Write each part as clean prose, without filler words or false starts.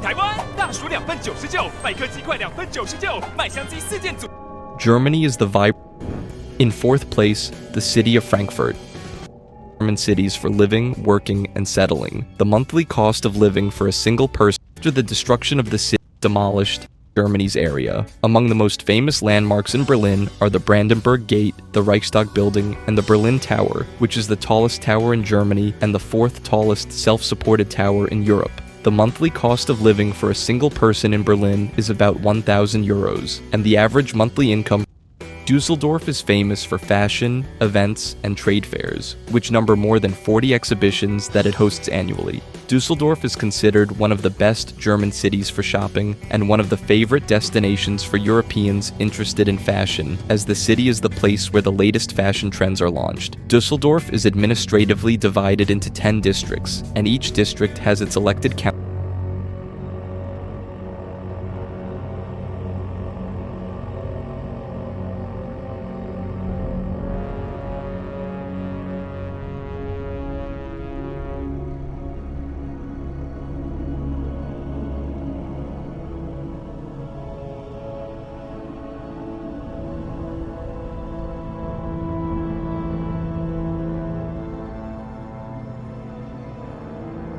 台湾大薯2份99，麦克鸡块2份99，麦香鸡4件组。Germany is the vibrant. In fourth place, the city of Frankfurt. German cities for living, working, and settling. The monthly cost of living for a single person after the destruction of the city demolished Germany's area. Among the most famous landmarks in Berlin are the Brandenburg Gate, the Reichstag Building, and the Berlin Tower, which is the tallest tower in Germany and the fourth tallest self-supported tower in Europe. The monthly cost of living for a single person in Berlin is about 1,000 euros, and the average monthly income. Dusseldorf is famous for fashion, events, and trade fairs, which number more than 40 exhibitions that it hosts annually. Dusseldorf is considered one of the best German cities for shopping and one of the favorite destinations for Europeans interested in fashion, as the city is the place where the latest fashion trends are launched. Dusseldorf is administratively divided into 10 districts, and each district has its elected council.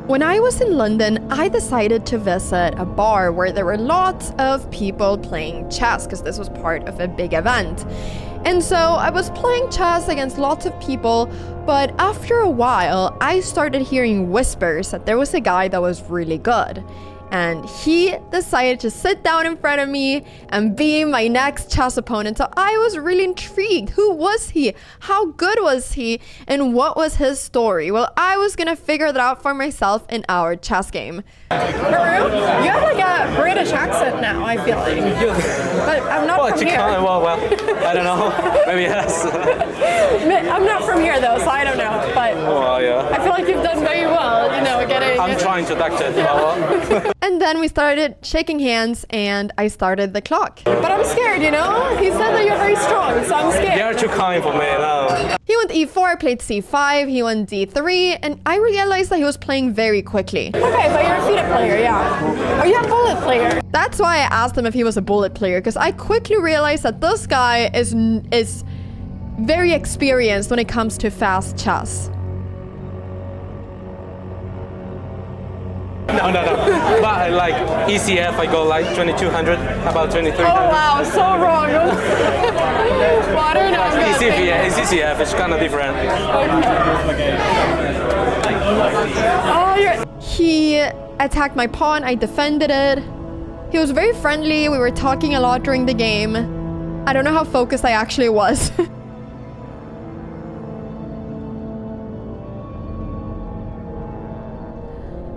When I was in London, I decided to visit a bar where there were lots of people playing chess, because this was part of a big event. And so I was playing chess against lots of people, but after a while, I started hearing whispers that there was a guy that was really good. And he decided to sit down in front of me and be my next chess opponent. So I was really intrigued. Who was he? How good was he? And what was his story? Well, I was gonna figure that out for myself in our chess game. Maru, you have like a British accent now, I feel like. But I'm not from here. Well, I don't know. Maybe yes. I'm not from here though, so I don't know. But Well, yeah. I feel like you've done very well, you know, getting... I'm trying to adapt it. Yeah. And then we started shaking hands and I started the clock. But I'm scared, you know? He said that you're very strong, so I'm scared. You're too kind for me now. He went e4, I played c5, he went d3, and I realized that he was playing very quickly. Okay, but you're a FIDE player, yeah. Are you a bullet player? That's why I asked him if he was a bullet player, because I quickly realized that this guy is very experienced when it comes to fast chess. No. But like ECF, I go like 2200, about 2300. Oh wow, so wrong. Modern, I'm gonna It's ECF, it's kind of different. Oh, he attacked my pawn, I defended it. He was very friendly, we were talking a lot during the game. I don't know how focused I actually was.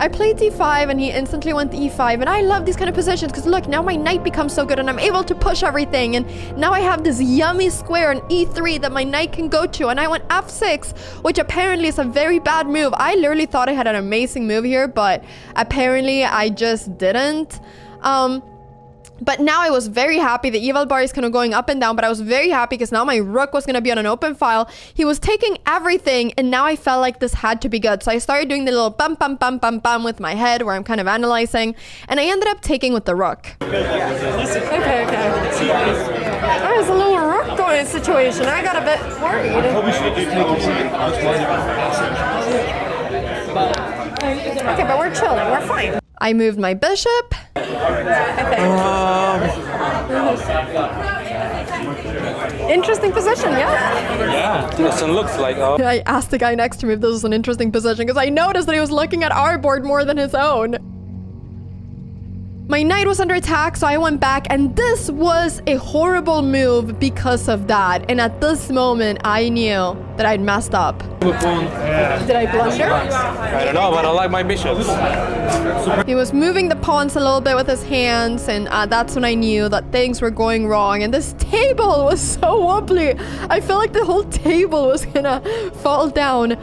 I played d5 and he instantly went e5, and I love these kind of positions because look, now my knight becomes so good and I'm able to push everything, and now I have this yummy square on e3 that my knight can go to, and I went f6, which apparently is a very bad move. I literally thought I had an amazing move here, but apparently I just didn't. But now I was very happy. The eval bar is kind of going up and down, but I was very happy because now my rook was going to be on an open file. He was taking everything, and now I felt like this had to be good. So I started doing the little bum, bum, bum, bum, bum with my head where I'm kind of analyzing, and I ended up taking with the rook. Okay. That was a little rook going situation. I got a bit worried. Okay, but we're chilling. We're fine. I moved my bishop. Interesting position, yeah? Doesn't look like. I asked the guy next to me if this was an interesting position because I noticed that he was looking at our board more than his own. My knight was under attack, so I went back, and this was a horrible move because of that. And at this moment, I knew that I'd messed up. Did I blunder? I don't know, but I like my bishops. He was moving the pawns a little bit with his hands, and that's when I knew that things were going wrong. And this table was so wobbly. I felt like the whole table was gonna fall down.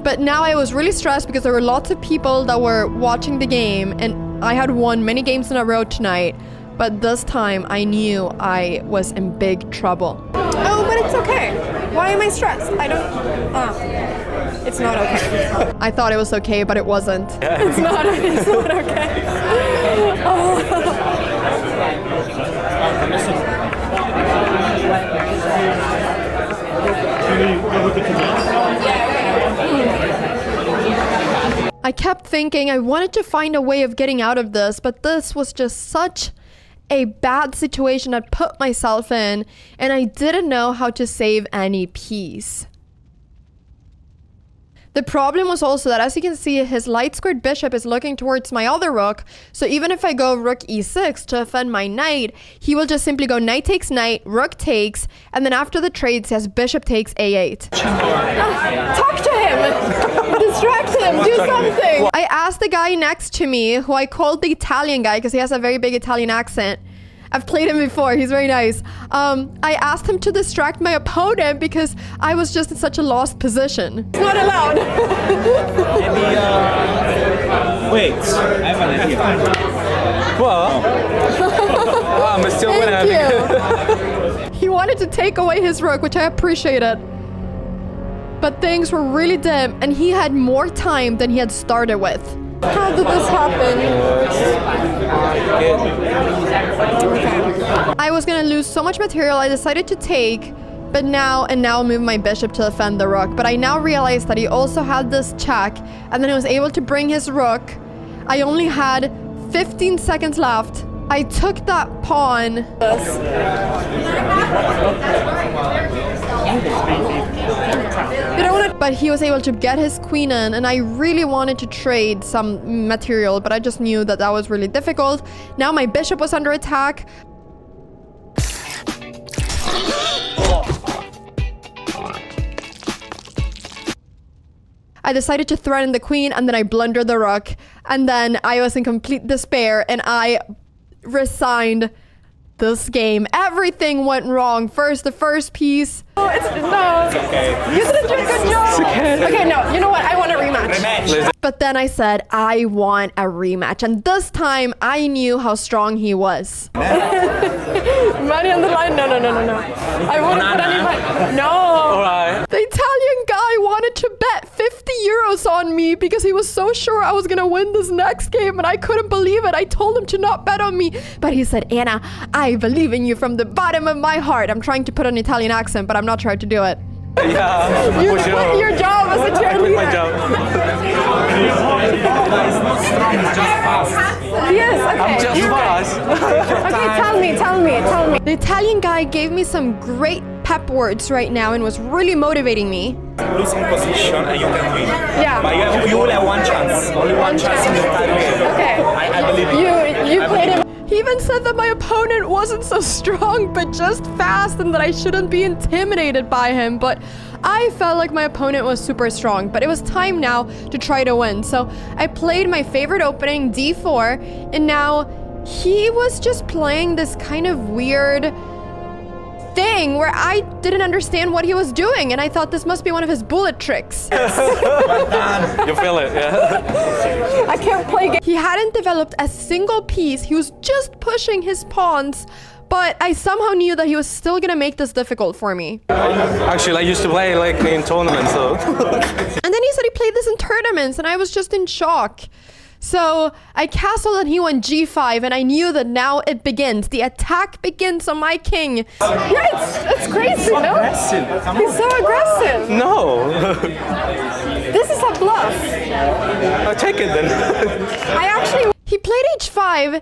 But now I was really stressed because there were lots of people that were watching the game, and I had won many games in a row tonight, but this time I knew I was in big trouble. Oh, but it's okay. Why am I stressed? I don't... It's not okay. I thought it was okay, but it wasn't. It's not okay. I kept thinking I wanted to find a way of getting out of this, but this was just such a bad situation I'd put myself in, and I didn't know how to save any peace. The problem was also that, as you can see, his light squared bishop is looking towards my other rook, so even if I go rook e6 to defend my knight, he will just simply go knight takes knight, rook takes, and then after the trade says bishop takes a8. Talk to him! Distract him! Do something! I asked the guy next to me, who I called the Italian guy because he has a very big Italian accent. I've played him before, he's very nice. I asked him to distract my opponent because I was just in such a lost position. It's not allowed. Wait. Well, I'm still winning. Thank you. He wanted to take away his rook, which I appreciated. But things were really dim, and he had more time than he had started with. How did this happen? I was gonna lose so much material, I decided to take, but now move my bishop to defend the rook. But I now realized that he also had this check, and then he was able to bring his rook. I only had 15 seconds left. I took that pawn. But he was able to get his queen in, and I really wanted to trade some material, but I just knew that that was really difficult. Now my bishop was under attack. I decided to threaten the queen, and then I blundered the rook, and then I was in complete despair, and I resigned this game. Everything went wrong. First, the first piece. No. Okay. You didn't do a good job. It's okay. Okay, no. You know what? I want a rematch. But then I said, I want a rematch. And this time, I knew how strong he was. Money on the line? No. I wouldn't put any money. No. All right. The Italian guy wanted to bet 50 euros on me because he was so sure I was going to win this next game, and I couldn't believe it. I told him to not bet on me. But he said, Anna, I believe in you from the bottom of my heart. I'm trying to put an Italian accent, but I'm not trying to do it. Yeah. You quit your job as a cheerleader. My job. Yes, okay. I'm just fast. Okay, tell me. The Italian guy gave me some great pep words right now and was really motivating me. Losing position and you can win. Yeah. But you only have one chance. Only one chance in the entire game. Okay. I believe in You played him. He even said that my opponent wasn't so strong, but just fast, and that I shouldn't be intimidated by him. But I felt like my opponent was super strong, but it was time now to try to win. So I played my favorite opening, d4, and now he was just playing this kind of weird thing where I didn't understand what he was doing, and I thought this must be one of his bullet tricks. You feel it, yeah? I can't play. He hadn't developed a single piece. He was just pushing his pawns, but I somehow knew that he was still gonna make this difficult for me. Actually, I used to play like in tournaments, so. And then he said he played this in tournaments, and I was just in shock. So I castled and he went g5, and I knew that now it begins. The attack begins on my king. Yeah, it's crazy, no? He's so aggressive. No. This is a bluff. I'll take it then. He played h5,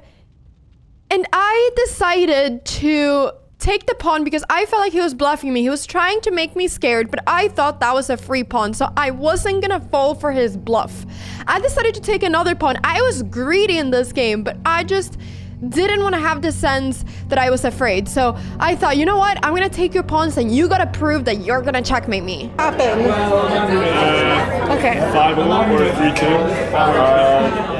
and I decided to take the pawn because I felt like he was bluffing me. He was trying to make me scared, but I thought that was a free pawn, so I wasn't gonna fall for his bluff. I decided to take another pawn. I was greedy in this game, but I just didn't want to have the sense that I was afraid. So I thought, you know what? I'm gonna take your pawns, and you gotta prove that you're gonna checkmate me. Happen. Okay. 5-1 or 3-2.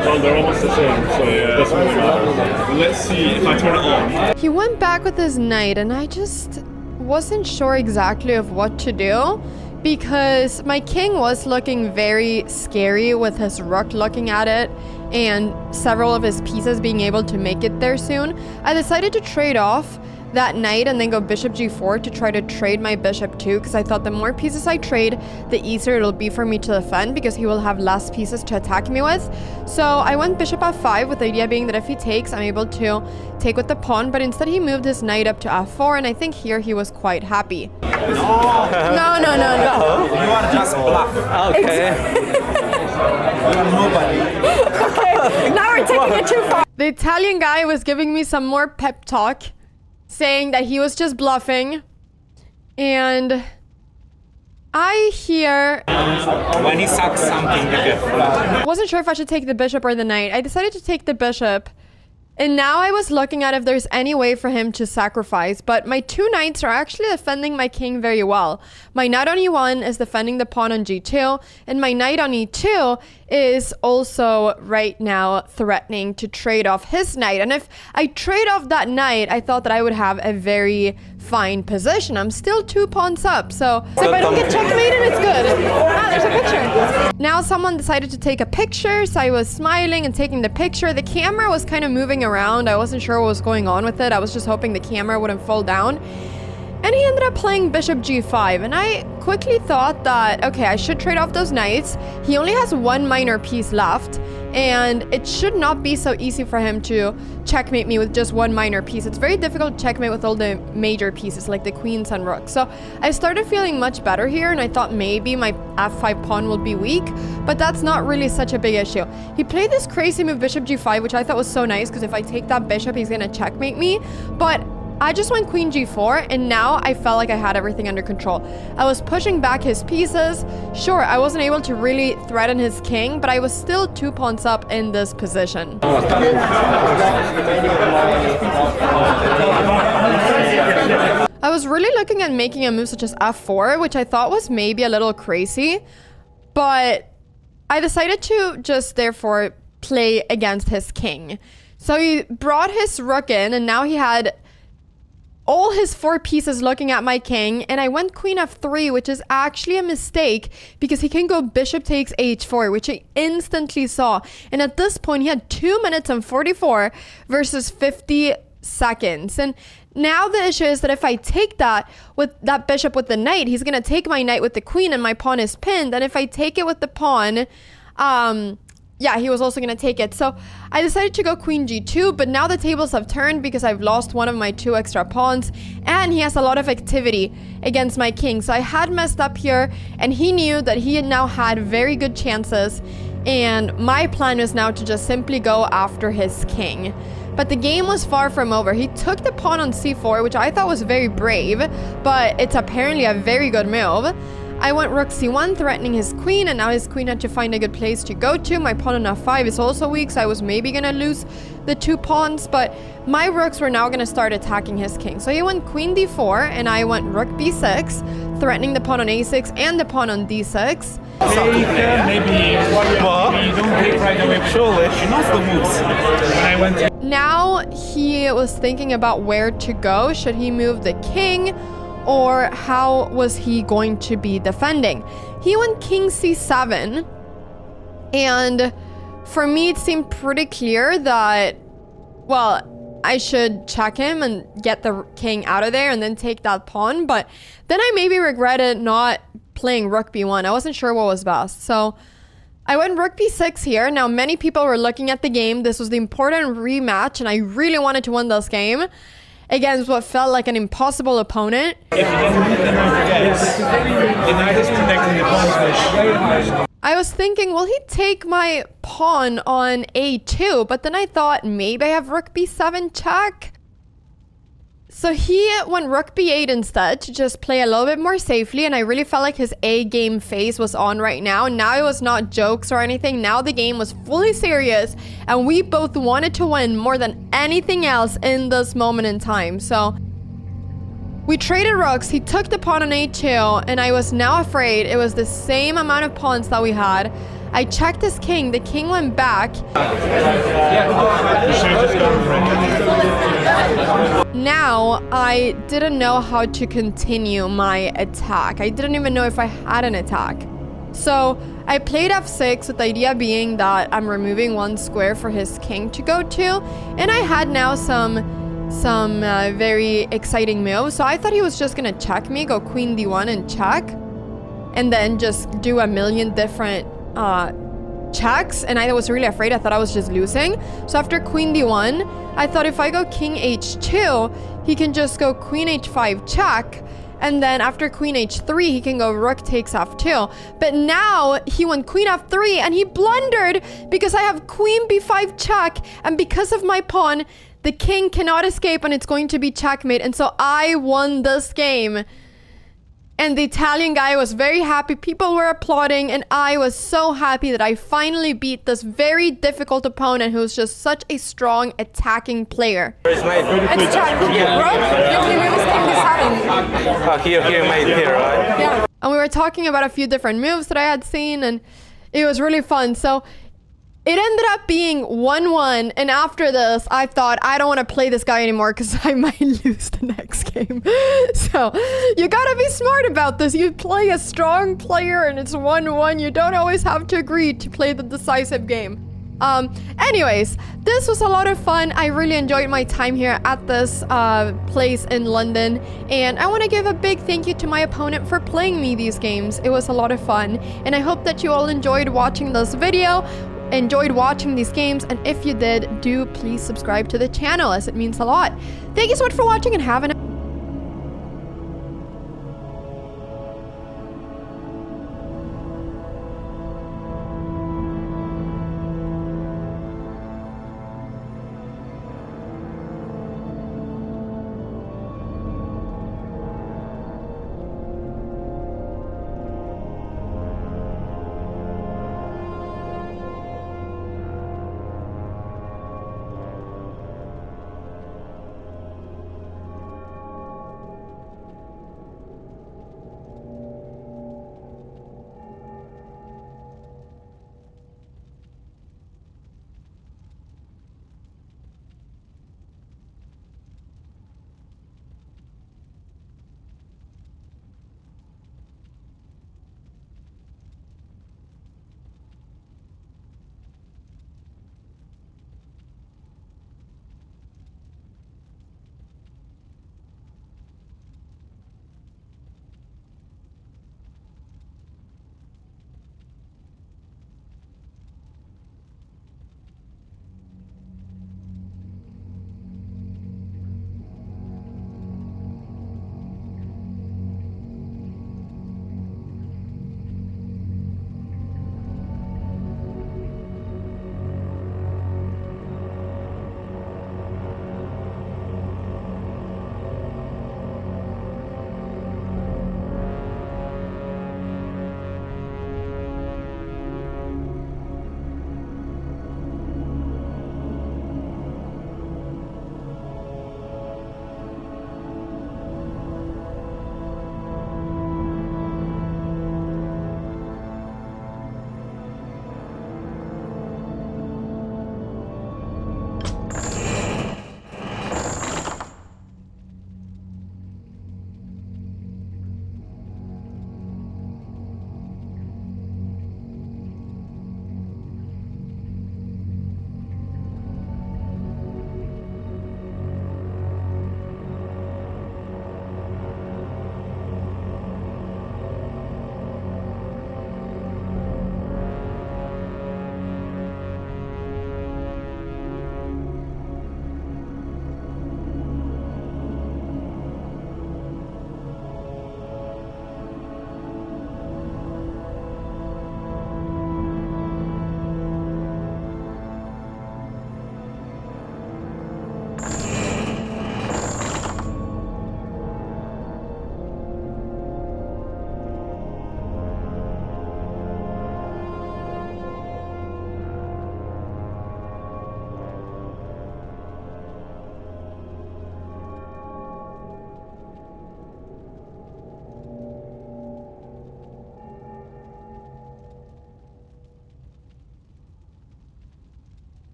Well, they're almost the same, so it doesn't really matter. Let's see if I turn it on. He went back with his knight, and I just wasn't sure exactly of what to do, because my king was looking very scary with his rook looking at it and several of his pieces being able to make it there soon. I decided to trade off, that knight and then go bishop g4 to try to trade my bishop too, because I thought the more pieces I trade, the easier it'll be for me to defend, because he will have less pieces to attack me with. So I went bishop f5 with the idea being that if he takes, I'm able to take with the pawn, but instead he moved his knight up to f4, and I think here he was quite happy. No. You are just bluff. Okay. Okay, now we're taking it too far. The Italian guy was giving me some more pep talk, saying that he was just bluffing, and I hear... When he sucks something, be careful. Wasn't sure if I should take the bishop or the knight. I decided to take the bishop, and now I was looking at if there's any way for him to sacrifice, but my two knights are actually defending my king very well. My knight on e1 is defending the pawn on g2, and my knight on e2 is also right now threatening to trade off his knight. And if I trade off that knight, I thought that I would have a very fine position. I'm still 2 pawns up, so if I don't get checkmated, it's good. Ah, there's a picture. Now someone decided to take a picture, so I was smiling and taking the picture. The camera was kind of moving around. I wasn't sure what was going on with it. I was just hoping the camera wouldn't fall down. And he ended up playing bishop g5, and I quickly thought that, okay, I should trade off those knights. He only has 1 minor piece left, and it should not be so easy for him to checkmate me with just 1 minor piece. It's very difficult to checkmate with all the major pieces, like the queens and rooks. So I started feeling much better here, and I thought maybe my f5 pawn will be weak, but that's not really such a big issue. He played this crazy move, bishop g5, which I thought was so nice, because if I take that bishop, he's gonna checkmate me, but I just went queen g4, and now I felt like I had everything under control. I was pushing back his pieces. Sure, I wasn't able to really threaten his king, but I was still 2 pawns up in this position. I was really looking at making a move such as f4, which I thought was maybe a little crazy, but I decided to just therefore play against his king. So he brought his rook in, and now he had all his 4 pieces looking at my king, and I went queen f3, which is actually a mistake because he can go bishop takes h4, which I instantly saw. And at this point, he had 2 minutes and 44 versus 50 seconds. And now the issue is that if I take that with that bishop with the knight, he's going to take my knight with the queen, and my pawn is pinned. And if I take it with the pawn, yeah, he was also going to take it. So I decided to go queen g2, but now the tables have turned because I've lost one of my 2 extra pawns, and he has a lot of activity against my king. So I had messed up here, and he knew that he now had very good chances, and my plan was now to just simply go after his king. But the game was far from over. He took the pawn on c4, which I thought was very brave, but it's apparently a very good move. I went rook c1, threatening his queen, and now his queen had to find a good place to go to. My pawn on f5 is also weak, so I was maybe going to lose the 2 pawns, but my rooks were now going to start attacking his king. So he went queen d4, and I went rook b6, threatening the pawn on a6 and the pawn on d6. Maybe you don't take right away. Surely, she knows the moves. When I went Now he was thinking about where to go. Should he move the king, or how was he going to be defending? He went king c7, and for me it seemed pretty clear that, well, I should check him and get the king out of there and then take that pawn, but then I maybe regretted not playing rook b1. I wasn't sure what was best, so I went rook b6 here. Now many people were looking at the game. This was the important rematch, and I really wanted to win this game against what felt like an impossible opponent. I was thinking, will he take my pawn on a2? But then I thought, maybe I have rook b7 check. So he went rook b8 instead to just play a little bit more safely, and I really felt like his A-game phase was on right now. Now it was not jokes or anything. Now the game was fully serious, and we both wanted to win more than anything else in this moment in time. So we traded rooks. He took the pawn on a2, and I was now afraid it was the same amount of pawns that we had. I checked his king. The king went back. Now, I didn't know how to continue my attack. I didn't even know if I had an attack. So I played f6 with the idea being that I'm removing 1 square for his king to go to. And I had now some some very exciting moves. So I thought he was just gonna check me, go queen d1 and check, and then just do a million different checks. And I was really afraid. I thought I was just losing. So after queen d1, I thought if I go king h2, he can just go queen h5 check. And then after queen h3, he can go rook takes f2. But now he went queen f3 and he blundered because I have queen b5 check. And because of my pawn, the king cannot escape and it's going to be checkmate. And so I won this game. And the Italian guy was very happy. People were applauding. And I was so happy that I finally beat this very difficult opponent who's just such a strong attacking player. Where's mate? It's check. Rook, your move is king d7. Oh, here, mate, here, right? Yeah. And we were talking about a few different moves that I had seen. And it was really fun. So it ended up being 1-1, and after this, I thought, I don't want to play this guy anymore because I might lose the next game. So, you gotta be smart about this. You play a strong player and it's 1-1. You don't always have to agree to play the decisive game. Anyways, this was a lot of fun. I really enjoyed my time here at this place in London, and I want to give a big thank you to my opponent for playing me these games. It was a lot of fun, and I hope that you all enjoyed watching this video, enjoyed watching these games, and if you did, do please subscribe to the channel as it means a lot. Thank you so much for watching and have an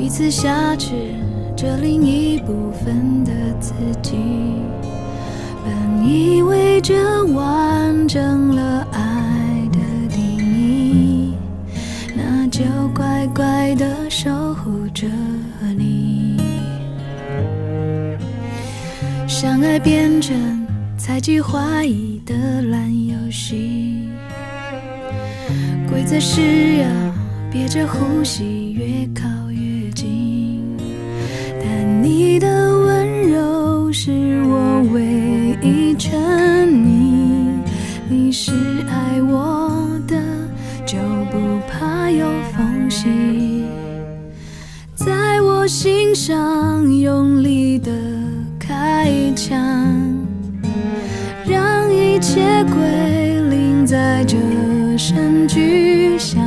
一次下去，这另一部分的自己，本以为这完整了爱的定义，那就乖乖地守护着你。相爱变成猜忌怀疑的烂游戏，规则是要憋着呼吸，越靠越近。但你的温柔是我唯一沉溺，你是爱我的，就不怕有缝隙，在我心上用力的开枪，让一切归零在这声巨响。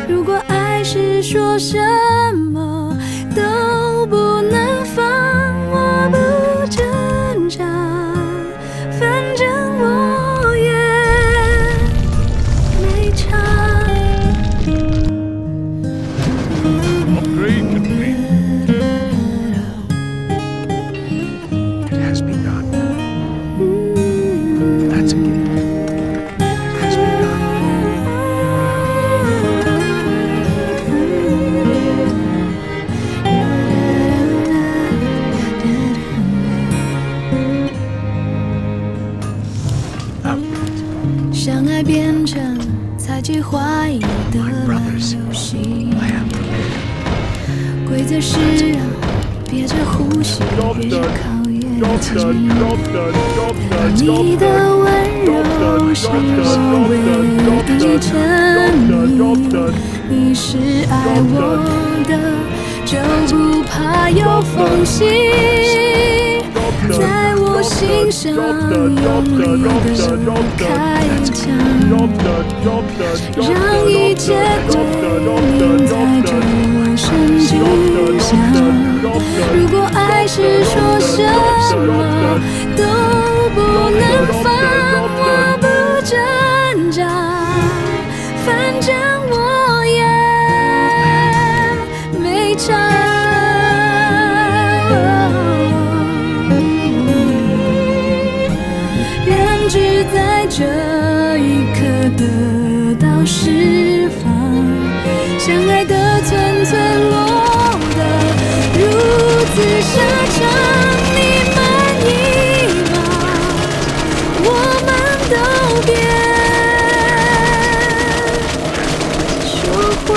如果爱是说什么都不能放，我不挣扎，反正我也没差。Upgrade complete. It has begun. That's a given. It has begun. Outward. 相爱变成猜忌怀疑的烂游戏， I am prepared. 规则是让憋着呼吸，越靠越近。但你的温柔是我唯一沉溺，你是爱我的，就不怕有缝隙，在我心上用力的开枪，让一切归零在这声巨响。如果爱是说什么都不能放，我不挣扎，反正我也没差。人只在这一刻得到释放，相爱的寸寸落得如此沙场，你满意吗？我们都别说谎。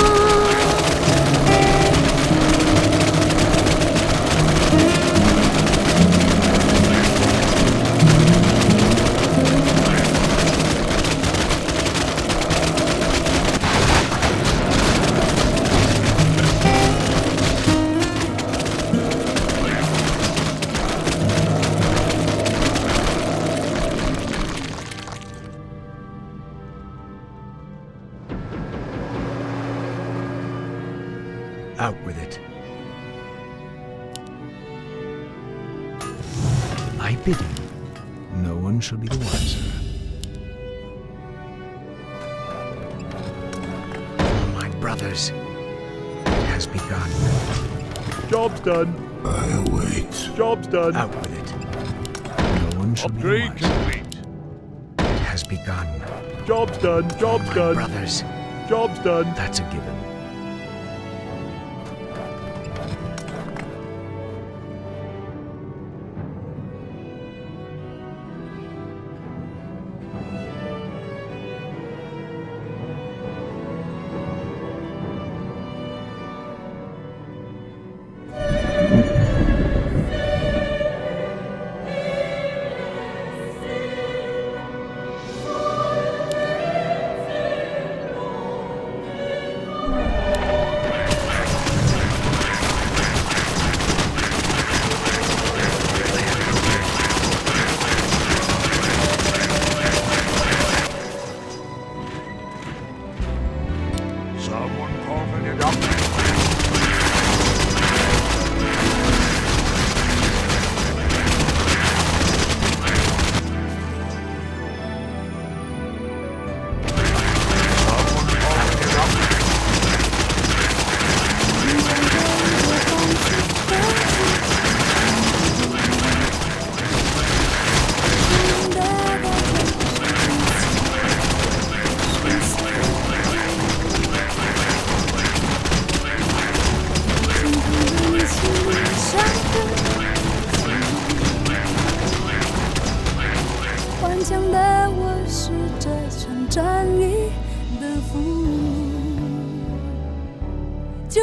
Out with it. I bid you, no one shall be the wiser. For my brothers, it has begun. Job's done. I await. Job's done. Out with it. No one shall Upgrade be the wiser. complete. It has begun. Job's done. Job's My done. brothers, Job's done. that's a given.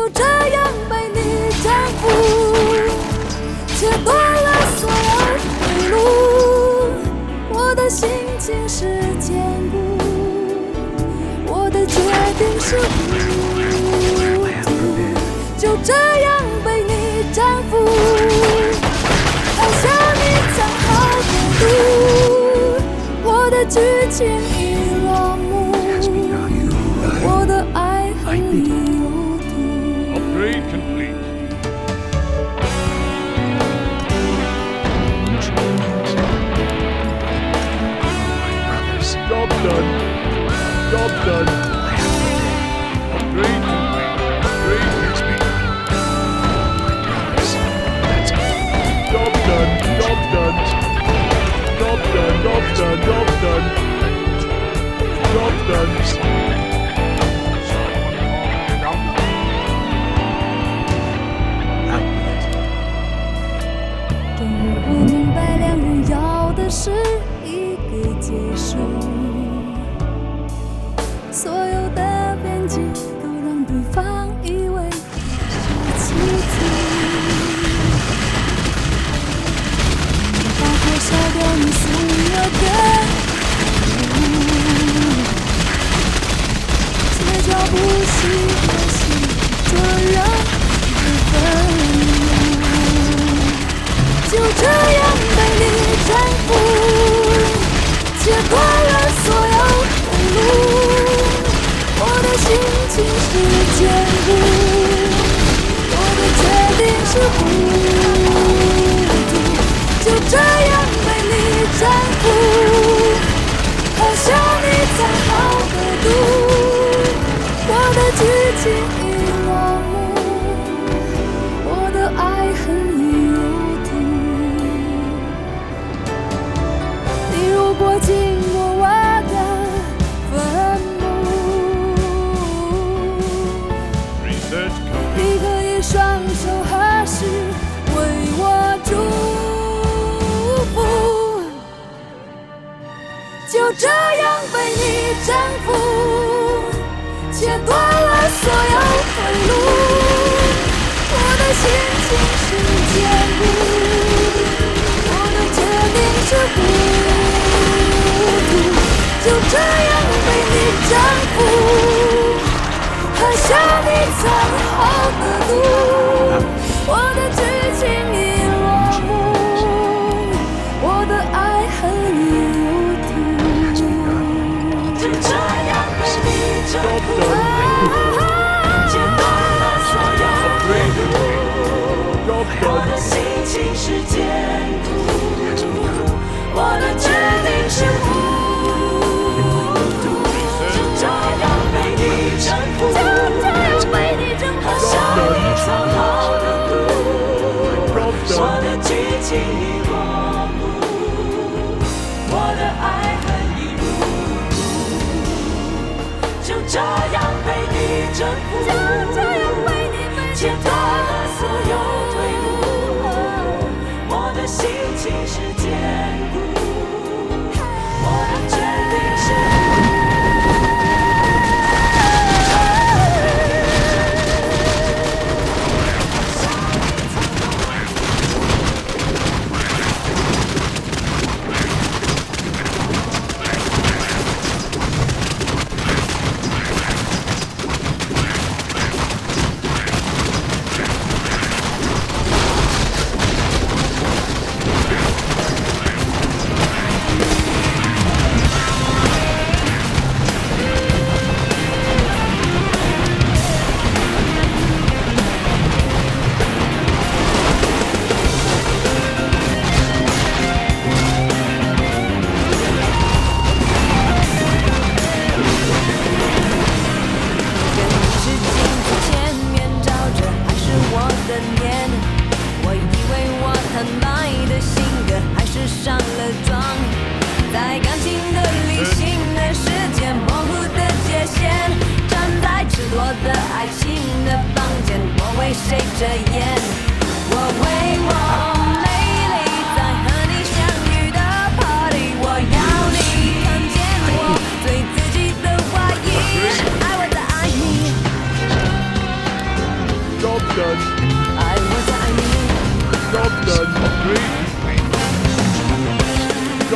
就这样被你征服，切断了所有退路。我的心情是坚固，我的决定是糊涂，就这样被你征服，好像你藏好的毒。我的剧情已落幕，我的爱恨已入土。 Upgrade complete. Job done. Job done. Upgrade complete. Upgrade complete. Job done. Job done. Job done. Job done. Job done. Job done. 终于我明白，两人要的是一个结束，所有的边界都让对方以为是企图。把火烧掉你所有的街角不息的心，这样的愤怒。就这样被你征服，切断了所有退路。我的心情是坚固，我的决定是糊涂。就这样被你征服，好像你藏好的毒。我的剧情已落幕，我的爱恨已入土。你如果经过我的坟墓， Research complete. 你可以双手合十为我祝福。就这样被你征服，切断了所有退路。我的心情是坚固，我的决定是糊涂。就这样被你征服，好像你藏好的毒。我的剧情已落幕，我的爱恨已入土。就这样被你征服，切断了所有退路。我的心情是坚固，我的决定是糊涂。就这样被你征服，好像你藏好的毒。我的剧情已落幕，我的爱恨已入土。就这样被你征服，切断了所有退路。我的心情是坚固，我的决定是。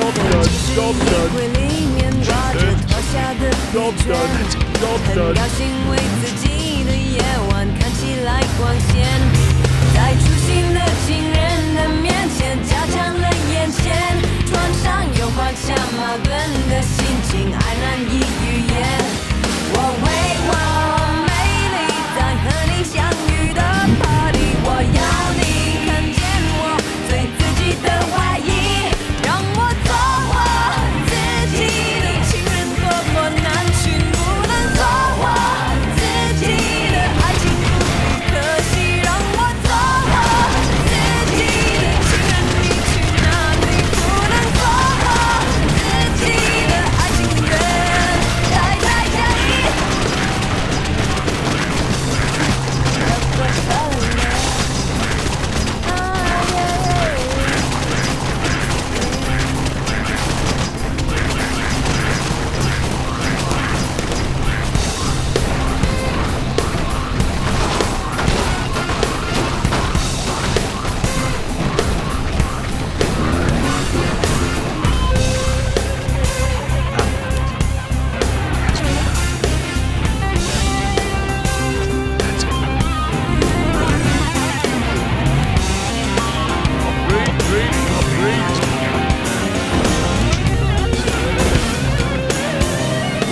Job done. 柜里面挂着脱下的疲 Job 倦， done. Job 很 done. 高兴为自己的夜晚看起来光鲜，在初心的情人的面前加强了眼线，床上有画下矛盾的心情还难以预言。我为我美丽在和你相遇的 party， 我要你看见我对自己的怀疑，让我做我自己的情人，多么难寻，不能做我自己的爱情不必可惜，让我做我自己的情人，你去哪里？不能做我自己的爱情人，待在家里。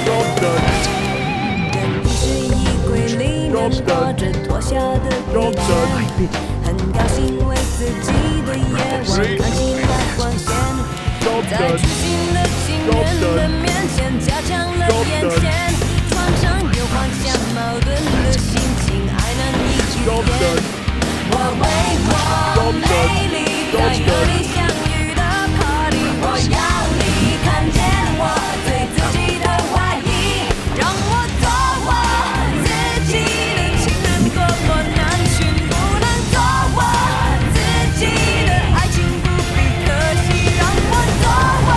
Job done. 更是衣柜里面挂着脱下的疲 Job 倦， done. 很高兴为自己的夜晚看起来光鲜， Job 在 done. 初心的情人的面前加强了眼线，床上有画下矛盾的心情还难以预 Job 言。 done. 我为我美丽在和你相遇的 party， 我要你看见我对自己的怀疑，让我做我自己的情人，多么难寻，不能做我自己的爱情不必可惜，让我做我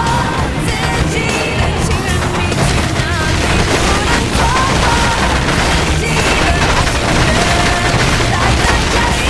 自己的情人，你去哪里？不能做我自己的爱情人，待在家里。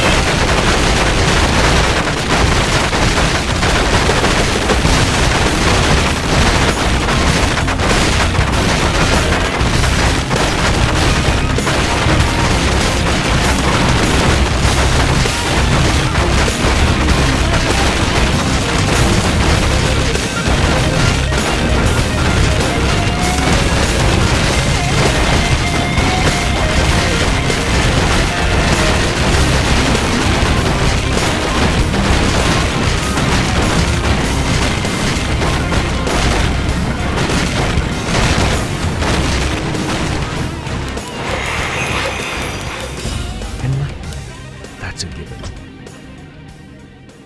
That's a given.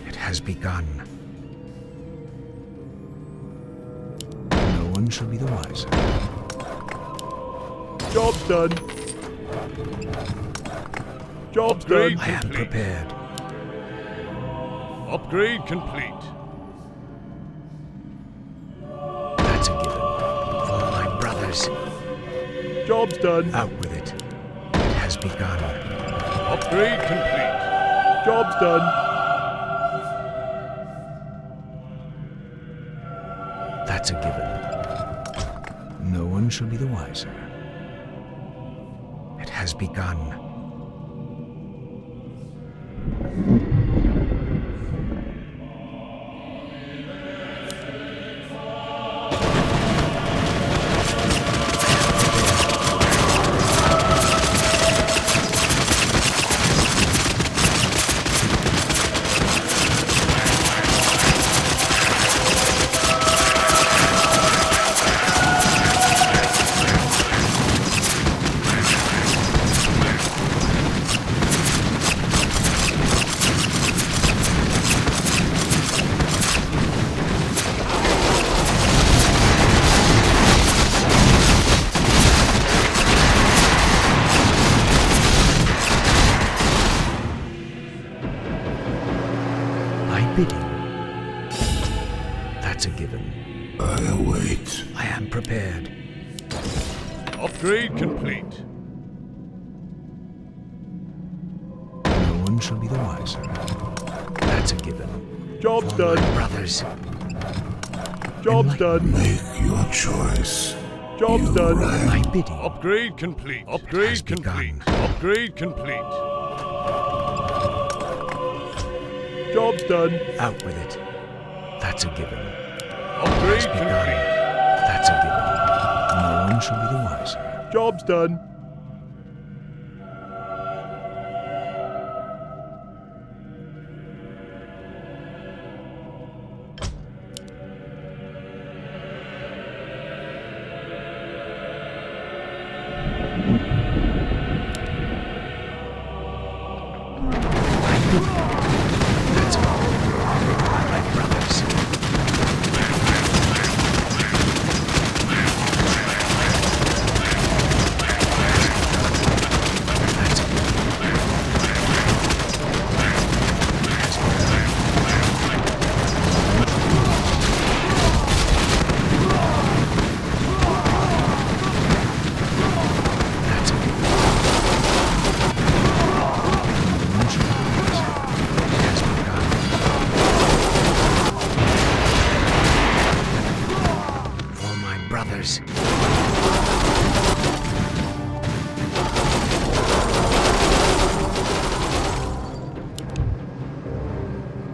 It has begun. No one shall be the wiser. Job done. Job Upgrade done. I am prepared. Upgrade complete. That's a given. For my brothers. Job's done. Out with it. It has begun. Upgrade complete. Job's done. That's a given. No one shall be the wiser. It has begun. That's a given. I await. I am prepared. Upgrade complete. No one shall be the wiser. That's a given. Job's For done. my brothers. Job's done. Make your choice. Job's done. My bidding. Upgrade complete. Upgrade complete. Upgrade complete. Job's done. Out with it. That's a given. Upgrade Begun. complete. That's a given. No one shall be the wiser. Job's done. That's a my brothers.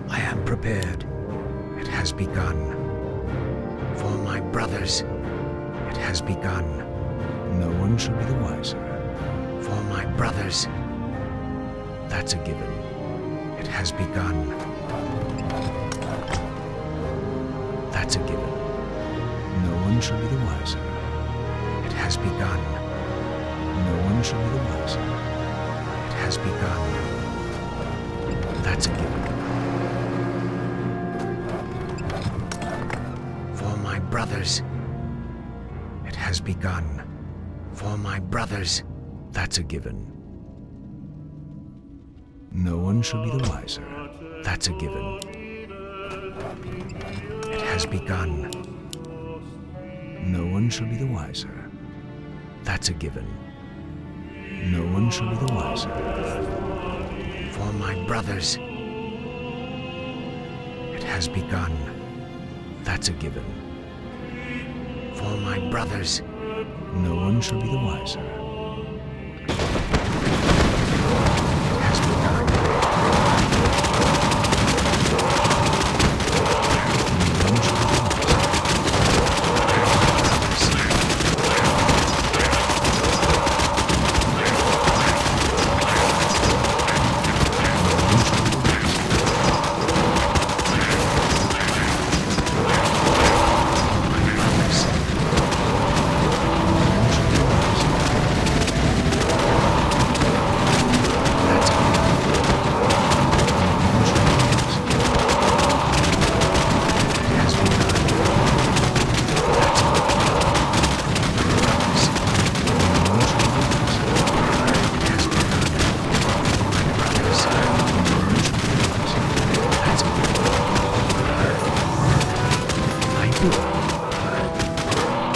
I am prepared. It has begun. For my brothers, it has begun. No one shall be the wiser. For my brothers, that's a given. It has begun. That's a given. No one shall be the wiser. It has begun. No one shall be the wiser. It has begun. That's a given. For my brothers, it has begun. For my brothers, that's a given. No one shall be the wiser. That's a given. It has begun. No one shall be the wiser. That's a given. No one shall be the wiser. For my brothers, it has begun. That's a given. For my brothers, no one shall be the wiser. It has begun.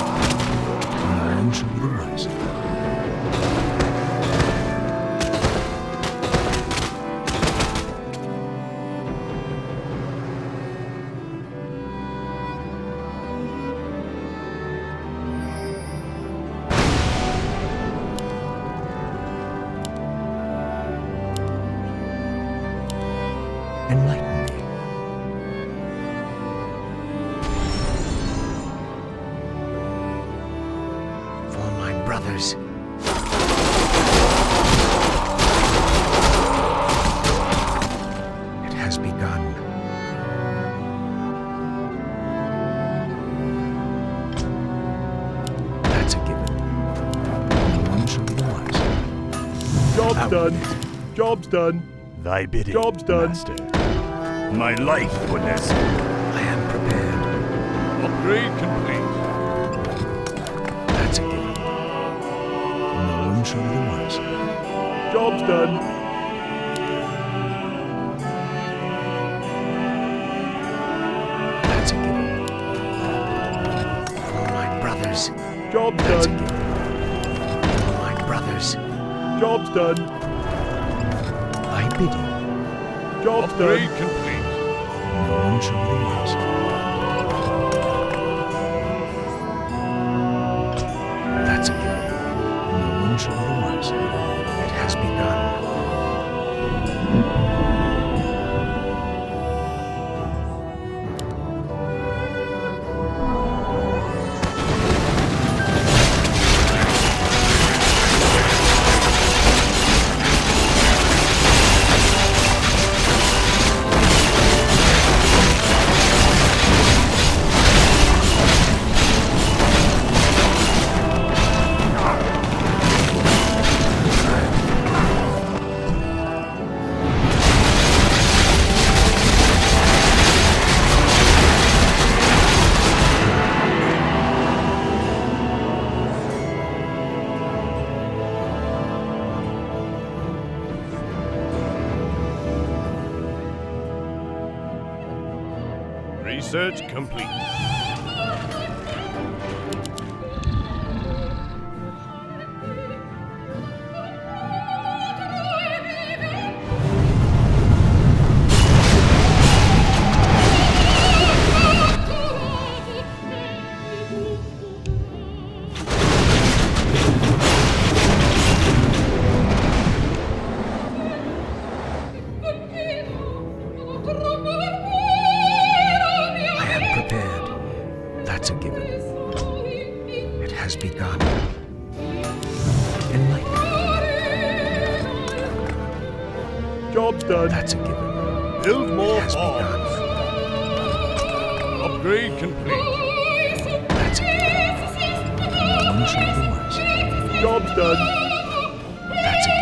No one shall be the wiser. Enlighten me. For my brothers, it has begun. That's a given. No one shall be the wiser. Job's done. Job's done. Thy bidding, Job's done. Master. My life, Vanessa. I am prepared. Upgrade complete. That's a given. No one shall be the wiser. Job's done. That's a given. For my brothers, Job's that's a done. given. For my brothers, Job's done. my bidding. Job's Upgrade done. complete. No one shall be the wiser. Search complete. That's a given. It has begun. Enlightenment. Job's done. That's a given. Build more It has farms. begun. Upgrade complete. That's a given. No one shall be the wiser. Job's done. That's a given.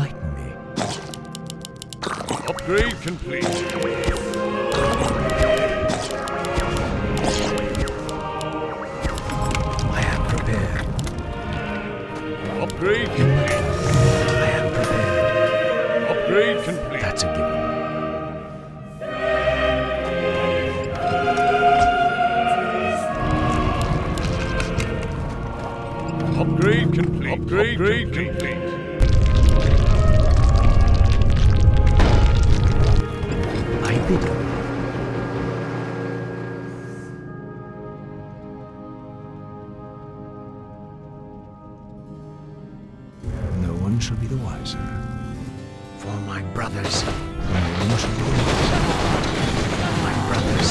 Enlighten me. Upgrade complete. I am prepared. Upgrade complete. I am prepared. Upgrade complete. That's a given. Upgrade complete. Upgrade complete. I bid you. No one shall be the wiser. For my brothers, no one shall be the wiser. For my brothers.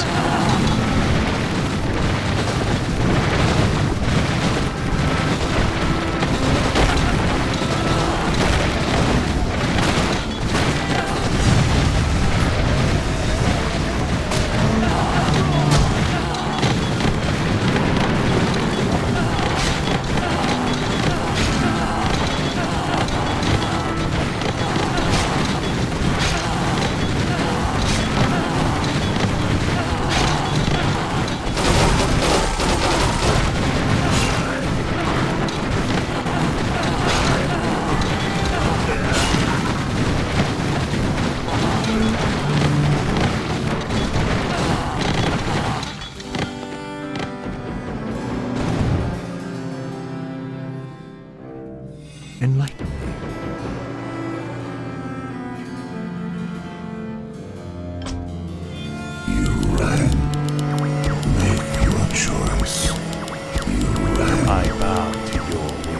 Enlighten me. You ran. Make your choice. You ran. I bow to your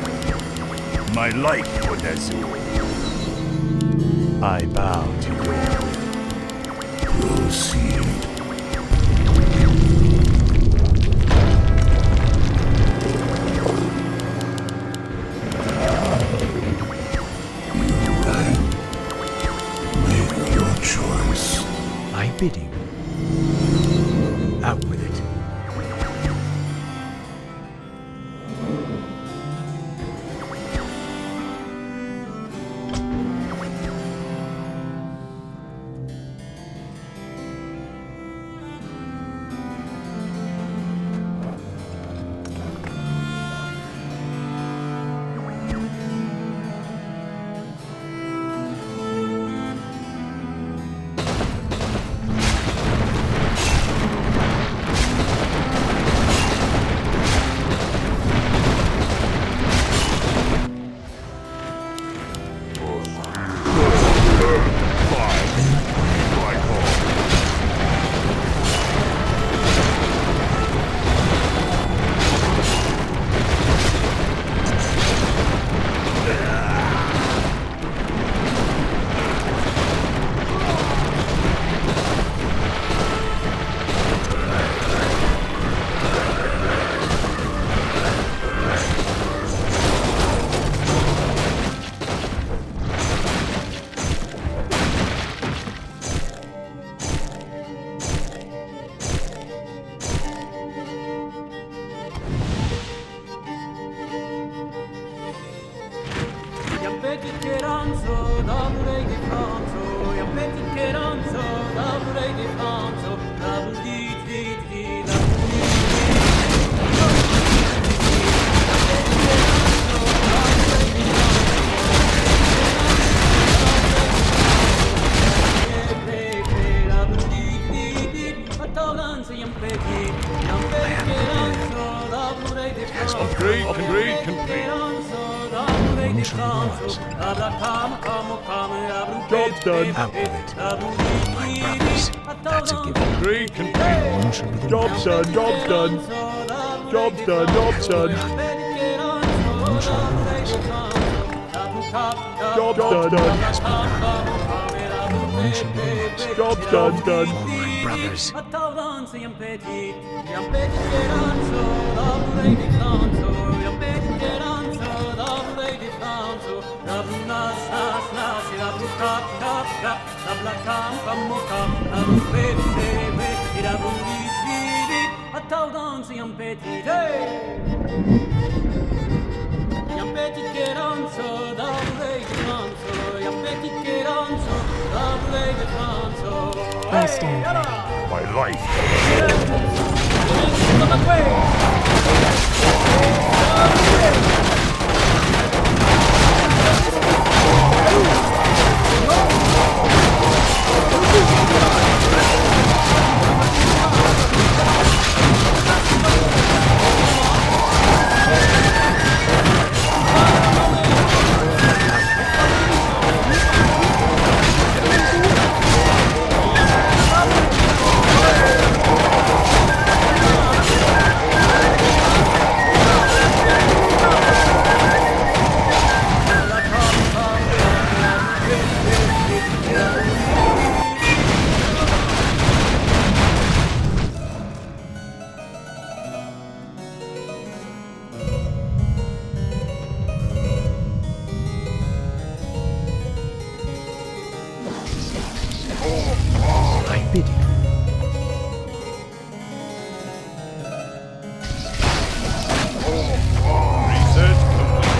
will. My life for Nezul. I bow to your will. Proceed. I bid you. Out with it. Upgrade complete. Job's done. Out with it. My brothers. That's a given. Upgrade complete. No one shall be the Job's done. Job's done. Job's done. Job's done. No one shall be the wiser. Job's done. Has begun. No one shall be the wiser. Job's done. Done. For my brothers. I stand ready. My life. I bid you. Reset complete.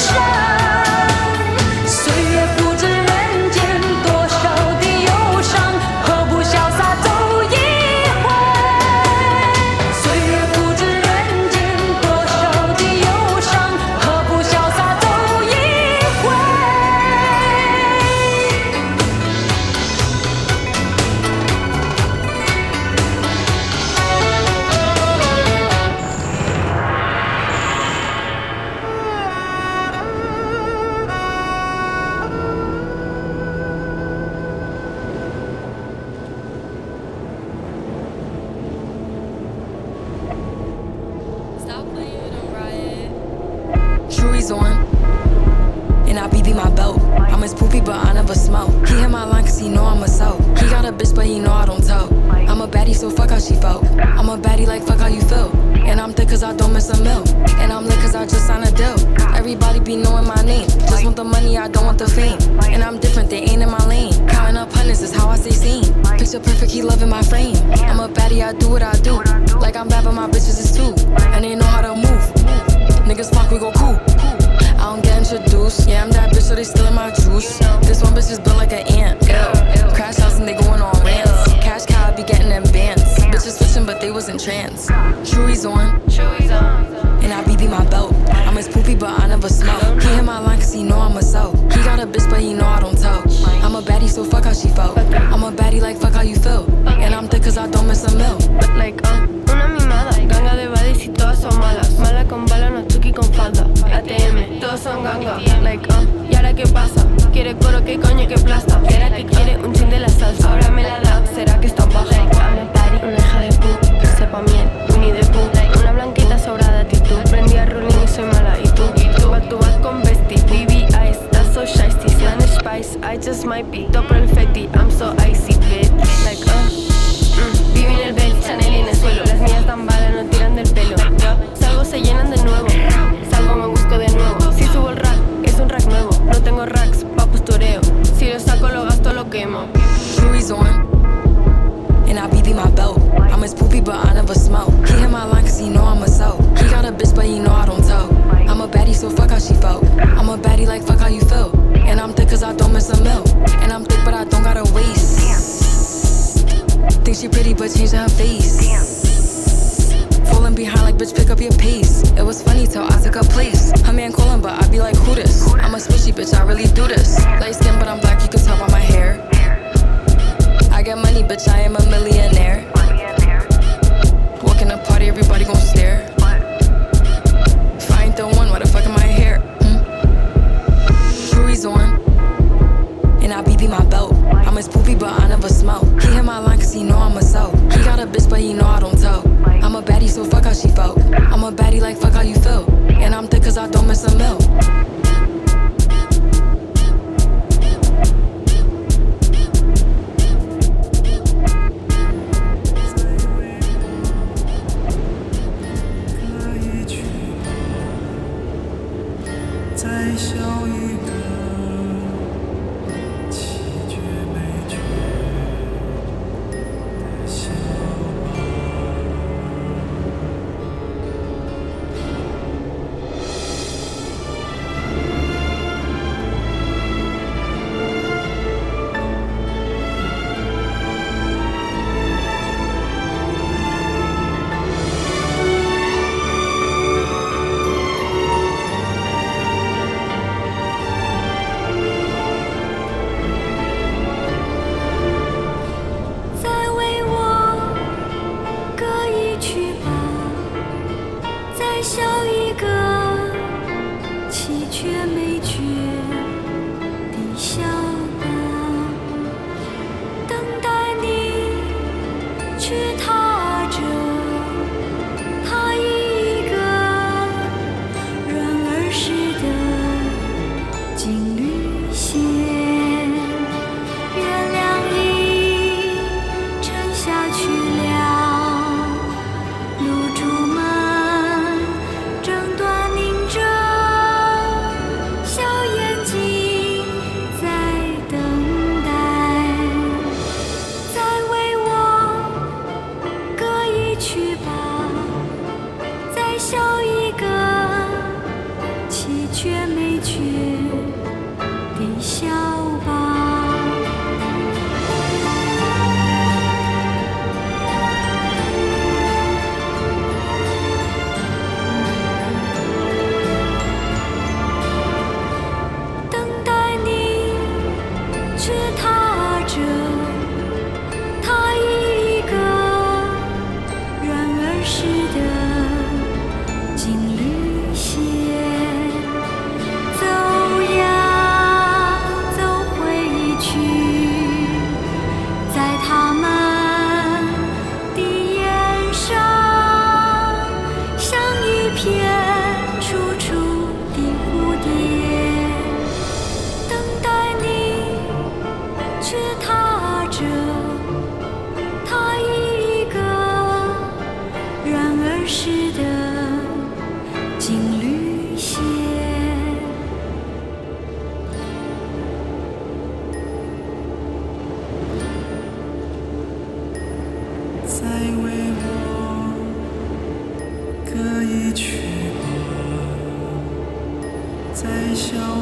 伤。岁月不知人间多少的忧伤，何不潇洒走一回？岁月不知人间多少的忧伤，何不潇洒走一回？Chewy's on, and I BB my belt. I'm his poopy, but I never smoke. He hit my line cause he know I'm a soap. He got a bitch, but he know I don't tell. I'm a baddie, so fuck how she felt. I'm a baddie, like fuck how you feel. And I'm thick cause I don't miss a meal. And I'm lit cause I just signed a deal. Everybody be knowing my name. Just want the money, I don't want the fame. And I'm different, they ain't in my lane. Counting up hundreds is how I stay sane. Picture perfect, he loving my frame. I'm a baddie, I do what I do. Like I'm bad, but my bitches is too. And they know how to move. Niggas fuck, we go cool. I don't get introduced. Yeah, I'm that bitch, so they stealing my juice. This one bitch is built like an ant. Ew. Crash house and they going on rants. Cash cow, I be getting them bands. Bitches switching, but they was in trance. Chewy's on, and I BB my belt. I'm his poopy, but I never smoke. He hit my line cause he know I'm a soap. He got a bitch, but he know I don't tell. I'm a baddie, so fuck how she felt. I'm a baddie, like fuck how you feel. And I'm thick cause I don't miss a meal. Like, una mimada, ganga de badis y todas son malas. Mala con bala, no chuki con falda. ATM, todos son ganga. Like, ¿y ahora qué pasa? Quiere coro, qué coño, que plasta. Era que quiere un chin de la salsa. Ahora me la da, será que está baja. I'm a party, una hija de pu. Que sepa miel, Winnie the Pooh. Una blanquita sobrada actitud. Prendí a ruling y soy mala. Y tú back to back con bestie. BB Ice, that's so shiesty. Spanish spice, I just might be. Top perfecti, I'm so icy, bitch. Like, viví en el bed, Chanel y en el suelo. Las mías dan bala, no tiran del pelo. Salgo, se llenan de nuevo. Salgo, me busco de nuevo. Si subo el rack, es un rack nuevo. No tengo racks, pa' postureo. Si lo saco, lo gasto, lo quemo. Chewy's on, and I BB my belt. I'm his poopy, but I never smoke. He hit my line cause he know I'm a soap. He got a bitch, but he know I don't tell. I'm a baddie, so fuck how she felt. I'm a baddie, like fuck how you feel. And I'm thick cause I don't miss a meal. And I'm thick, but I don't got a waist. Think she pretty, but changing her face. Falling behind like bitch, pick up your pace. It was funny till I took her place. Her man calling, but I be like, who this? I'm a swishy bitch, I really do this. Light skin, but I'm black, you can tell by my hair. I get money, bitch, I am a millionaire. Walk in the party, everybody gon' stare. If I ain't the one, why the fuck am I here? Chewy's on, and I BB my belt. I'm his poopy, but I never smoke. He hit my line cause he know I'm a soap. He got a bitch, but he know I don't tell. I'm a baddie, so fuck how she felt. I'm a baddie, like fuck how you feel. And I'm thick cause I don't miss a meal.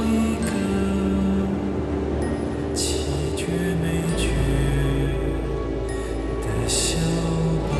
一个气绝没绝的小宝。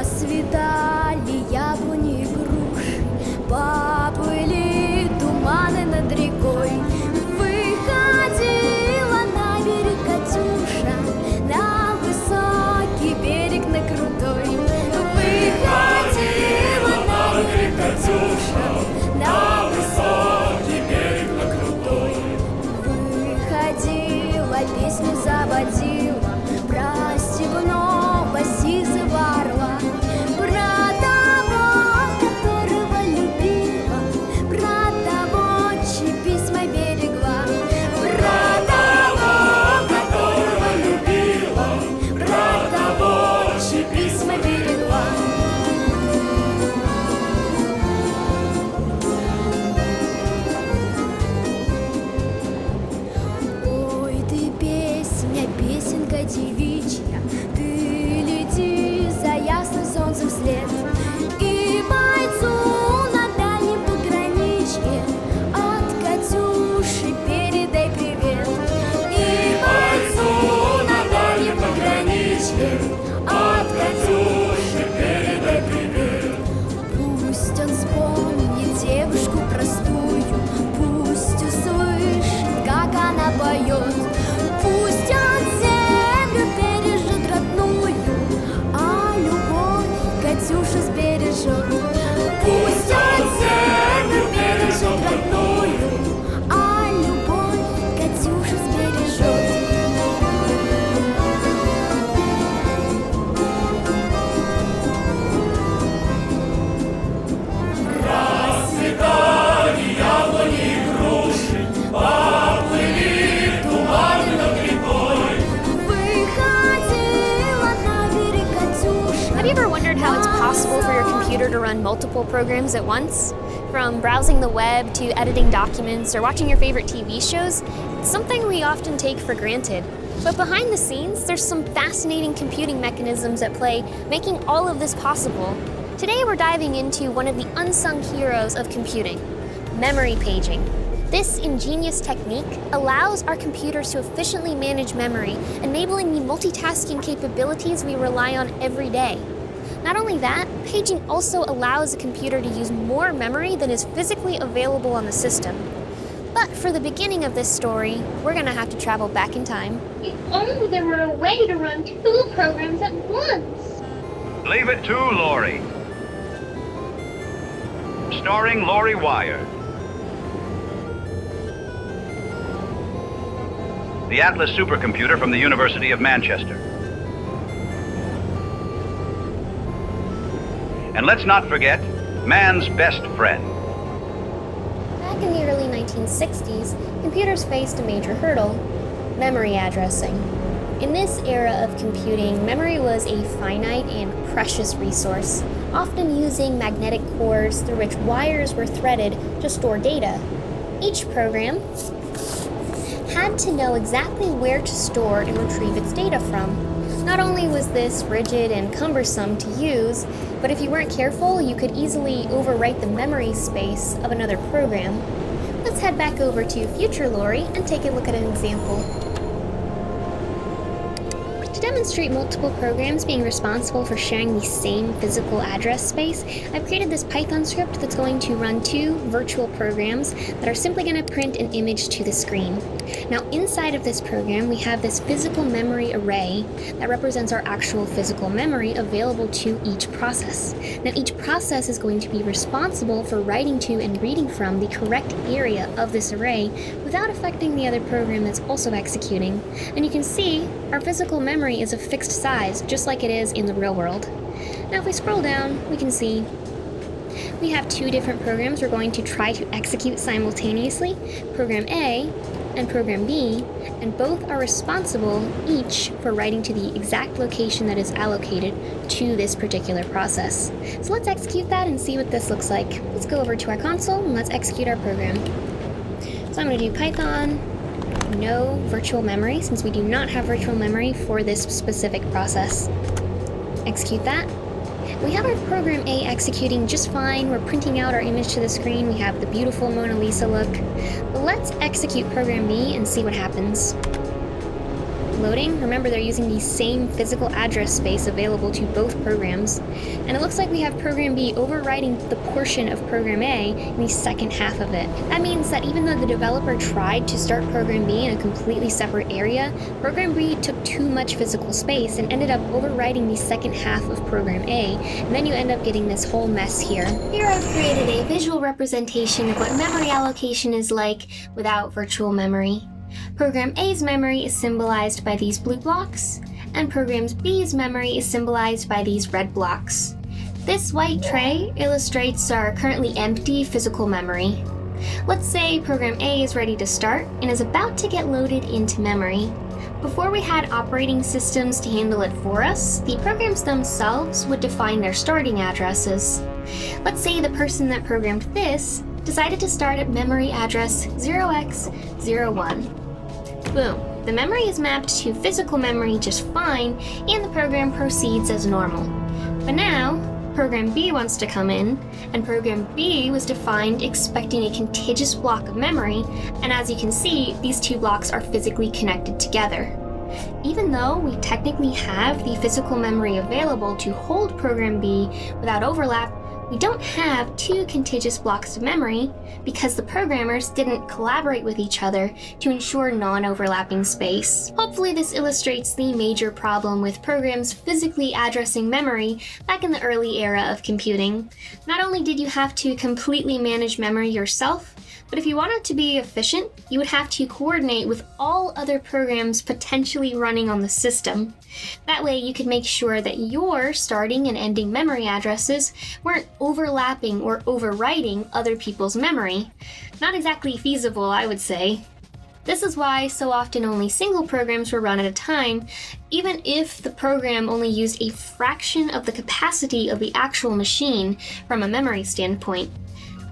Расцветали яблони и груши, поплыли туманы над рекой. Выходила на берег Катюша, на высокий берег, на крутой. Выходила на берег Катюша, на высокий берег, на крутой. Выходила, песню заводила про степного сизого орла, про того, которого любила, про того, чьи письма берегла, про того, которого любила, про того, чьи письма берегла. Ой, ты песня, песенка девичья, ты лети за ясным солнцем вслед, и бойцу на дальнем пограничье от Катюши передай привет. И бойцу на дальнем пограничье от Катюши передай привет. Пусть он вспомнит девушку простую, пусть услышит, как она поет, пусть он землю бережет родную, а любовь Катюша сбережет. Пусть он землю бережет родную, а любовь Катюша сбережет. Расцветали яблони и груши, поплыли туманы над рекой. Выходила на берег Катюша. Have you ever wondered how it's possible for your computer to run multiple programs at once? From browsing the web to editing documents or watching your favorite TV shows, it's something we often take for granted. But behind the scenes, there's some fascinating computing mechanisms at play, making all of this possible. Today we're diving into one of the unsung heroes of computing, memory paging. This ingenious technique allows our computers to efficiently manage memory, enabling the multitasking capabilities we rely on every day. Not only that, paging also allows a computer to use more memory than is physically available on the system. But for the beginning of this story, we're gonna have to travel back in time. If only there were a way to run 2 programs at once. Leave it to Lori. Starring Lori Wire. The Atlas supercomputer from the University of Manchester. And let's not forget, man's best friend. Back in the early 1960s, computers faced a major hurdle: memory addressing. In this era of computing, memory was a finite and precious resource, often using magnetic cores through which wires were threaded to store data. Each program had to know exactly where to store and retrieve its data from. Not only was this rigid and cumbersome to use, but if you weren't careful, you could easily overwrite the memory space of another program. Let's head back over to future Lori and take a look at an example. To demonstrate multiple programs being responsible for sharing the same physical address space, I've created this Python script that's going to run 2 virtual programs that are simply going to print an image to the screen. Now, inside of this program, we have this physical memory array that represents our actual physical memory available to each process. Now, each process is going to be responsible for writing to and reading from the correct area of this array without affecting the other program that's also executing. And you can see our physical memory is a fixed size, just like it is in the real world. Now, if we scroll down, we can see we have 2 different programs we're going to try to execute simultaneously, Program A and Program B, and both are responsible each for writing to the exact location that is allocated to this particular process. So let's execute that and see what this looks like. Let's go over to our console and let's execute our program. So I'm going to do Python, no virtual memory, since we do not have virtual memory for this specific process. Execute that. We have our program A executing just fine. We're printing out our image to the screen. We have the beautiful Mona Lisa look. But let's execute program B and see what happens. Loading. Remember, they're using the same physical address space available to both programs. And it looks like we have program B overwriting the portion of program A in the second half of it. That means that even though the developer tried to start program B in a completely separate area, program B took too much physical space and ended up overwriting the second half of program A, and then you end up getting this whole mess here. Here I've created a visual representation of what memory allocation is like without virtual memory. Program A's memory is symbolized by these blue blocks, and Program B's memory is symbolized by these red blocks. This white tray illustrates our currently empty physical memory. Let's say Program A is ready to start and is about to get loaded into memory. Before we had operating systems to handle it for us, the programs themselves would define their starting addresses. Let's say the person that programmed this decided to start at memory address 0x01. Boom. The memory is mapped to physical memory just fine, and the program proceeds as normal. But now, Program B wants to come in, and Program B was defined expecting a contiguous block of memory, and as you can see, these 2 blocks are physically connected together. Even though we technically have the physical memory available to hold Program B without overlap, we don't have 2 contiguous blocks of memory because the programmers didn't collaborate with each other to ensure non-overlapping space. Hopefully this illustrates the major problem with programs physically addressing memory back in the early era of computing. Not only did you have to completely manage memory yourself, but if you wanted to be efficient, you would have to coordinate with all other programs potentially running on the system. That way you could make sure that your starting and ending memory addresses weren't overlapping or overwriting other people's memory. Not exactly feasible, I would say. This is why so often only single programs were run at a time, even if the program only used a fraction of the capacity of the actual machine from a memory standpoint.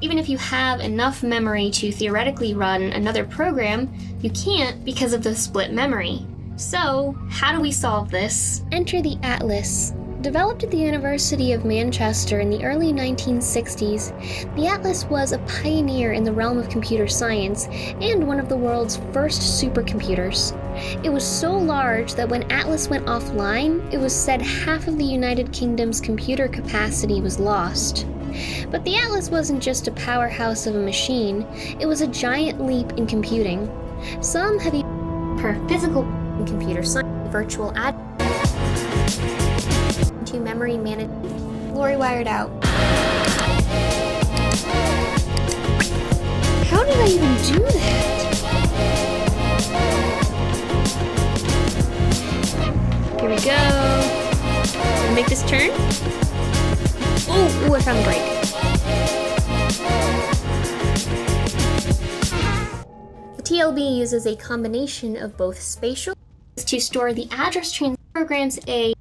Even if you have enough memory to theoretically run another program, you can't because of the split memory. So, how do we solve this? Enter the Atlas. Developed at the University of Manchester in the early 1960s, the Atlas was a pioneer in the realm of computer science and one of the world's first supercomputers. It was so large that when Atlas went offline, it was said half of the United Kingdom's computer capacity was lost. But the Atlas wasn't just a powerhouse of a machine, it was a giant leap in computing. Some have even per physical computer science virtual to memory management. Lori wired out. How did I even do that? Here we go. Gonna make this turn. Ooh, I found the break. The TLB uses a combination of both spatial to store the address programs A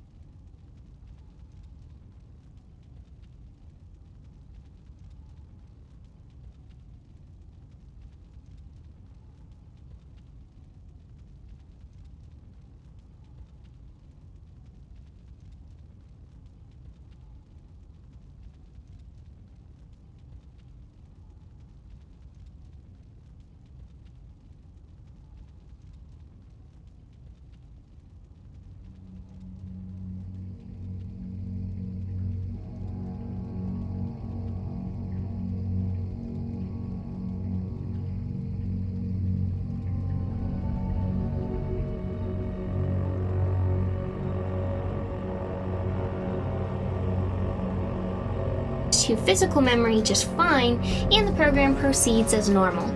to physical memory just fine, and the program proceeds as normal.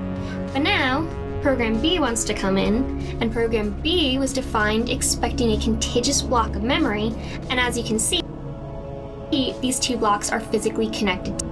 But now, Program B wants to come in, and Program B was defined expecting a contiguous block of memory, and as you can see, these two blocks are physically connected.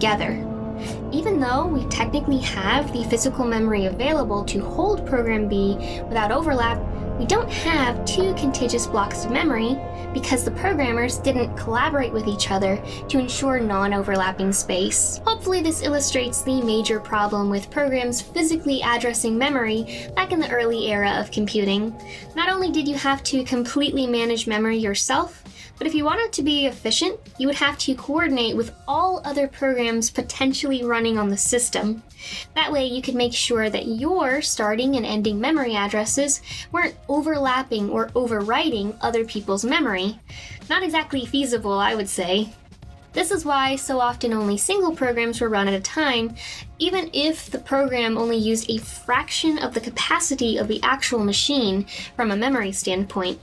together. Even though we technically have the physical memory available to hold Program B without overlap, we don't have two contiguous blocks of memory because the programmers didn't collaborate with each other to ensure non-overlapping space. Hopefully this illustrates the major problem with programs physically addressing memory back in the early era of computing. Not only did you have to completely manage memory yourself, but if you wanted to be efficient, you would have to coordinate with all other programs potentially running on the system. That way you could make sure that your starting and ending memory addresses weren't overlapping or overwriting other people's memory. Not exactly feasible, I would say. This is why so often only single programs were run at a time, even if the program only used a fraction of the capacity of the actual machine from a memory standpoint.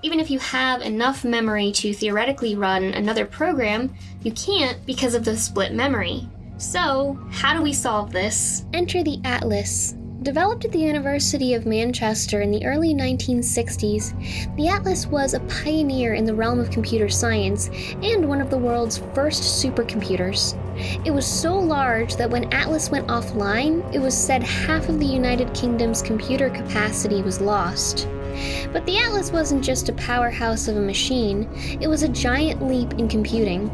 Even if you have enough memory to theoretically run another program, you can't because of the split memory. So, how do we solve this? Enter the Atlas. Developed at the University of Manchester in the early 1960s, the Atlas was a pioneer in the realm of computer science and one of the world's first supercomputers. It was so large that when Atlas went offline, it was said half of the United Kingdom's computer capacity was lost. But the Atlas wasn't just a powerhouse of a machine, it was a giant leap in computing.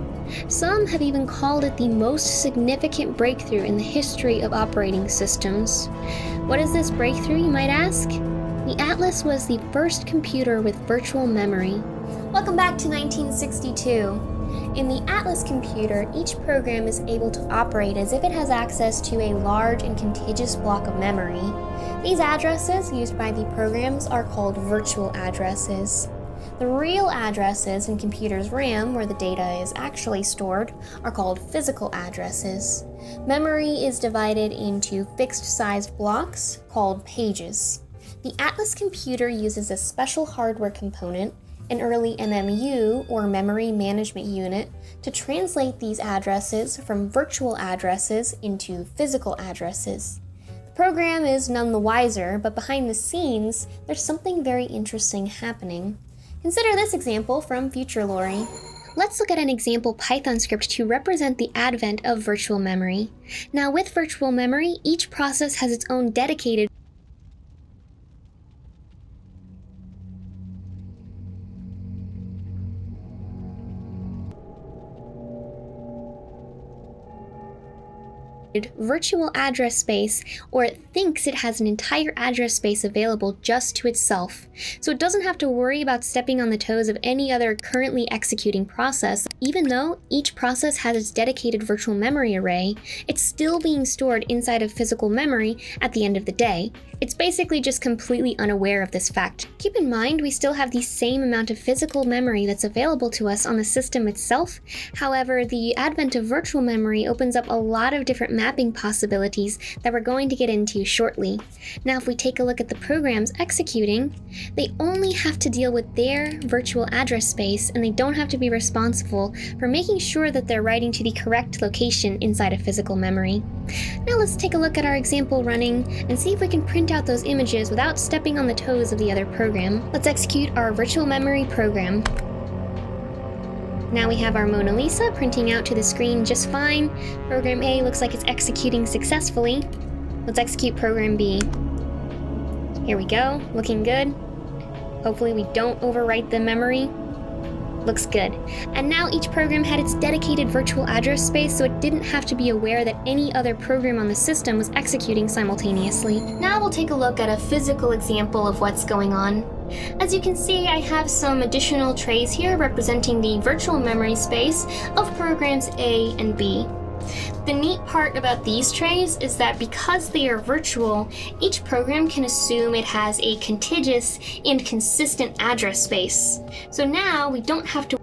Some have even called it the most significant breakthrough in the history of operating systems. What is this breakthrough, you might ask? The Atlas was the first computer with virtual memory. Welcome back to 1962. In the Atlas computer, each program is able to operate as if it has access to a large and contiguous block of memory. These addresses used by the programs are called virtual addresses. The real addresses in computers' RAM, where the data is actually stored, are called physical addresses. Memory is divided into fixed-sized blocks called pages. The Atlas computer uses a special hardware component, an early MMU, or Memory Management Unit, to translate these addresses from virtual addresses into physical addresses. The program is none the wiser, but behind the scenes, there's something very interesting happening. Consider this example from Future Lori. Let's look at an example Python script to represent the advent of virtual memory. Now, with virtual memory, each process has its own dedicated virtual address space, or it thinks it has an entire address space available just to itself. So it doesn't have to worry about stepping on the toes of any other currently executing process. Even though each process has its dedicated virtual memory array, it's still being stored inside of physical memory at the end of the day. It's basically just completely unaware of this fact. Keep in mind, we still have the same amount of physical memory that's available to us on the system itself. However, the advent of virtual memory opens up a lot of different mapping possibilities that we're going to get into shortly. Now, if we take a look at the programs executing, they only have to deal with their virtual address space, and they don't have to be responsible for making sure that they're writing to the correct location inside of physical memory. Now let's take a look at our example running and see if we can print out those images without stepping on the toes of the other program. Let's execute our virtual memory program. Now we have our Mona Lisa printing out to the screen just fine. Program A looks like it's executing successfully. Let's execute program B. Here we go, looking good. Hopefully we don't overwrite the memory. Looks good. And now each program had its dedicated virtual address space, so it didn't have to be aware that any other program on the system was executing simultaneously. Now we'll take a look at a physical example of what's going on. As you can see, I have some additional trays here representing the virtual memory space of programs A and B. The neat part about these trays is that because they are virtual, each program can assume it has a contiguous and consistent address space. So now we don't have to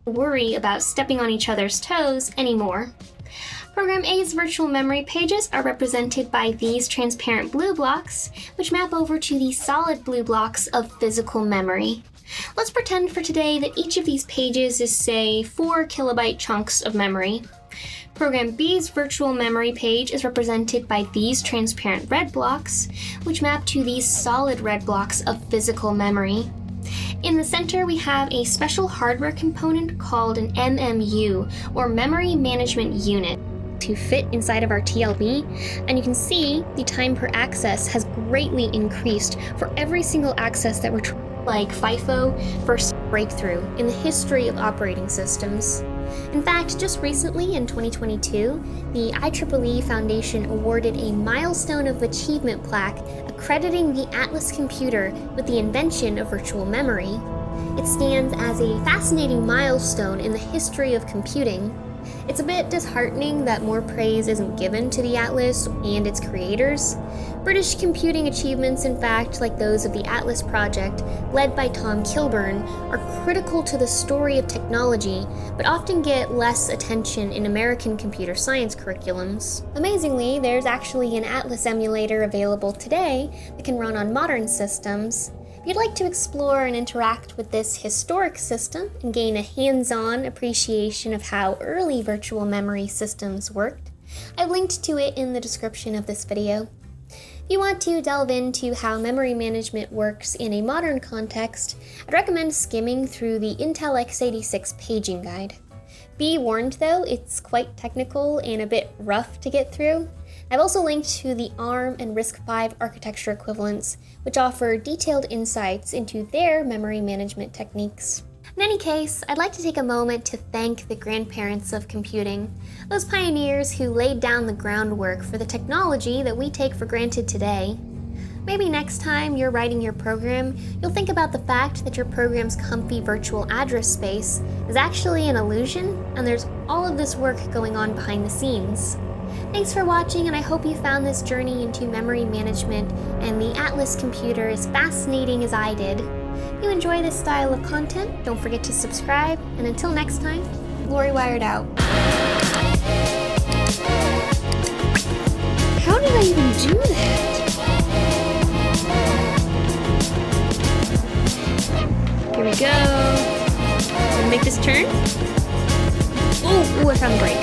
worry about stepping on each other's toes anymore. Program A's virtual memory pages are represented by these transparent blue blocks, which map over to the solid blue blocks of physical memory. Let's pretend for today that each of these pages is, say, 4 kilobyte chunks of memory. Program B's virtual memory page is represented by these transparent red blocks, which map to these solid red blocks of physical memory. In the center, we have a special hardware component called an MMU, or Memory Management Unit, to fit inside of our TLB, and you can see the time per access has greatly increased for every single access that we're trying, like FIFO first breakthrough in the history of operating systems. In fact, just recently in 2022, the IEEE Foundation awarded a Milestone of Achievement plaque accrediting the Atlas computer with the invention of virtual memory. It stands as a fascinating milestone in the history of computing. It's a bit disheartening that more praise isn't given to the Atlas and its creators. British computing achievements, in fact, like those of the Atlas project, led by Tom Kilburn, are critical to the story of technology, but often get less attention in American computer science curriculums. Amazingly, there's actually an Atlas emulator available today that can run on modern systems. If you'd like to explore and interact with this historic system and gain a hands-on appreciation of how early virtual memory systems worked, I've linked to it in the description of this video. If you want to delve into how memory management works in a modern context, I'd recommend skimming through the Intel x86 paging guide. Be warned though, it's quite technical and a bit rough to get through. I've also linked to the ARM and RISC-V architecture equivalents, which offer detailed insights into their memory management techniques. In any case, I'd like to take a moment to thank the grandparents of computing, those pioneers who laid down the groundwork for the technology that we take for granted today. Maybe next time you're writing your program, you'll think about the fact that your program's comfy virtual address space is actually an illusion, and there's all of this work going on behind the scenes. Thanks for watching, and I hope you found this journey into memory management and the Atlas computer as fascinating as I did. If you enjoy this style of content, don't forget to subscribe, and until next time, Glory Wired out. How did I even do that? Here we go. Gonna make this turn. Ooh, I found a break.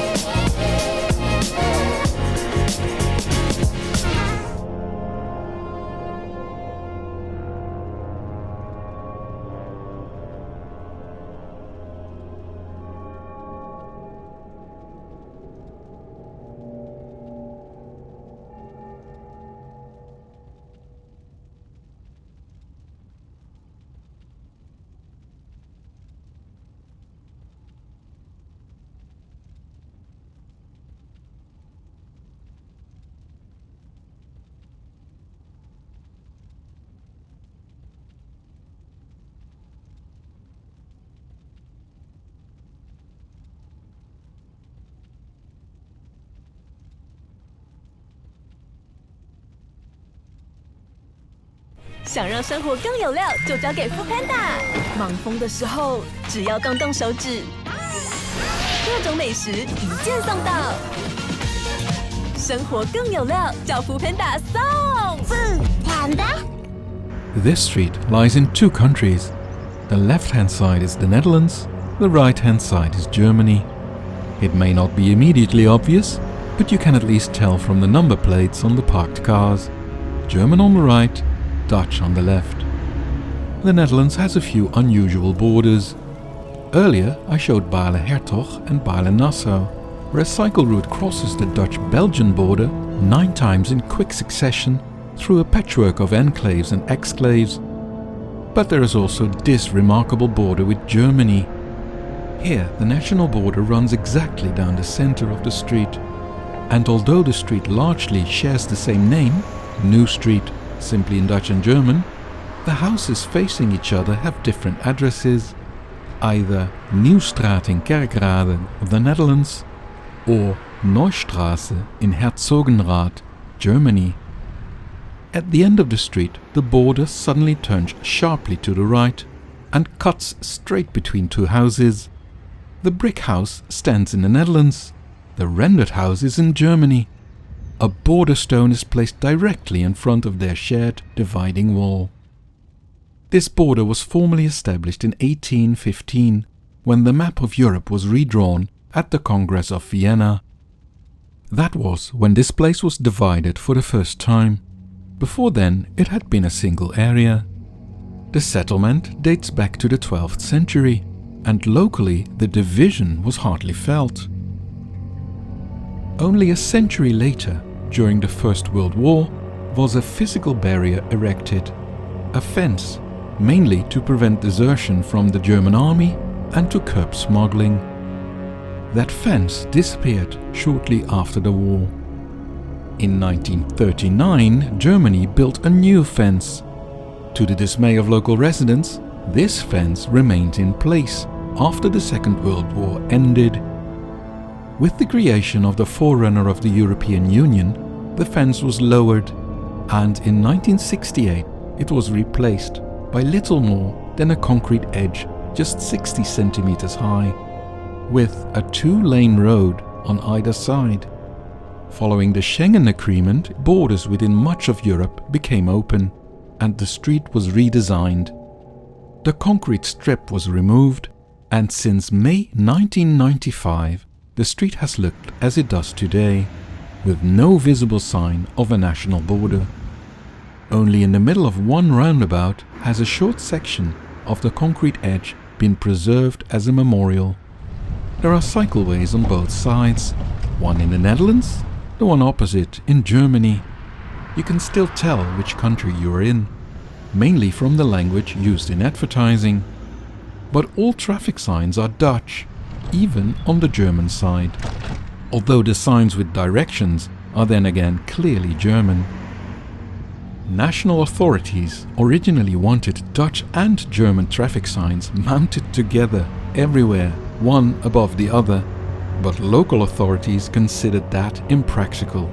想让生活更有料，就交给 Foodpanda。忙疯的时候，只要动动手指，各种美食一键送到。生活更有料，叫 Foodpanda 送。Foodpanda。 This street lies in two countries. The left-hand side is the Netherlands, the right-hand side is Germany. It may not be immediately obvious, but you can at least tell from the number plates on the parked cars. German on the right, Dutch on the left. The Netherlands has a few unusual borders. Earlier I showed Baarle-Hertog and Baarle-Nassau, where a cycle route crosses the Dutch-Belgian border 9 times in quick succession through a patchwork of enclaves and exclaves. But there is also this remarkable border with Germany. Here the national border runs exactly down the center of the street. And although the street largely shares the same name, New Street, simply in Dutch and German, the houses facing each other have different addresses, either Nieuwstraat in Kerkrade of the Netherlands or Neustraße in Herzogenrath, Germany. At the end of the street, the border suddenly turns sharply to the right and cuts straight between two houses. The brick house stands in the Netherlands, the rendered house is in Germany. A border stone is placed directly in front of their shared dividing wall. This border was formally established in 1815, when the map of Europe was redrawn at the Congress of Vienna That was when this place was divided for the first time. Before then, it had been a single area. The settlement dates back to the 12th century, and locally the division was hardly felt. Only a century later, during the First World War, was a physical barrier erected, a fence, mainly to prevent desertion from the German army and to curb smuggling. That fence disappeared shortly after the war. In 1939, Germany built a new fence. To the dismay of local residents, this fence remained in place after the Second World War ended. With the creation of the forerunner of the European Union, the fence was lowered, and in 1968 it was replaced by little more than a concrete edge just 60 centimeters high, with a 2-lane road on either side. Following the Schengen Agreement, borders within much of Europe became open, and the street was redesigned. The concrete strip was removed, and since May 1995, the street has looked as it does today, with no visible sign of a national border. Only in the middle of one roundabout has a short section of the concrete edge been preserved as a memorial. There are cycleways on both sides, one in the Netherlands, the one opposite in Germany. You can still tell which country you are in, mainly from the language used in advertising. But all traffic signs are Dutch, even on the German side, although the signs with directions are then again clearly German. National authorities originally wanted Dutch and German traffic signs mounted together everywhere, one above the other, but local authorities considered that impractical.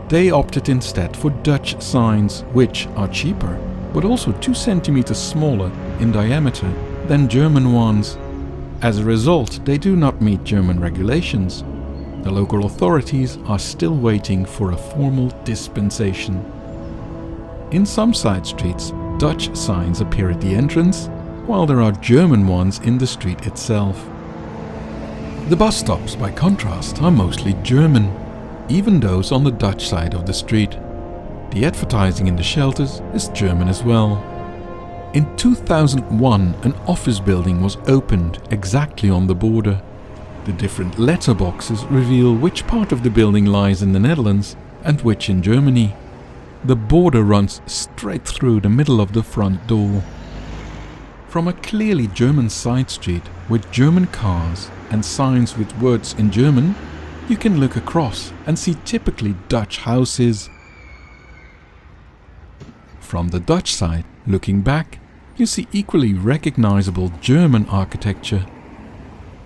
They opted instead for Dutch signs, which are cheaper, but also 2 centimeters smaller in diameter than German ones. As a result, they do not meet German regulations. The local authorities are still waiting for a formal dispensation. In some side streets, Dutch signs appear at the entrance, while there are German ones in the street itself. The bus stops, by contrast, are mostly German, even those on the Dutch side of the street. The advertising in the shelters is German as well. In 2001, an office building was opened exactly on the border. The different letterboxes reveal which part of the building lies in the Netherlands and which in Germany. The border runs straight through the middle of the front door. From a clearly German side street with German cars and signs with words in German, you can look across and see typically Dutch houses. From the Dutch side, looking back, you see equally recognizable German architecture.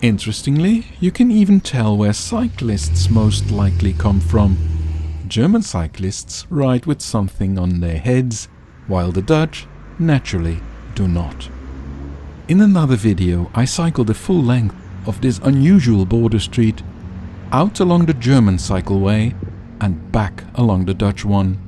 Interestingly, you can even tell where cyclists most likely come from. German cyclists ride with something on their heads, while the Dutch, naturally, do not. In another video, I cycled the full length of this unusual border street, out along the German cycleway and back along the Dutch one.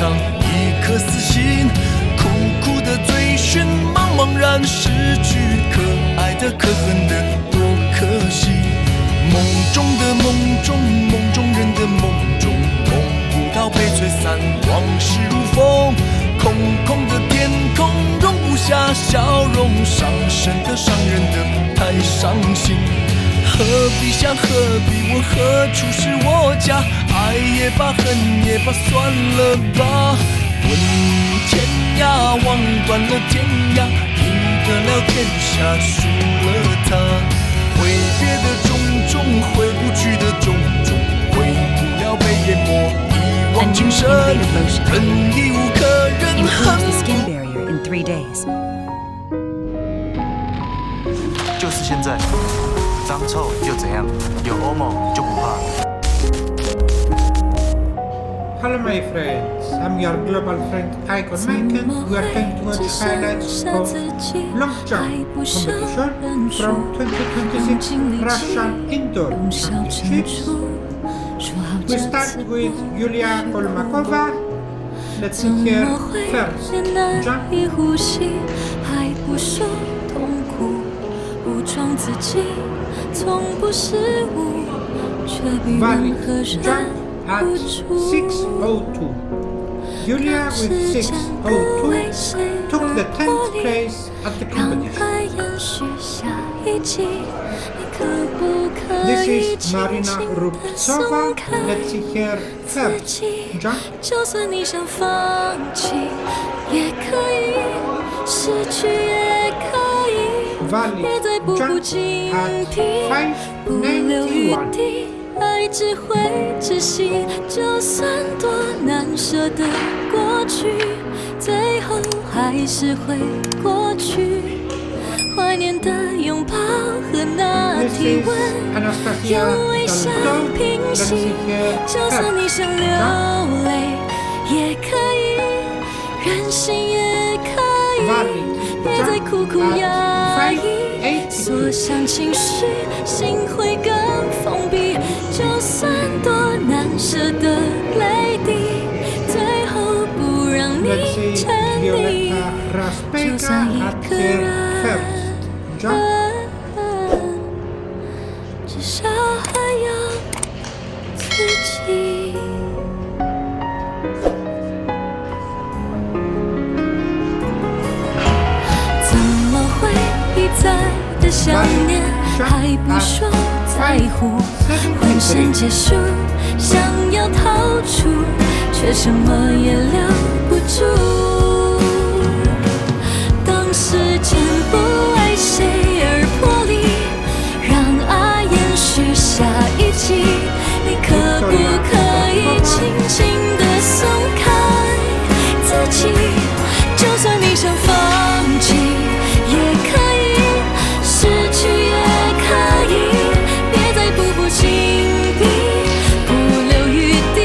藏一颗死心，苦苦的追寻，茫茫然失去，可爱的可恨的多可惜。梦中的梦中，梦中人的梦中，梦不到被吹散，往事如风。空空的天空容不下笑容，伤神的伤人的太伤心。何必想何必问何处是我家，爱也罢恨也罢算了吧。问天涯望断了天涯，赢得了天下输了他。挥别的种种，回不去的种种，回不了被淹没一往情深，忍亦无可忍恨。就是现在，脏臭又怎样？有欧盟就不怕。Hello my friends, I'm your global friend Icon Michael. We are going to watch highlights of long jump competition from 2026 Russian Indoor Championships. We start with Yulia Kolmakova. Let's see her first jump. 武装自己，从不失误，却比任何人不足。Yulia with 6:02 took the 10th place at the competition. This is Marina Rubtsova. Let's see her first jump. 就算你想放弃，也可以失去，也可以。别再步步紧逼，不留余地，爱只会窒息。就算多难舍的过去，最后还是会过去。怀念的拥抱和那体温，用微笑平息。就算你想流泪，也可以，任性也可以。别再苦苦压抑，锁上情绪，心会更封闭。就算多难舍的泪滴，最后不让你沉溺。就算一个人，至少还有自己。一再的想念，还不说在乎，浑身解数，想要逃出，却什么也留不住。当时间不为谁而破离，让爱延续下一季，你可不可以轻轻地松开自己？就算你想放弃，也可以。失去也可以，别再步步紧逼，不留余地，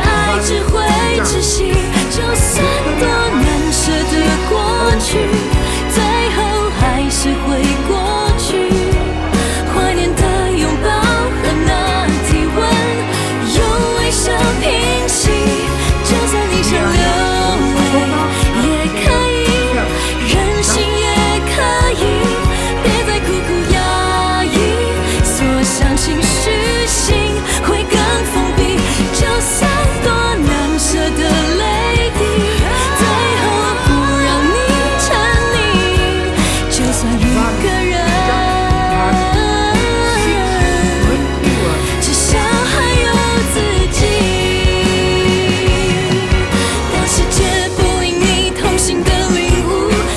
爱只会窒息。就算多难舍的过去，最后还是会过去。怀念的拥抱和那体温，用微笑平息。就算你想流泪，也可以，任性也可以。苦苦压抑，锁上情绪，心会更封闭。就算多难舍的泪滴，最后不让你沉溺。就算一个人，至少还有自己。当世界不因你痛心的领悟，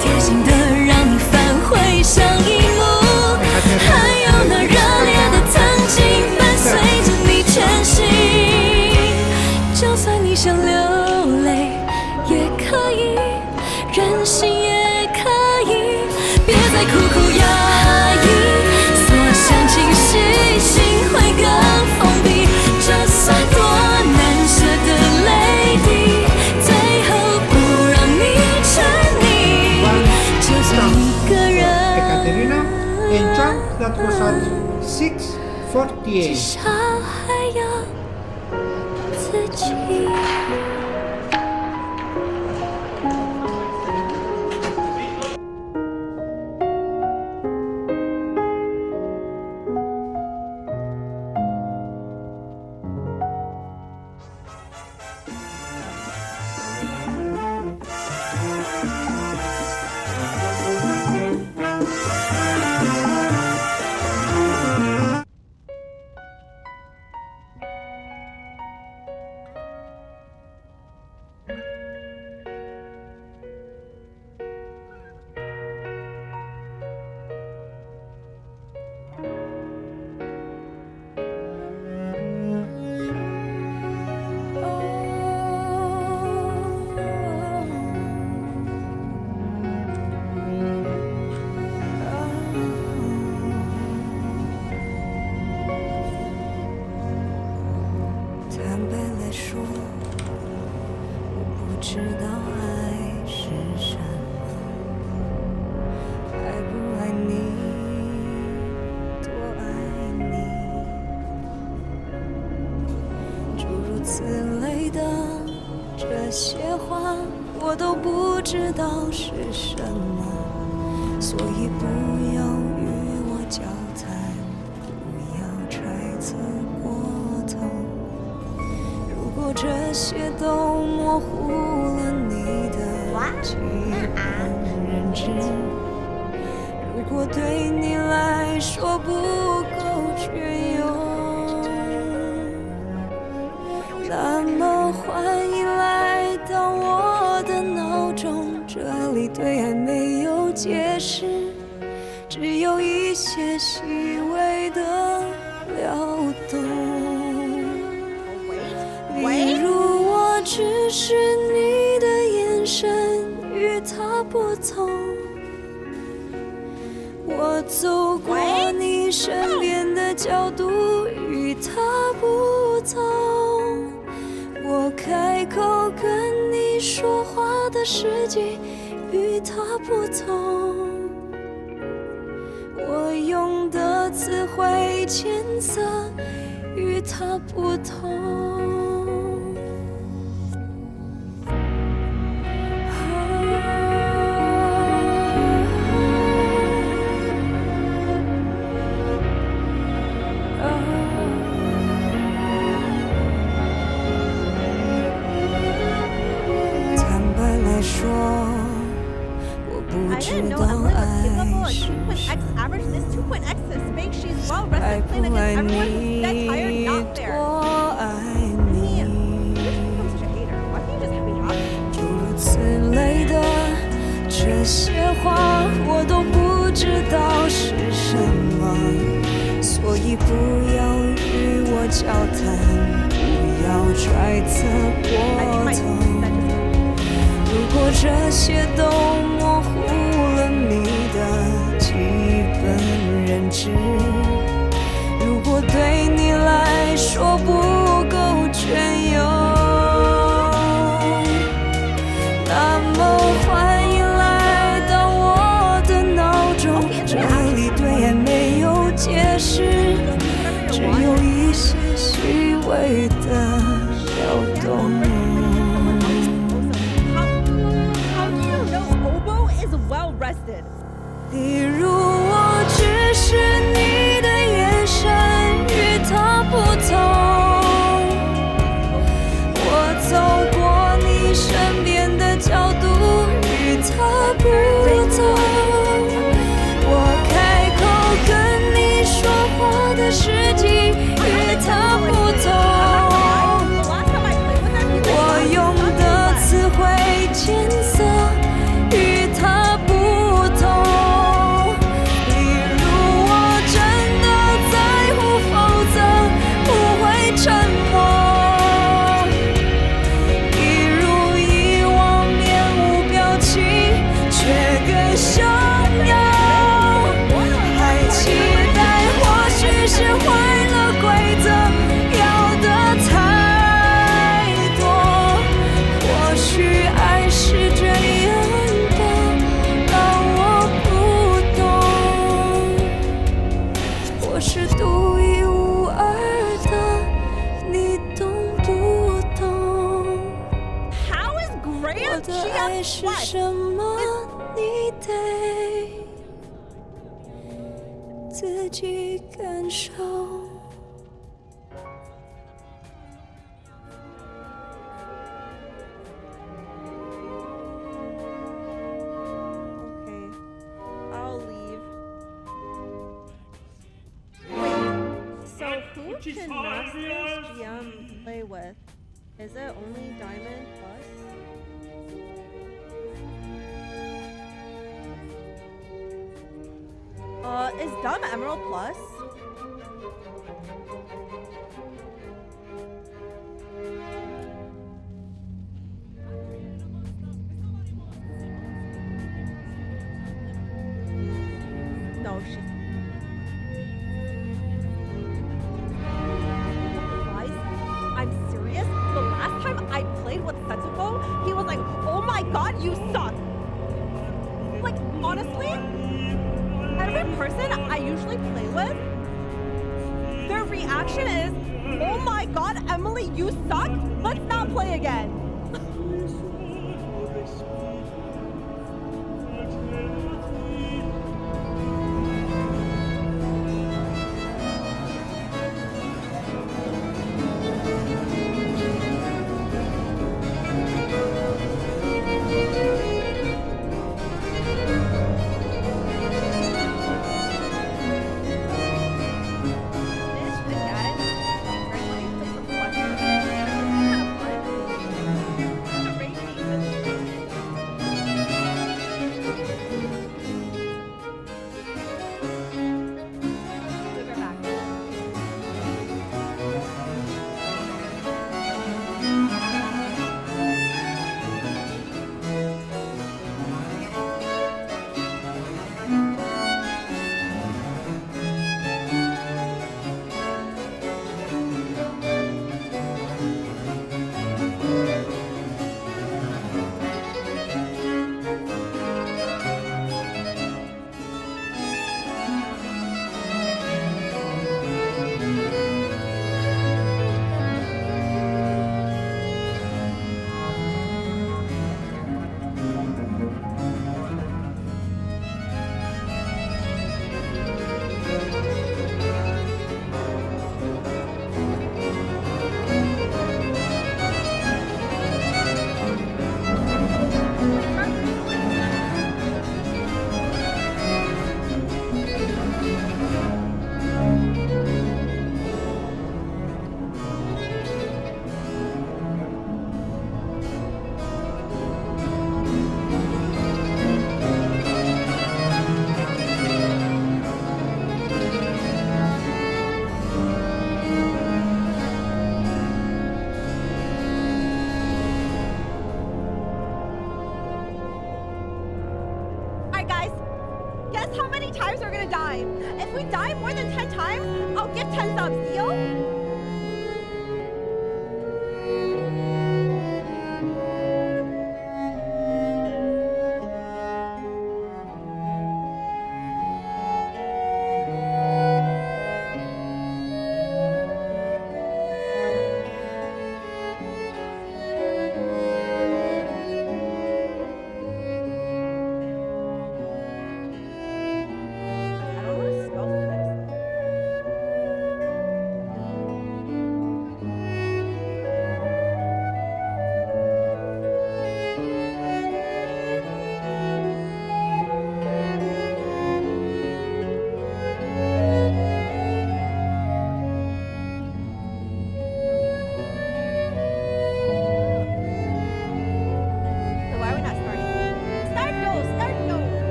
贴心的让你返回上一幕。还有那热烈的曾经伴随着你前行。就算你想流泪，也可以，任性也可以，别再苦苦压抑，锁上情绪，心会更封闭。就算多难舍的泪滴，最后不让你沉溺。就算一个人。And jump that was at 6:48. 至少还有自己。不知道是什么，所以不要与我交谈，不要揣测过头。如果这些都模糊了你的基本认知，如果对你来说不够隽永，那么欢迎来到我的脑中，这里对爱没有解释，只有一些细微的撩动。例如我只是你的眼神与它不同，我走过你身边的角度与它不同，我开口跟你说话的时机与它不同，我用的词汇艰涩与它不同。说，我不知道爱是什么，爱不爱你，多爱你，诸如此类的这些话，我都不知道是什么，所以不要与我交谈，不要揣测过头。如果这些都模糊了你的基本认知，如果对你来说不够隽永，那么欢迎来到我的脑中，这里对爱没有解释，只有一些细微的撩动。例如我只是你的眼神与它不同，我走过你身边的角度与它不同，我开口跟你说话的时机与它不同，我用的词汇艰涩与它不同，例如我真的在乎，否则不会沉默，一如以往面无表情，却更想要，还期待，或许是坏了规则，要的太多，或许爱是这样吧，让我不懂，我是独一无二的，你懂不懂？我的爱是什么？你得自己感受。I'll leave. So who can Masters GM play with? Is it only Diamond Plus? Is Dumb Emerald Plus? No, she's. Guys, I'm serious. The last time I played with Setsuko, he was like, "Oh my god, you suck." Like, honestly, every person I usually play with, their reaction is, "Oh my god, Emily, you suck. Let's not play again." Guess how many times we're gonna die? If we die more than 10 times, I'll give 10 subs. Deal?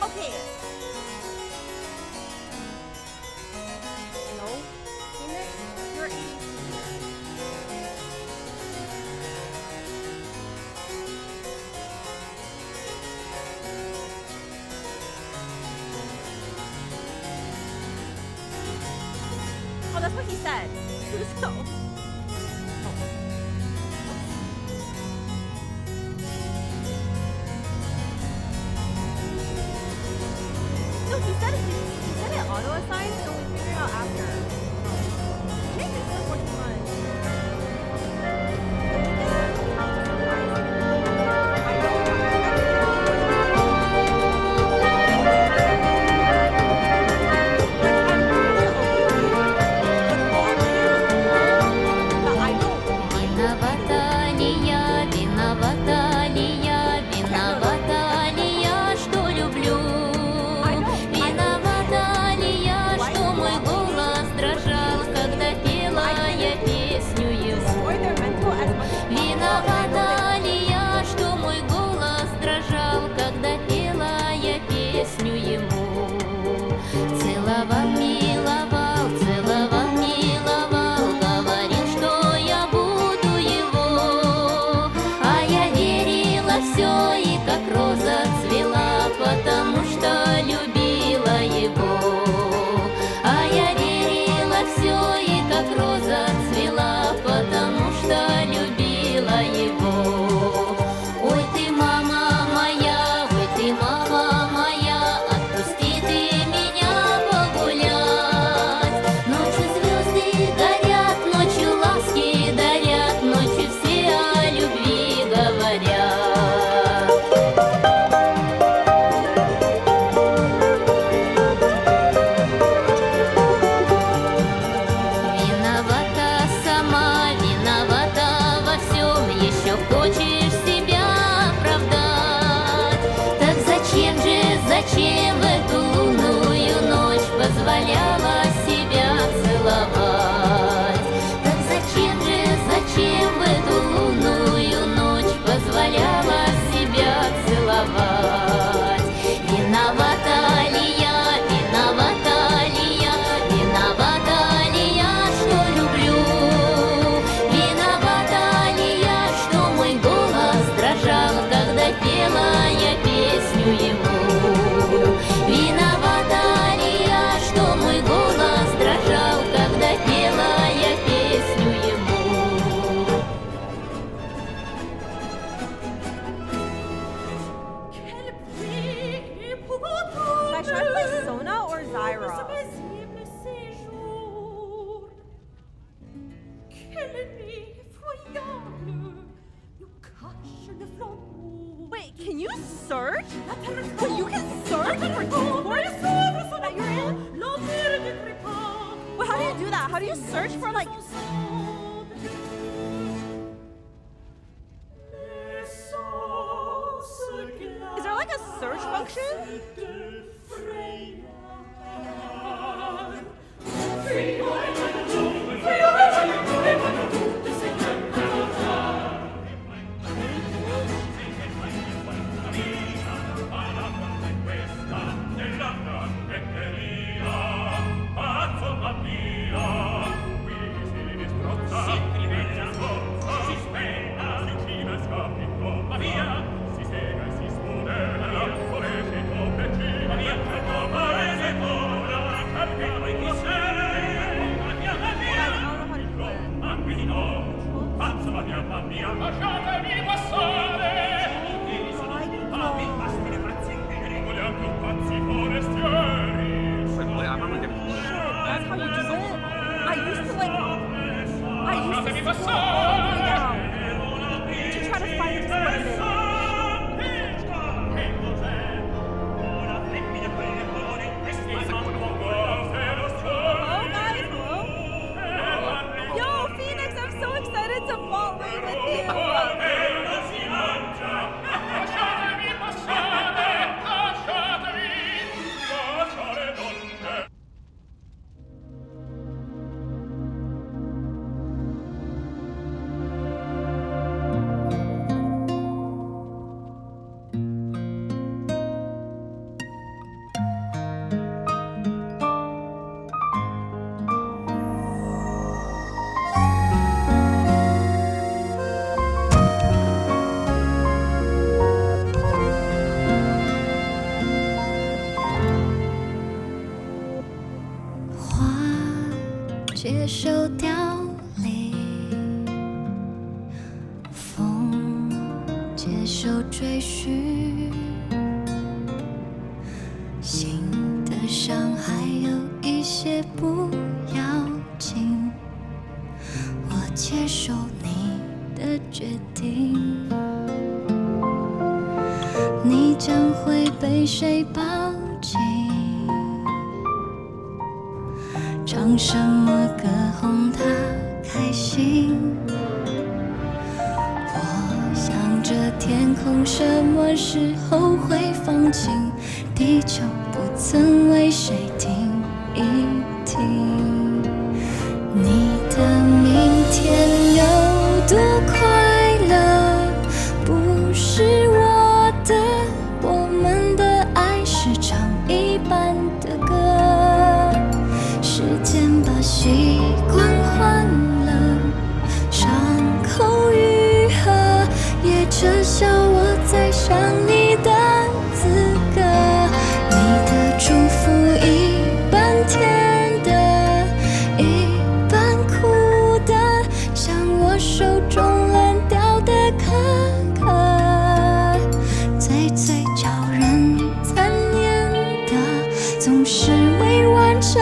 Okay. No. Phoenix, you're 80. Oh, that's what he said. So. No, he said it auto-assigned, so we figured it out after. Maybe it's still working search? Wait, you can search for Discord that you're in? Wait, how do you do that? How do you search for like... Is there like a search function?接受凋零，风接受追寻，心的伤还有一些不要紧，我接受你的决定，你将会被谁抱紧？唱什么歌哄他开心？我想着天空什么时候会放晴？地球不曾为谁停一停。你的明天有多快乐，不是我的，我们的爱是唱一半的歌。时间把习惯换了，伤口愈合，也撤销我再想你的资格。你的祝福一半甜的，一半苦的，像我手中烂掉的可可，最叫人残念的，总是未完成。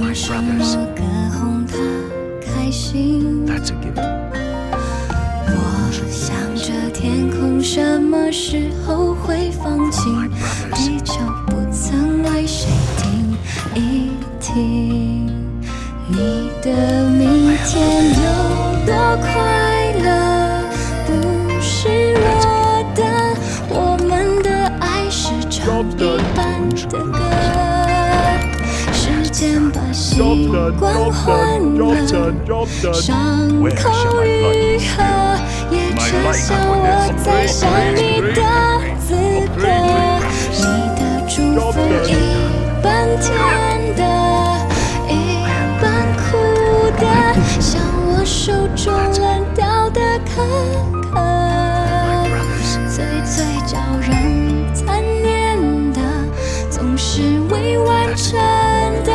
唱什么歌哄他开心？我想着天空什么时候会放晴？地球不曾为谁停一停。你的明天有多快乐，不是我的，我们的爱是唱一半的歌。时间把习惯换了，伤口愈合，也撤销我再想你的资格。你的祝福一半甜的，一半苦的，像我手中烂掉的可可，最叫人残念的，总是未完成的。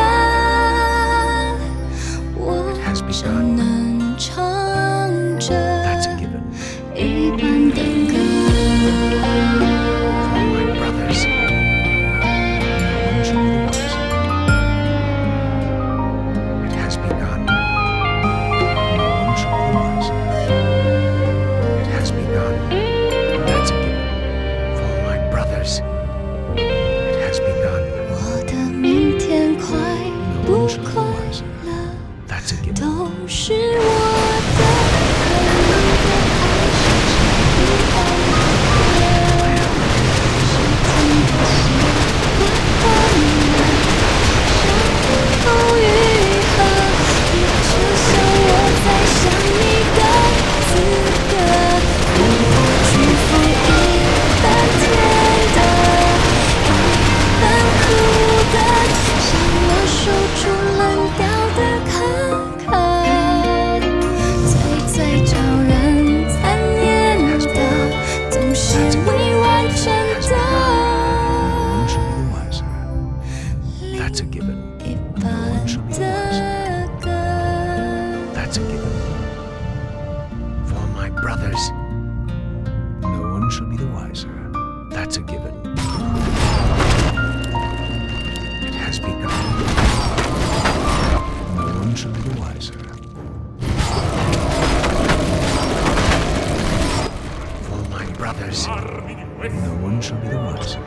是未完成的。That's a given. No one shall be the wiser. That's a given. For my brothers, no one shall be the wiser. That's a given. It has begun. No one shall be the wiser. For my brothers, no one shall be the wiser.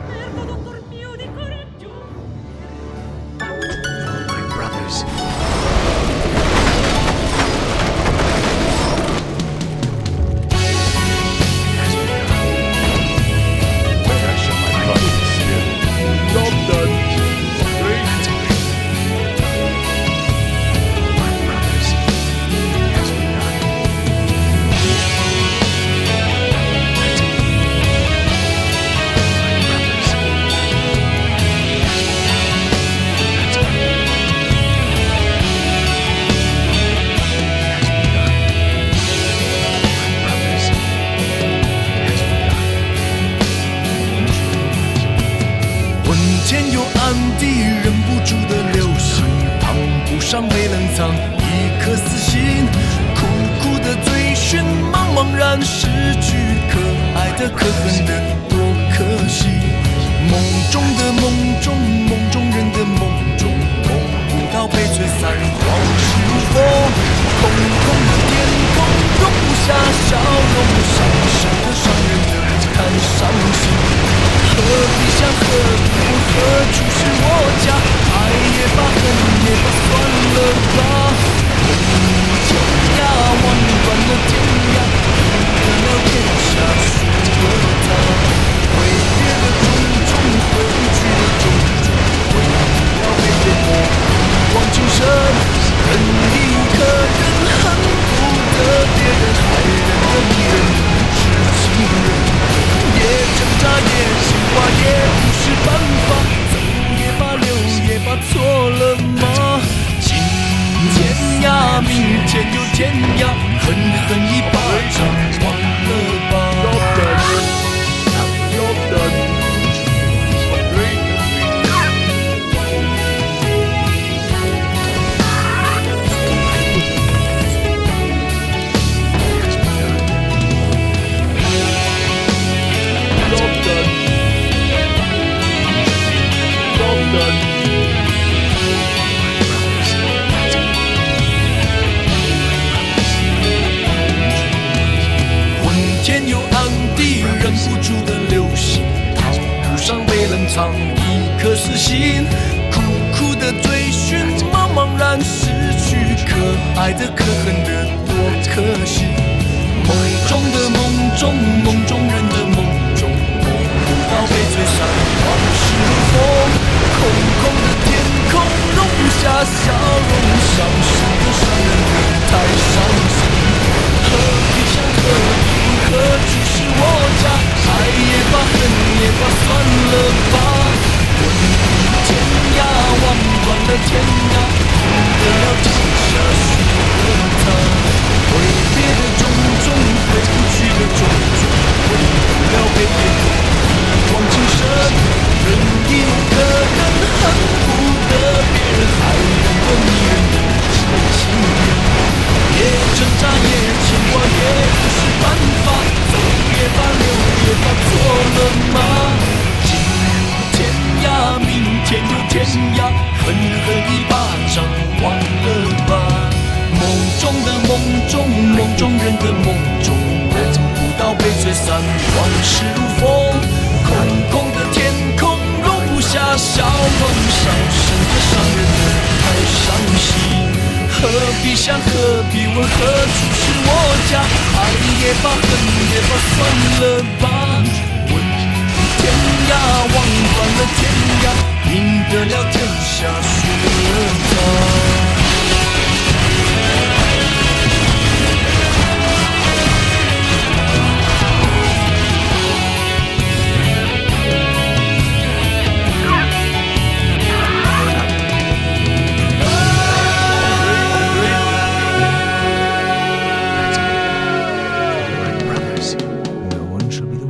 Shall be the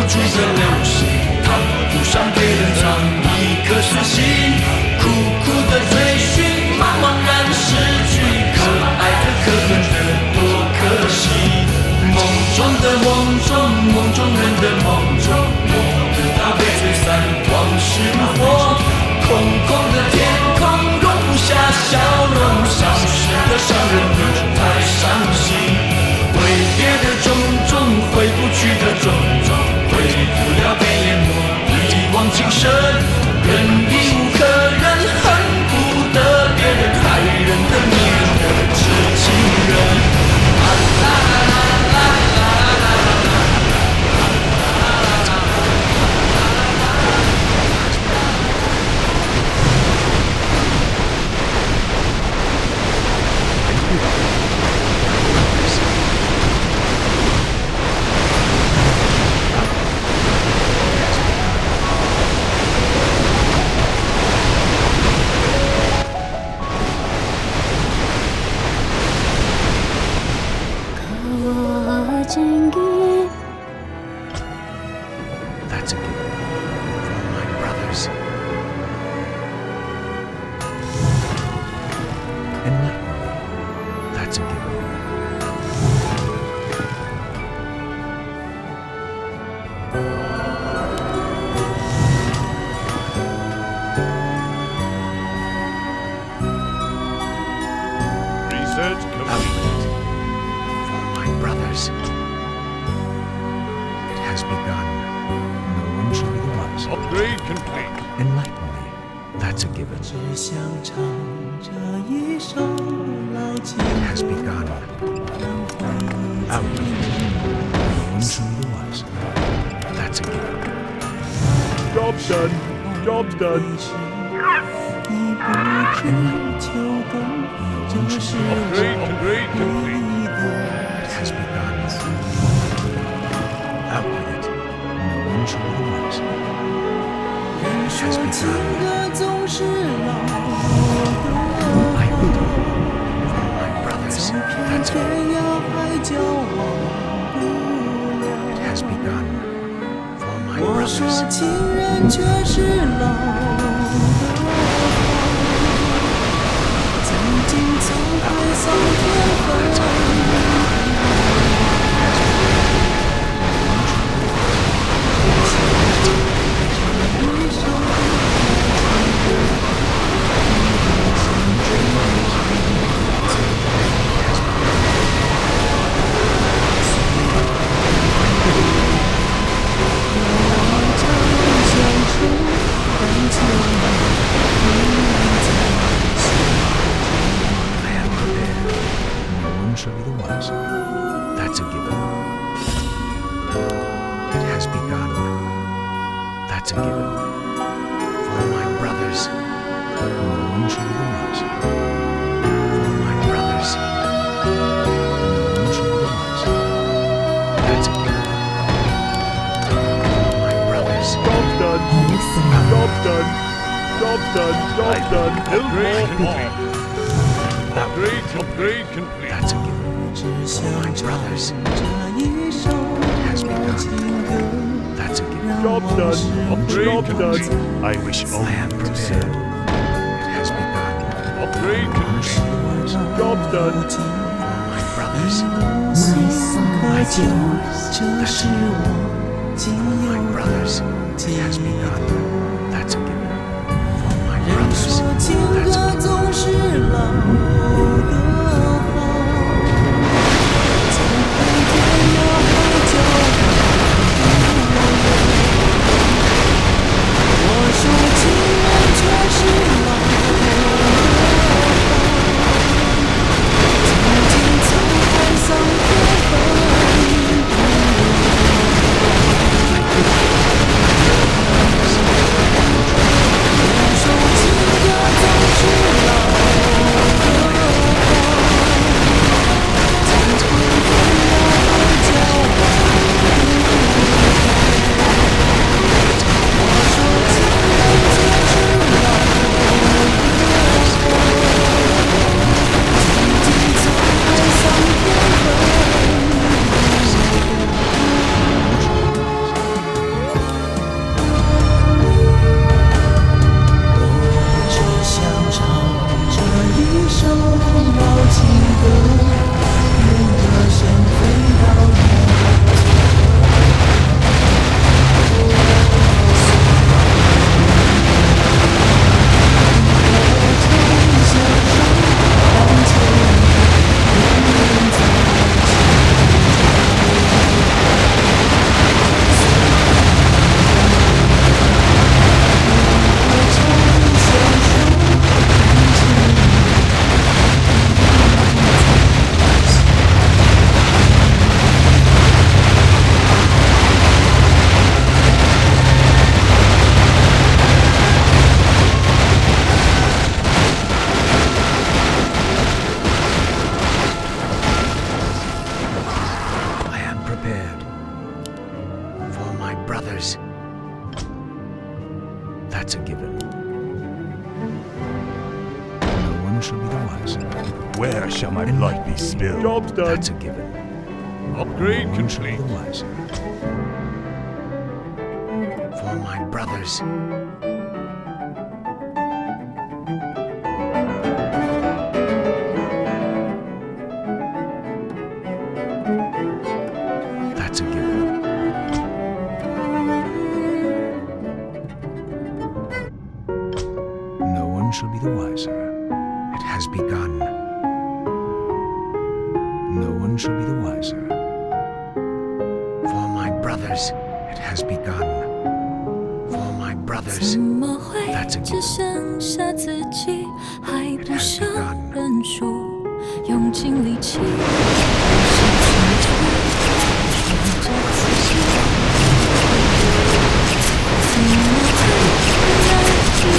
住的流星，它不像别人长一颗死心，苦苦的追寻，茫茫然失去，可爱的可恨的多可惜。梦中的梦中，梦中人的梦中，我的他被吹散，往事如火，空空的天空容不下笑容，消失的伤人的太伤心，挥别的种种，回不去的种种，回不了被淹没一往情深，人已无可忍，恨不得别人害人的迷人的痴情人。That's a gift for my brothers. Enlighten me. That's a gift. Research complete. For my brothers. It has begun. No one shall be the wiser. Upgrade complete. Enlighten me. That's a given. It has begun. Out. No one shall be the wiser. That's a given. Job's done. Job's done. Upgrade complete. It has begun. Out with it. No one shall be the wiser. It has begun. I bid you, for my brothers, that's a It has begun. For my shall be the wiser. That's a given. It has begun. That's a given. For my brothers, no one shall be the wiser. For my brothers, no one shall be the wiser. That's a given. For my brothers. Job's done. Job's done. Job's done. Job's done. Upgrade complete. Upgrade complete. That's a given. For my brothers, it has begun. That's a given. Job's done. Upgrade complete. I wish only I am prepared. It has begun. Upgrade complete. Job's done. For my brothers, my yours. That's a given. For my brothers, it has begun. That's a given. For my brothers, that's a given. That's a given. No one shall be the wiser. Where shall my blood be spilled? Job's done. That's a given. Upgrade No one shall be complete. the wiser. For my brothers. That's a given. No one shall be the wiser. It has begun. No one shall be the wiser. For my brothers, it has begun. For my brothers, 怎么会 that's a 只 given. 剩下自己，还不想认输，用尽力气，用尽全力，顺着自己。怎么会难以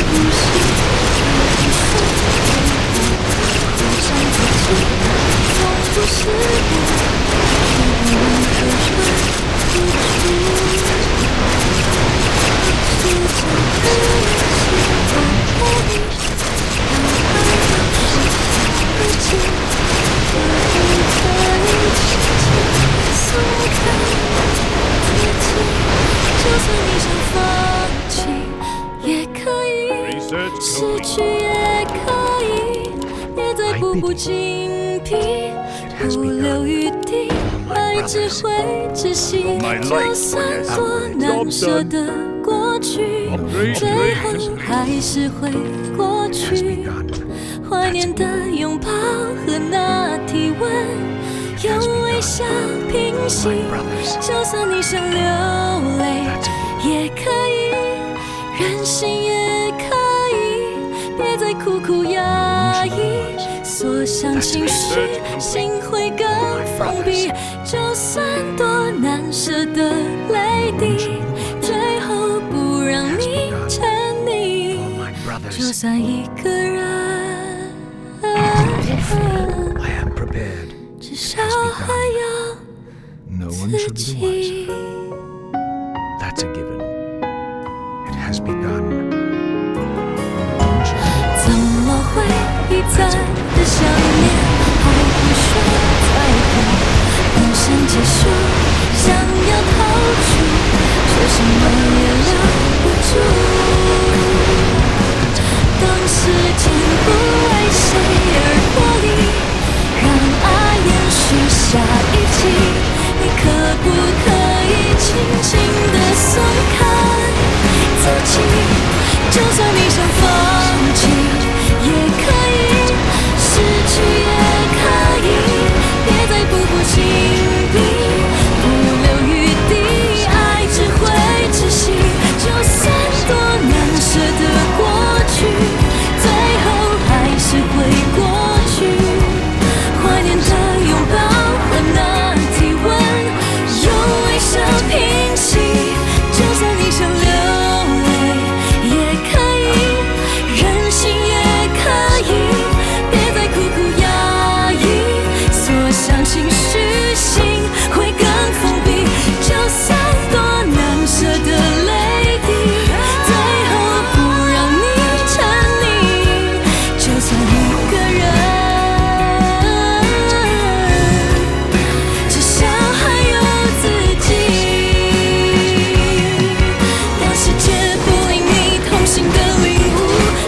呼吸？还不想回想自己，总不是我，不管何人付出。是这个人是我和你，让爱有时自己，可不可以轻轻松开自己？就算你想放弃，也可以，失去也可以，别再步步紧逼，不留余地，爱只会窒息。就算多难舍的过去，最后还是会过去。怀念的拥抱和那体温，用微笑平息。就算你想流泪，也可以，任性也可以，别再苦苦压抑。锁上情绪，心会更封闭。就算多难舍的泪滴，最后不让你沉溺。就算一个人， I am prepared. 至少还有 No one shall be 自 the wiser. 己。 That's a given. It has begun. 怎么会一再的想念，还不说再见？本身结束，想要逃出，却什么也留不住。当时间不为谁而破离，让爱延续下一季，你可不可以轻轻地松开自己？就算你想放弃，也可以，失去也可以，别再步步紧逼，不留余地，爱只会窒息。就算多难舍的过去，最后还是会过去。怀念的拥抱和那体温，用微笑平息。就算你想流泪，也可以，任性也可以，别再苦苦压抑。锁上情绪，心会更封闭。就算多难舍的泪滴，最后不让你沉溺。就算一个人，至少还有自己。当世界不因你痛心的领悟，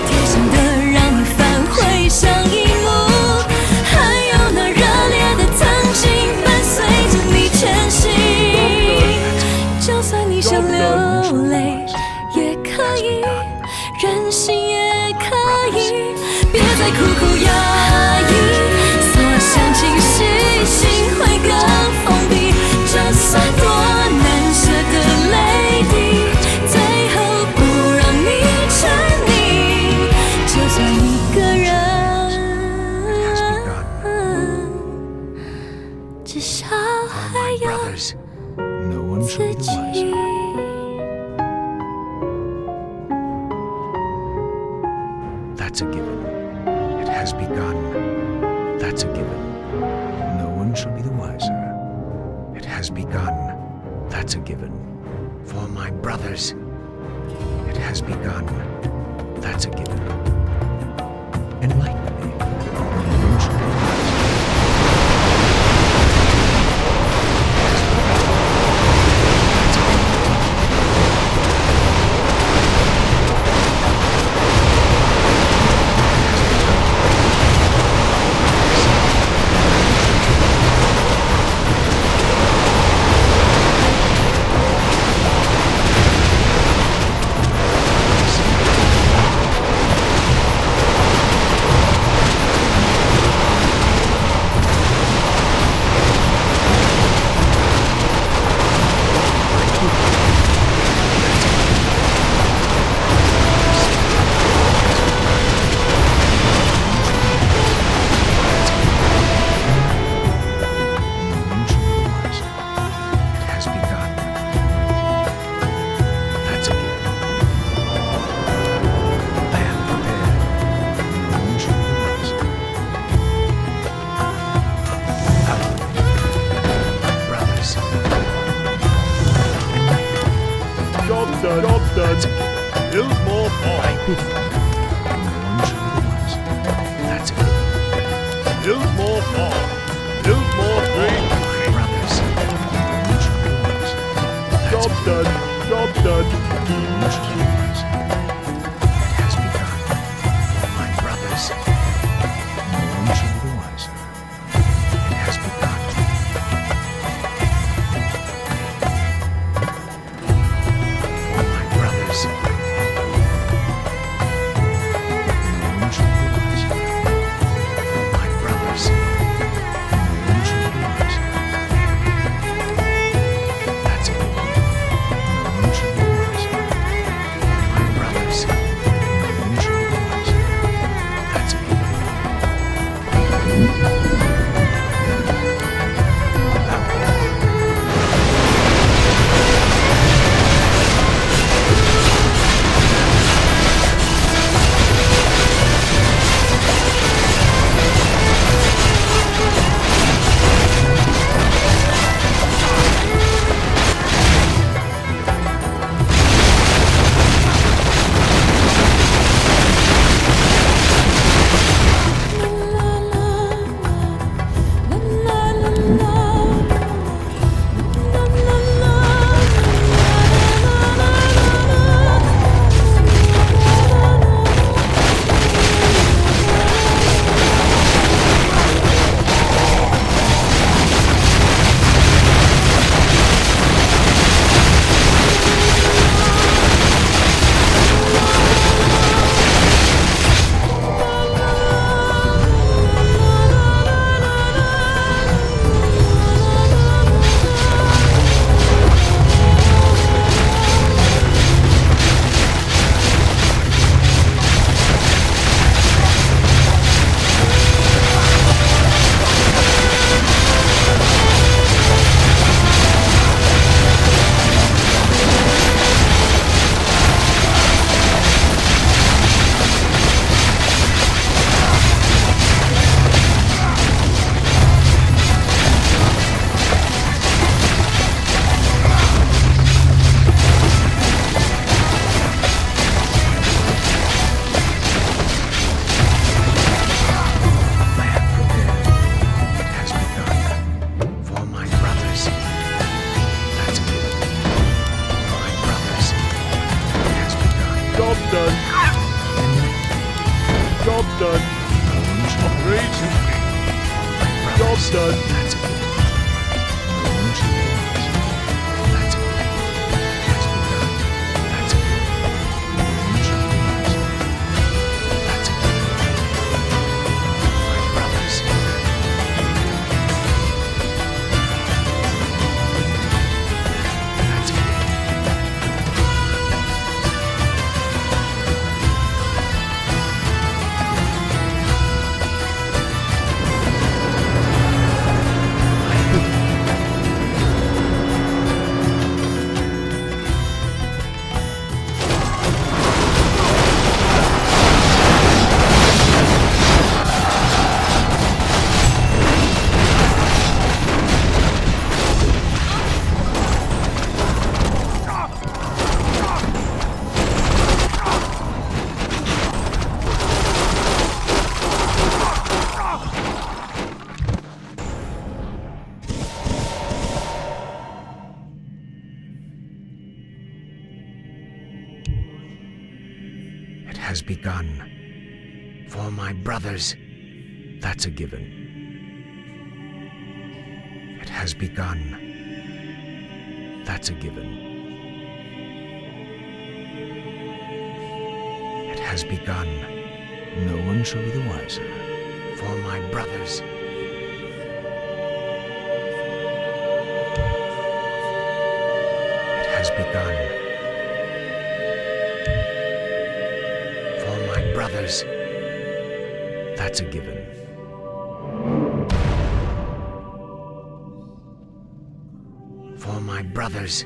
贴心的让你返回上一幕，还有那热烈的曾经伴随着你前行。就算你想流泪，也可以，任性也可以，别再苦苦压抑。锁上情绪，心会更封闭。就算多难舍的泪滴，最后不让你沉溺。就算一个人，至少还有 No one shall be 自 the wiser. 己。 That's a given. It has begun. That's a given. No one shall be the wiser. It has begun. That's a given. For my brothers, it has begun. That's a given. Enlighten me. Job done. Build more farms. That's it. Build more farms. Build more farms. Job done. Job done. It has begun. My brothers, no one shall be the wiser. It has begun. For my brothers, no one shall be the wiser. For my brothers, no one shall be the wiser. That's it. No one shall be the wiser. My brothers, no one shall be the wiser. That's it. Job done. Job done. Operation. Job done. That's it. No one shall be the wiser. That's it. It has begun. That's it. No one shall be the wiser. That's it. My brothers. That's it. has begun. For my brothers, that's a given. It has begun. That's a given. It has begun. No one shall be the wiser. For my brothers. It has begun. For my brothers. That's a given. For my brothers,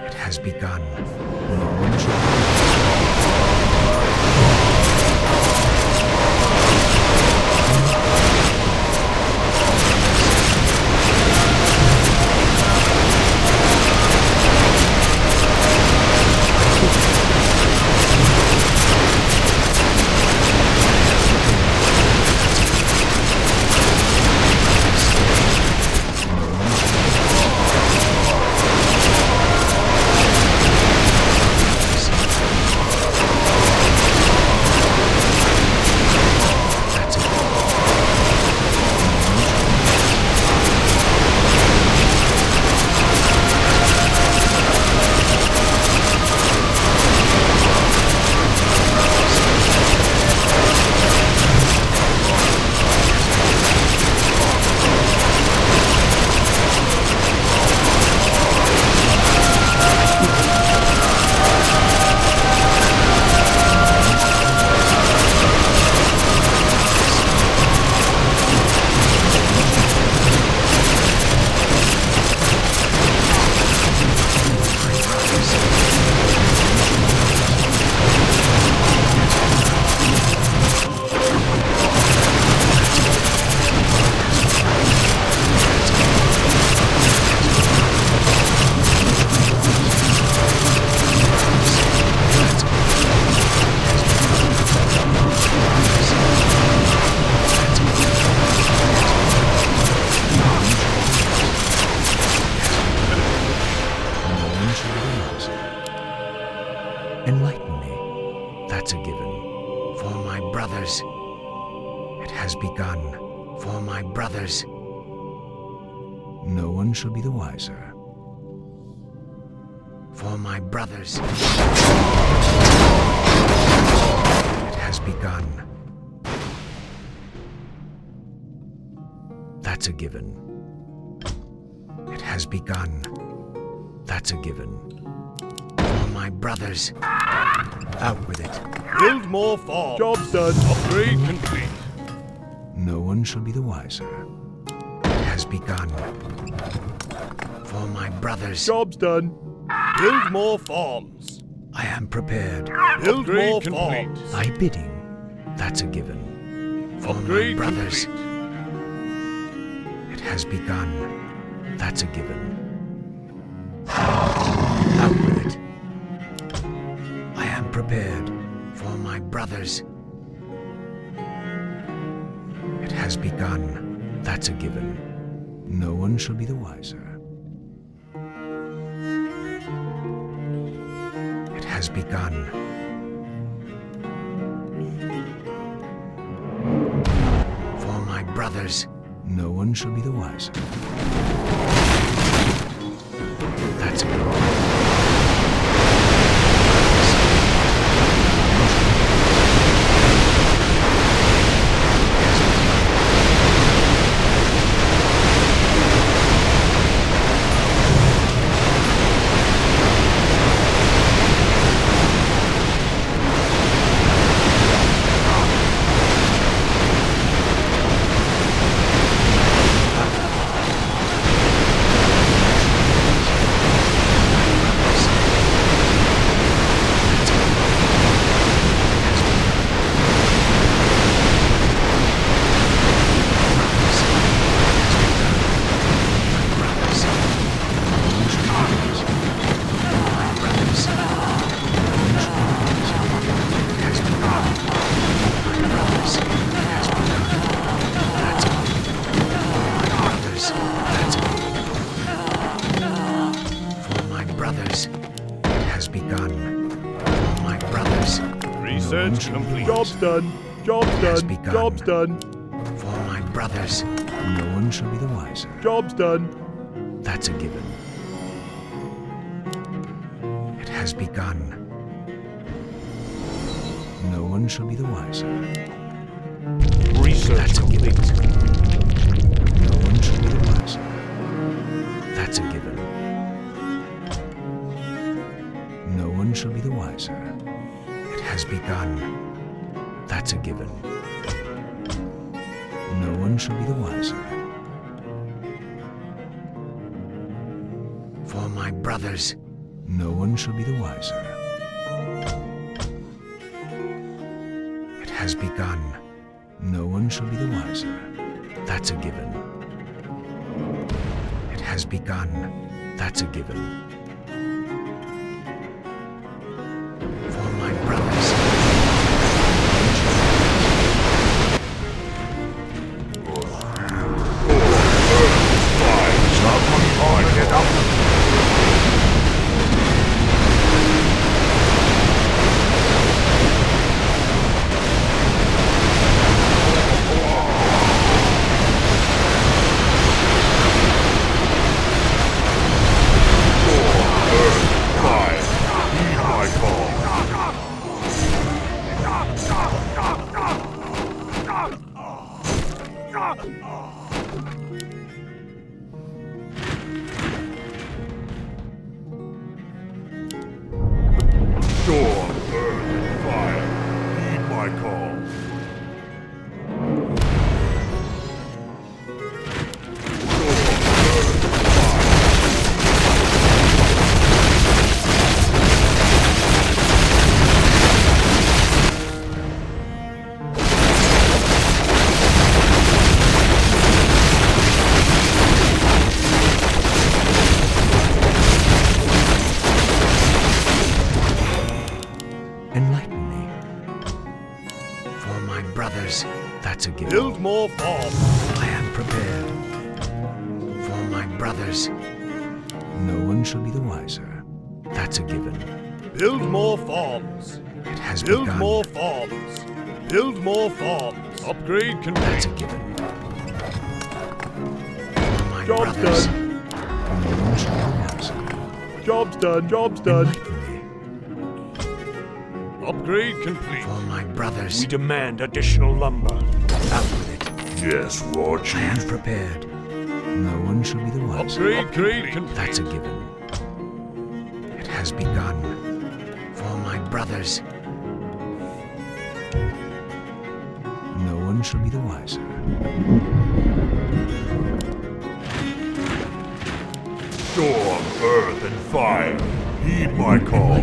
it has begun. No one shall enlighten me. That's a given. For my brothers, it has begun. For my brothers, no one shall be the wiser. For my brothers, it has begun. That's a given. It has begun. That's a given. For my brothers, out with it. Build more farms. Job's done. Upgrade complete. No one shall be the wiser. It has begun. For my brothers. Job's done. Build more farms. I am prepared. Build more farms. I bidding. That's a given. For Upgrade my brothers. complete. It has begun. That's a given. Out with it. I am prepared. For my brothers. It has begun. That's a given. No one shall be the wiser. It has begun. For my brothers, no one shall be the wiser. That's a given. Research complete. Job's done. Job's done. Job's done. For my brothers, no one shall be the wiser. Job's done. That's a given. It has begun. No one shall be the wiser. Research That's a complete. given. No one shall be the wiser. That's a given. No one shall be the wiser. It has begun. That's a given. No one shall be the wiser. For my brothers, no one shall be the wiser. It has begun. No one shall be the wiser. That's a given. It has begun. That's a given. For my brothers. Get up. Storm, earth, and fire, heed my call. Enlighten me. For my brothers, that's a given. Build more farms. I am prepared. For my brothers, no one shall be the wiser. That's a given. Build more farms. It has Build begun. more farms. Build more farms. Upgrade complete. That's a given. For my Job's brothers, done. no one shall be the wiser. Job's done. Job's done. Enlighten me. Upgrade complete. For my brothers, We demand additional lumber. out with it. Yes, War I Chief. am prepared. No one shall be the wiser. Upgrade complete. That's a given. It has begun. For my brothers, no one shall be the wiser. Storm, earth, and fire, heed my call.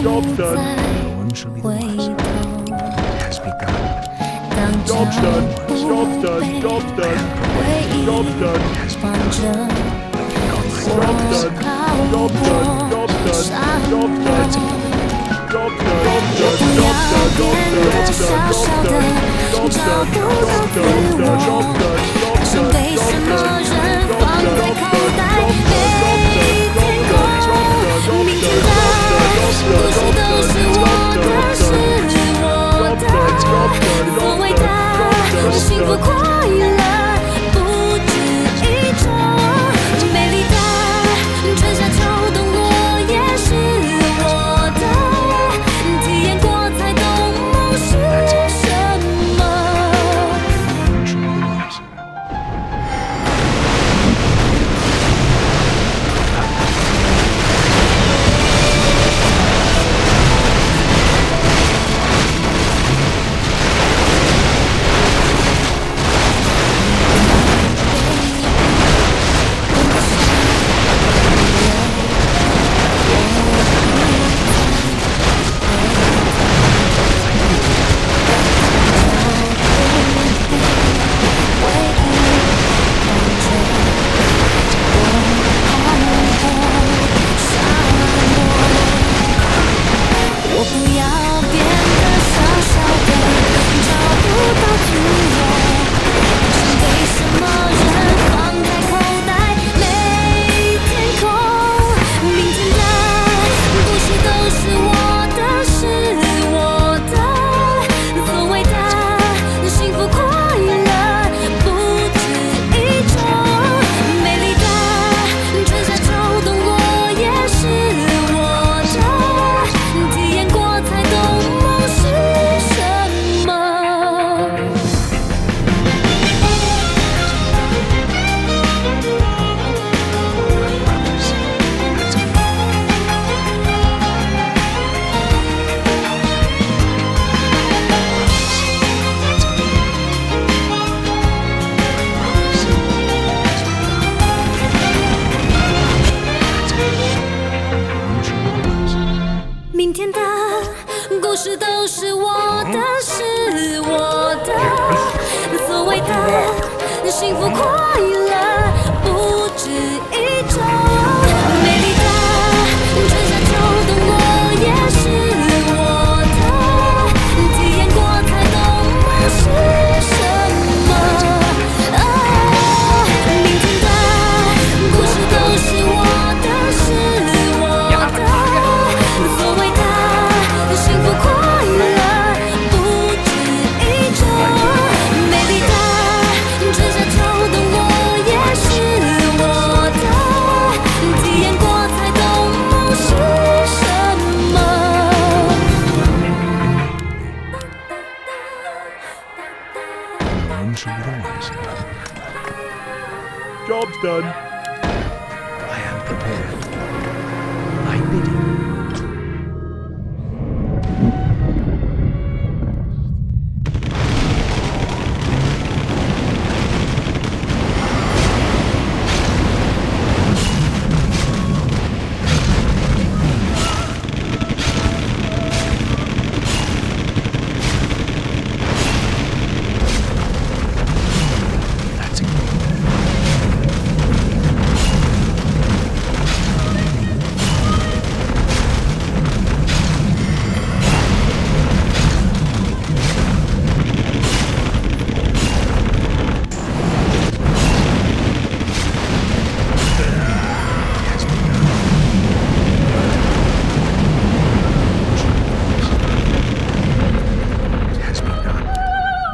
Job 再 done. 回头。 has begun. 当 Job 脚 done. 步 Job done. 被 Job done. 回忆 Job done. 晃着， Job 我 done. 逃 Job 不 done. 过 Job done. 山 Job 坡。 done. Job done. 不要变得小小的，找不到自我，想被什么人放在口袋，没天空，明天的故事都是我的，是我的，所谓的幸福快乐，不止一种，美丽的春夏秋冬，我也是我的。 体验过才懂梦是什么。 我不要变得小小的，找不到自我，想被什么人放在口袋，没天空，明天的故事都是我的，是我的，所谓的幸福快乐，不止一种，美丽的春夏秋冬，我也是我的。 体验过才懂梦是什么。 明天的故事都是我的，是我的，所谓的幸福快乐，不止一种，美丽的春夏秋冬，我也是我的，体验过才懂梦是什么。明天的故事都是我的，是我的，所谓的幸福快乐，不止一种，美丽的春夏秋冬，我也是我的，体验过才懂梦是什么。 No one shall be the wiser. Job's done. I am prepared. I bid you. That's it. It has begun.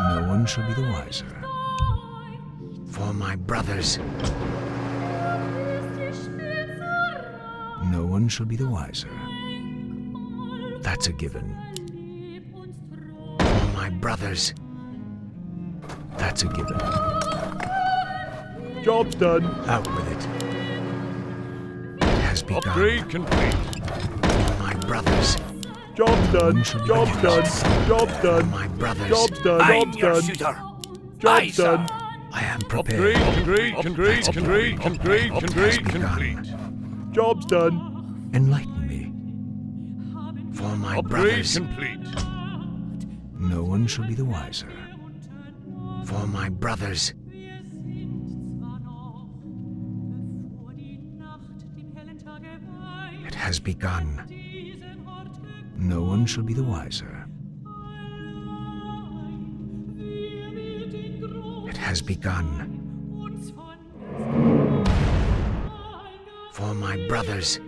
No one shall be the wiser. For my brothers. No one shall be the wiser. That's a given. For my brothers. That's a given. Job's done. Out with it. It has begun. Upgrade complete. For my brothers. Job's done. Job's done. Job's done. My brothers. Job's done. Job's done. Job's done. I am prepared. Upgrade complete. Job's done. Enlighten me. For For my Upgrade brothers, complete. no one shall be the wiser. For my brothers, it has begun. No one shall be the wiser. It has begun. For my brothers,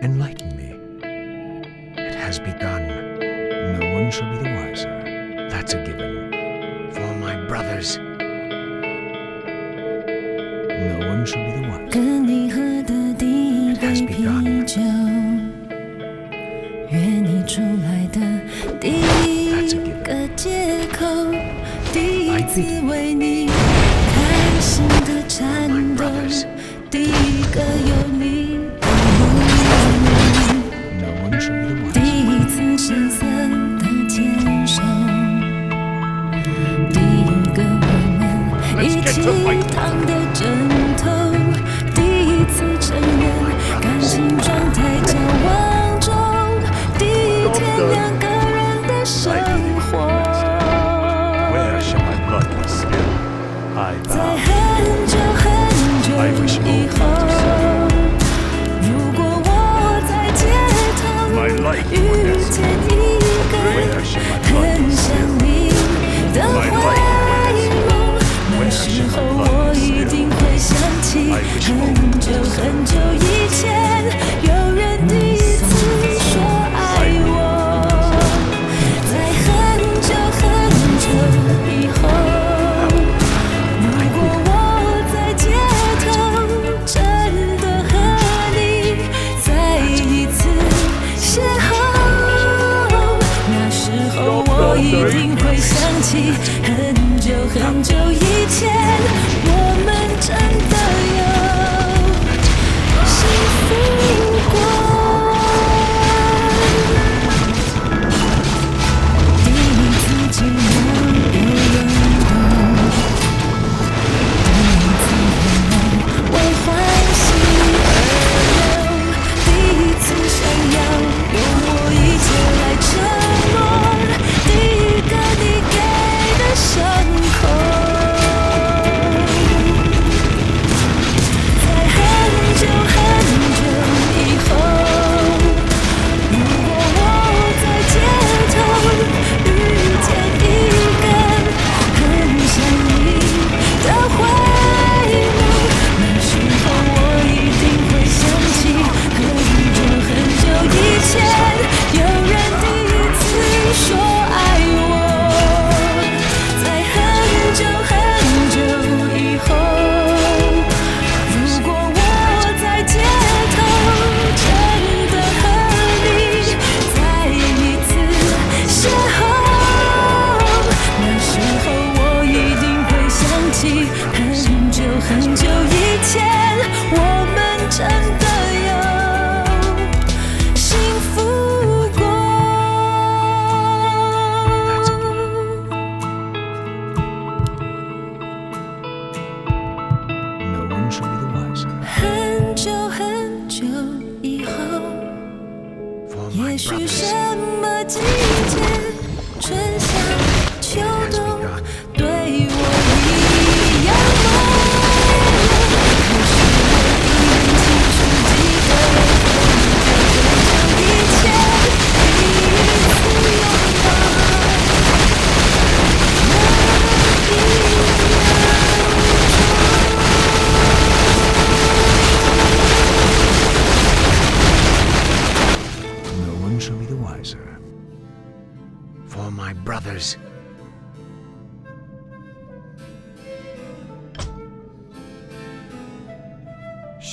enlighten me. It has begun. No one shall be the wiser. That's a given. For my brothers, no one shall be the wiser. 跟你喝的第一杯啤酒，约你出来的第一个借口，第一次为你开心的颤抖，第一个有你的梦，第一次深色的牵手，第一个我们一起躺的枕头，第一次承认感情状态交往中，第一天两个人的生活。在很久很久以后，如果我在街头遇见一个很像你的回眸，那时候我一定会想起很久很久以前有人第一次说爱我。在很久很久以后，如果我在街头真的和你再一次邂逅，那时候我一定会想起很久很久以前，我们真的有幸福过。第一次寂寞有人懂，第一次眼泪为欢喜而流，第一次想要用我一切来承诺，第一个你给的伤口。在很久很久以后，如果我在街头遇见一个很像你的回眸，那时候我一定会想起很久很久以前有人第一次说爱我。在很久很久以后，如果我在街头真的和你再一次邂逅，那时候我一定会想起很久很久以前，我们真的有幸福过。No one shall be the wiser. 很久很久以后，也许什么季节，春夏秋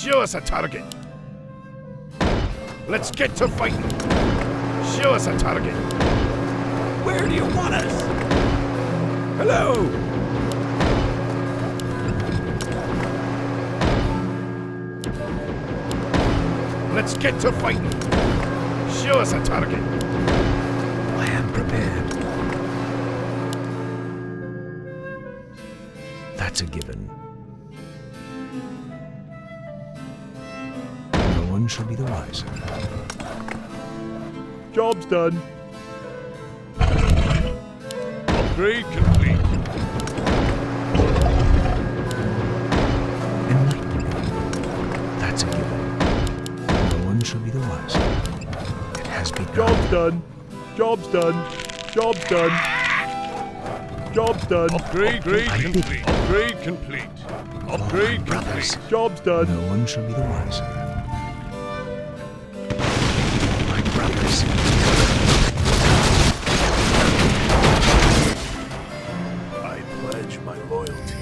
Show us a target. Let's get to fighting. Show us a target. Where do you want us? Hello. Let's get to fighting. Show us a target. I am prepared. That's a given. No one shall be the wiser. Job's done. Upgrade complete. That's a given. No one shall be the wiser. It has begun. Job's done. Job's done. Job's done. Job's done. Upgrade complete. Upgrade complete. Upgrade complete. Job's done. No one shall be the wiser. My brothers. I pledge my loyalty.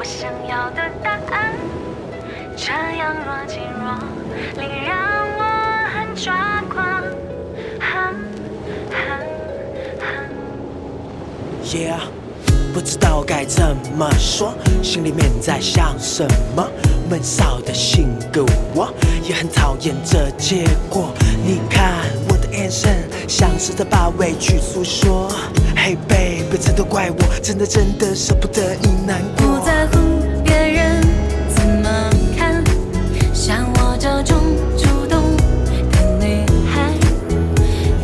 想要的答案，这样若即若离，让我很抓狂。Yeah， 不知道该怎么说，心里面在想什么。闷骚的性格，我也很讨厌这结果。你看我的眼神，像是在把委屈诉说。Hey baby， 真的怪我，真的舍不得你难过。不在乎别人怎么看，像我这种主动的女孩，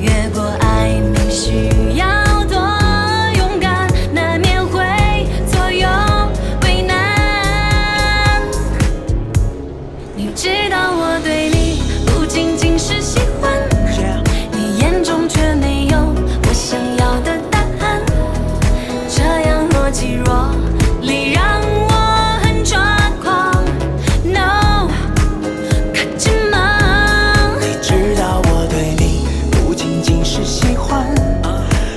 越过爱你需要。知道我对你不仅仅是喜欢，你眼中却没有我想要的答案，这样若即若离，让我很抓狂。No， 可紧吗？你知道我对你不仅仅是喜欢，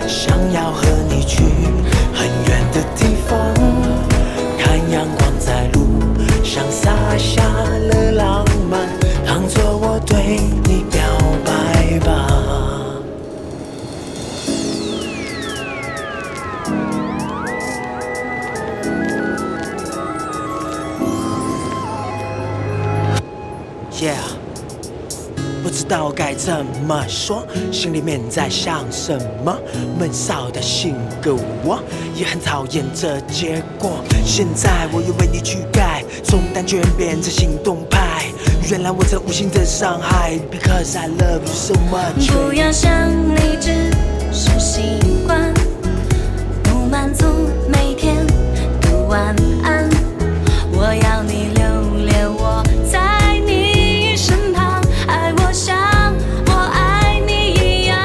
想要和你去很远的地方，看阳光在路上洒下了浪漫，当作我对你表白吧。Yeah， 不知道该怎么说，心里面在想什么。闷骚的性格，我也很讨厌这结果。现在我又为你去改，从单纯变成行动派。原来我曾无心的伤害 ，Because I love you so much。不要想你只是习惯，不满足每天读晚安。我要你留恋我在你身旁，爱我像我爱你一样。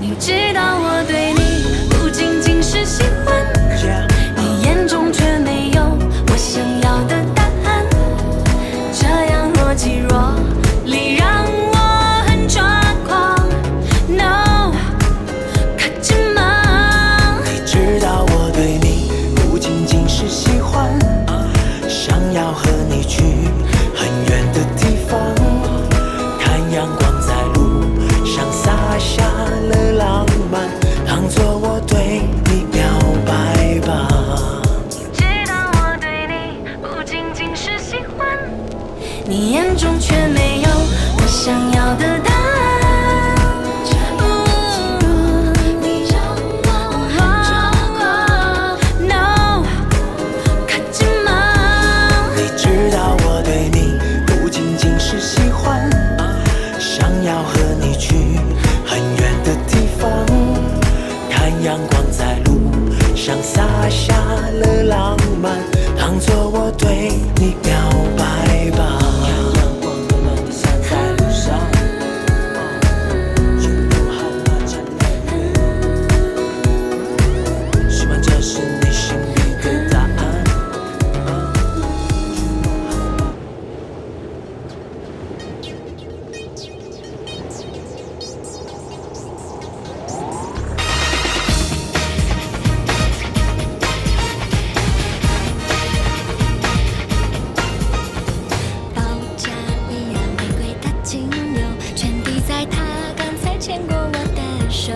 你知道我对你不仅仅是喜欢，你眼中却没有我想要的答案，这样若即若离，让我很抓狂。No， 可紧吗？你知道我对你不仅仅是喜欢，想要和你去很远的地方，看阳光在路上洒下了浪漫，当作我对你表白吧。知道我对你不仅仅是喜欢，你眼中却没有我想要的答案。No， 可紧吗？你知道我对你不仅仅是喜欢，想要和你去很远的地方，看阳光在路上洒下了浪漫，当作我对你表白吧。希望这是你心里的答案。报价一样玫瑰的精油，全滴在他刚才牵过我的手，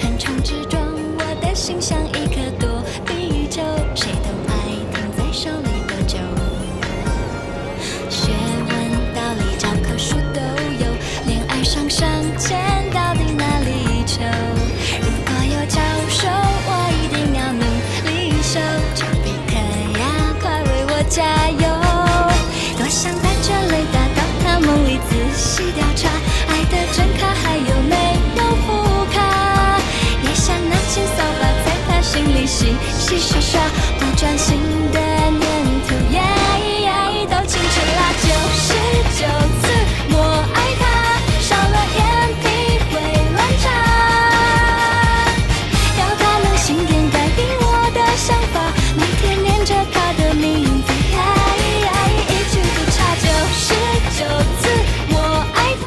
横冲直撞，我的心像一颗躲避球，谁都爱停在手里多久。学问道理教科书都有，恋爱上签到底哪里求？如果有教授，我一定要努力修，丘比特呀，快为我加油！多想带着雷达到他梦里仔细调查，爱的真卡还有没有副卡？也想拿起扫把在他心里洗洗刷刷，不专心的念头都清楚啦。99次我爱他，少了眼皮会乱眨，要他能心电感应我的想法，每天念着他的名字，一句不差。99次我爱他。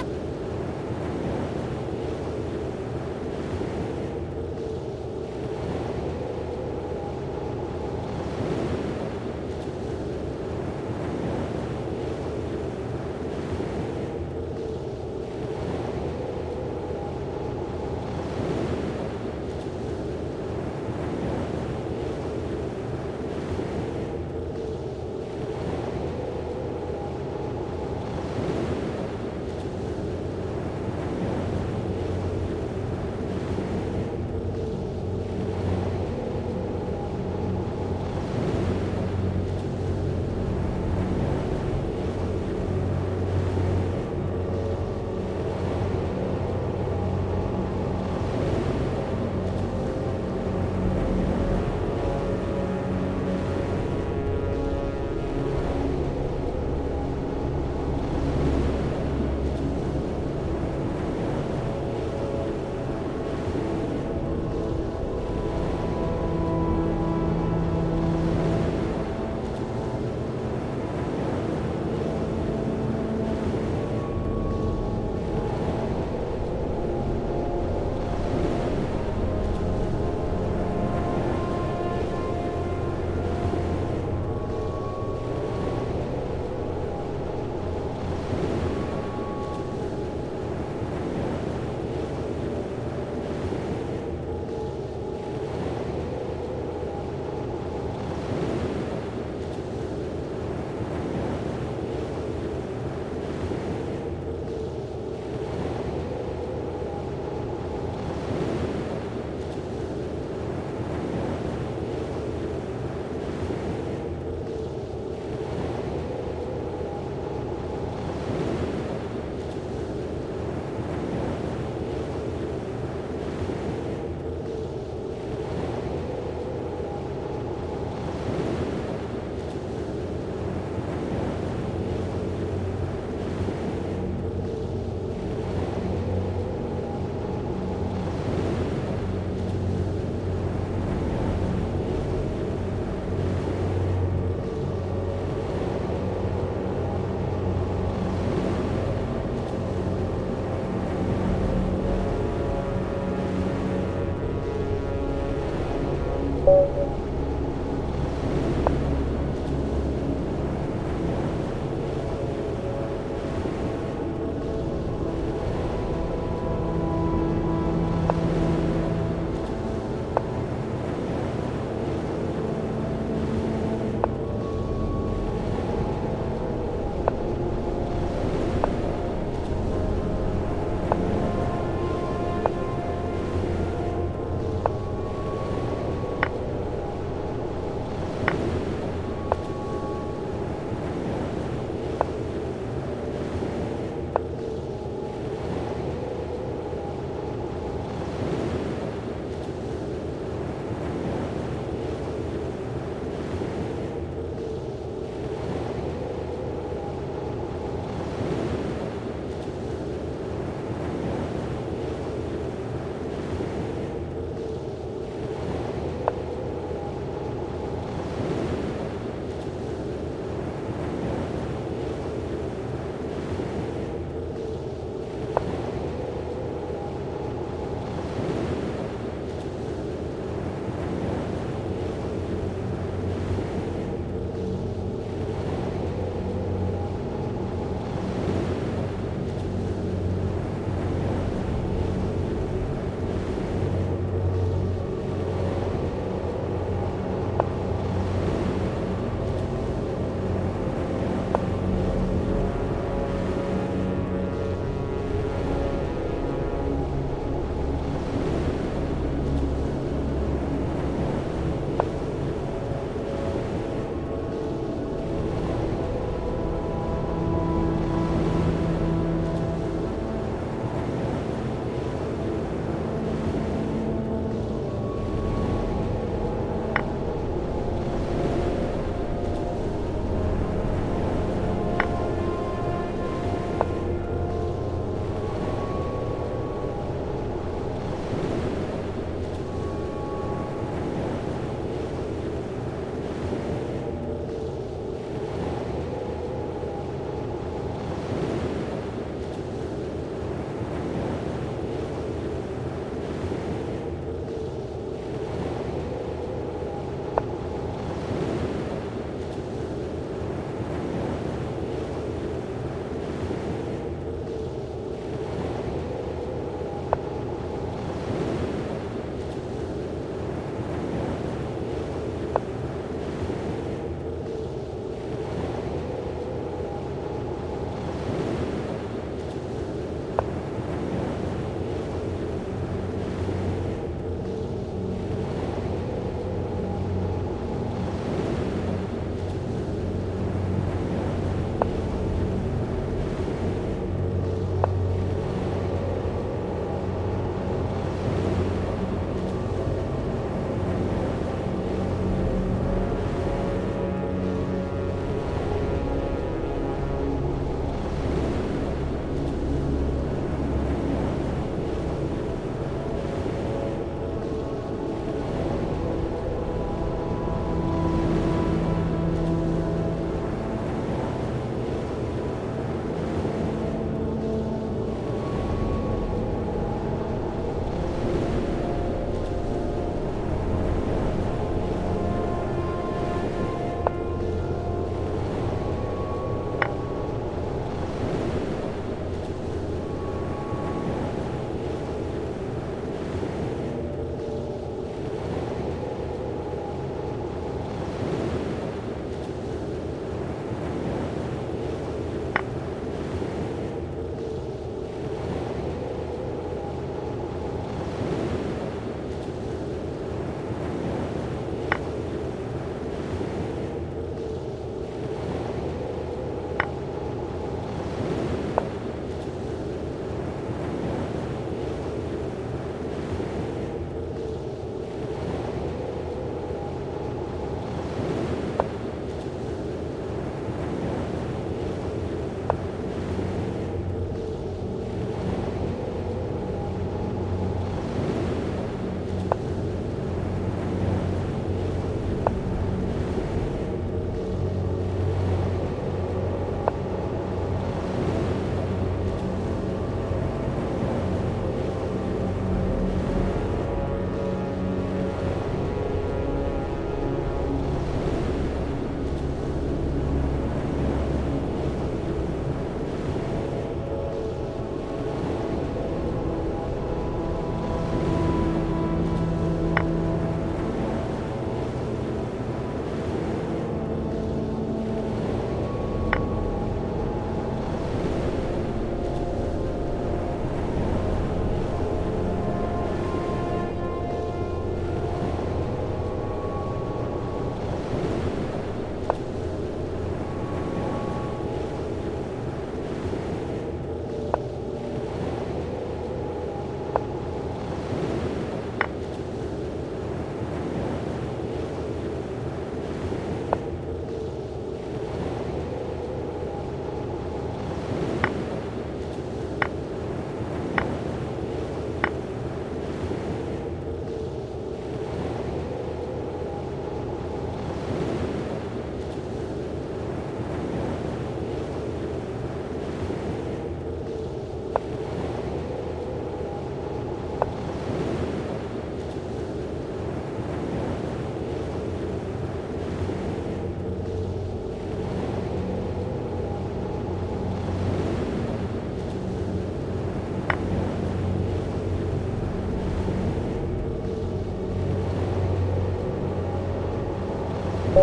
少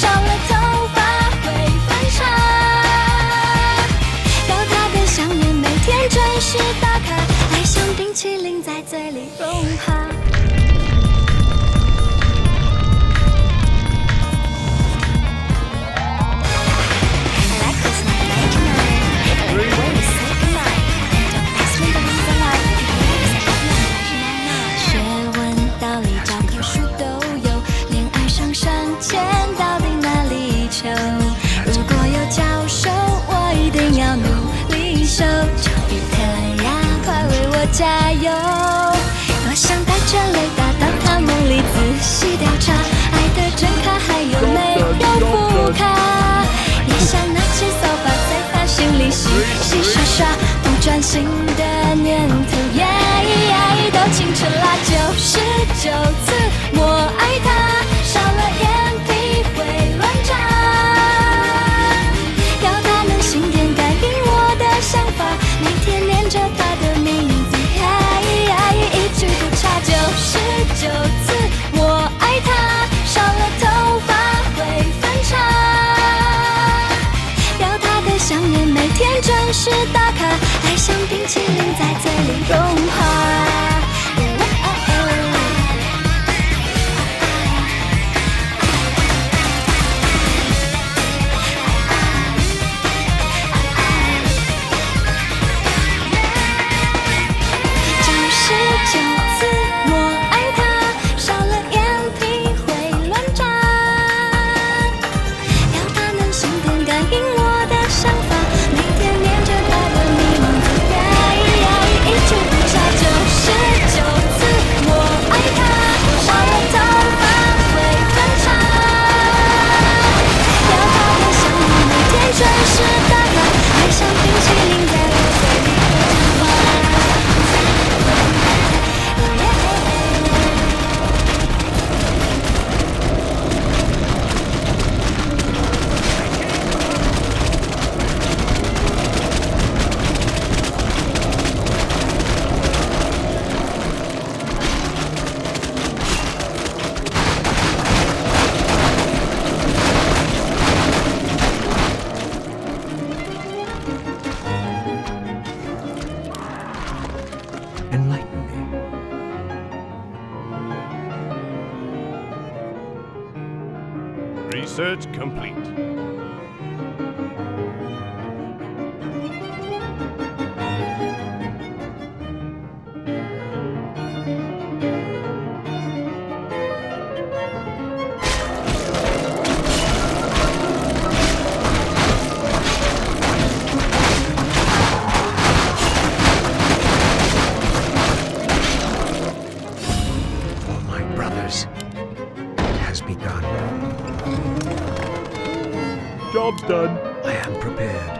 了头发会分叉，要他的想念每天准时打卡，爱像冰淇淋在嘴里融化。学问道理教科书都有，恋爱上上签到底哪里求？如果有教授，我一定要努力修。丘比特呀，快为我加油！多想带着雷达到他梦里仔细调查，爱的真卡还有没有副卡？也想拿起扫把在他心里洗洗刷刷，不专心的念头，都清楚啦。99次我爱他，少了眼皮会乱眨，要他能心电感应我的想法，每天念着他的名字，一句不差。99次我爱他，少了头发会分叉，要他的想念每天准时打卡，爱像冰淇淋在嘴里融化。Research complete. For my brothers, it has begun. Job's done. I am prepared.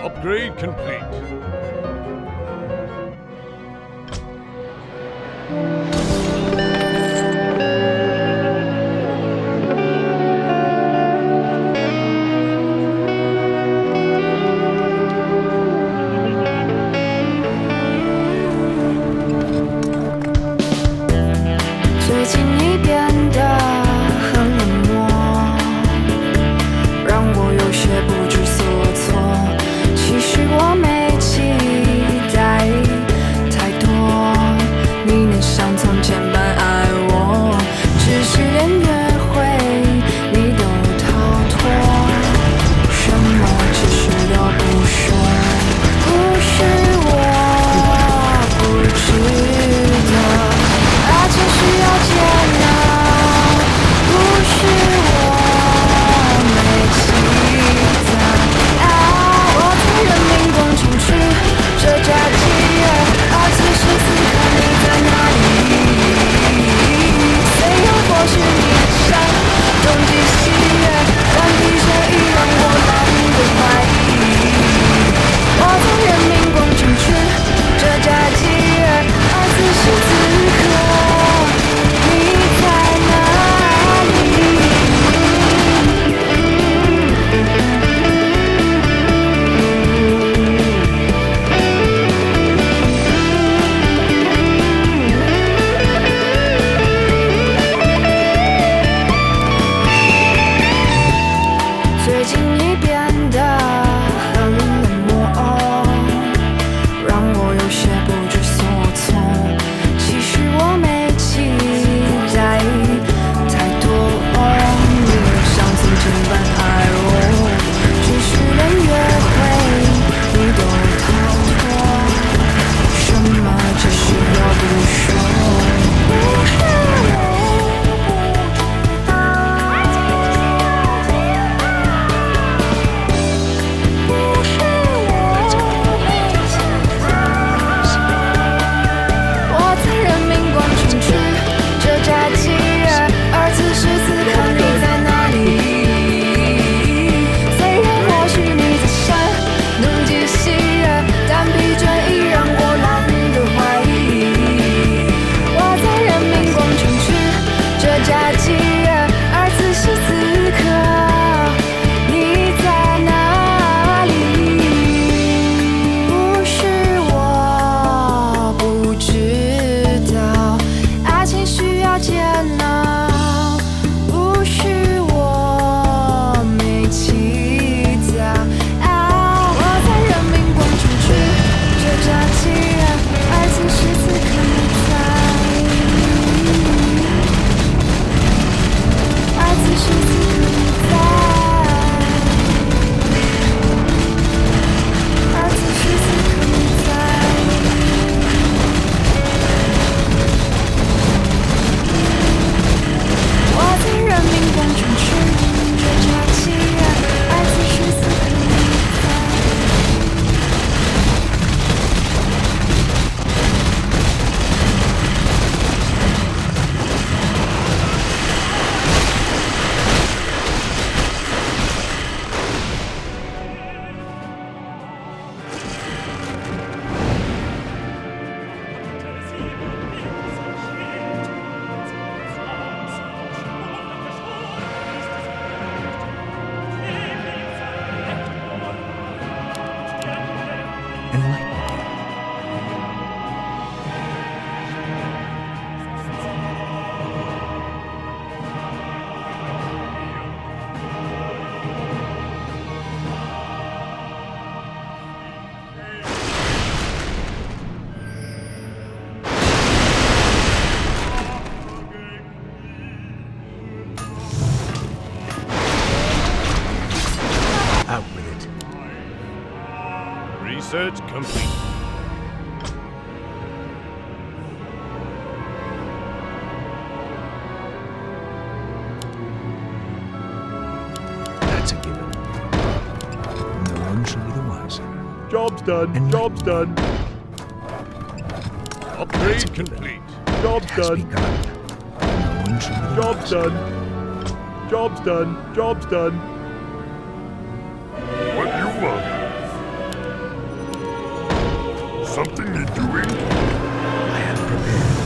Upgrade complete. 假期而此时此刻你在哪里？不是我不知道，爱情需要煎熬，不是我没祈祷。我在人民广场去这假期而此时此刻你在。此时此刻你在，而此时此刻你在。我在人民广场去这假期而此时此刻你Research complete. That's a given. No one shall be the wiser. Job's done. Job's done. Upgrade complete. Job's done. No one shall be the Job's wiser. done. Job's done. Job's done. What do you want? Something need doing? I am prepared.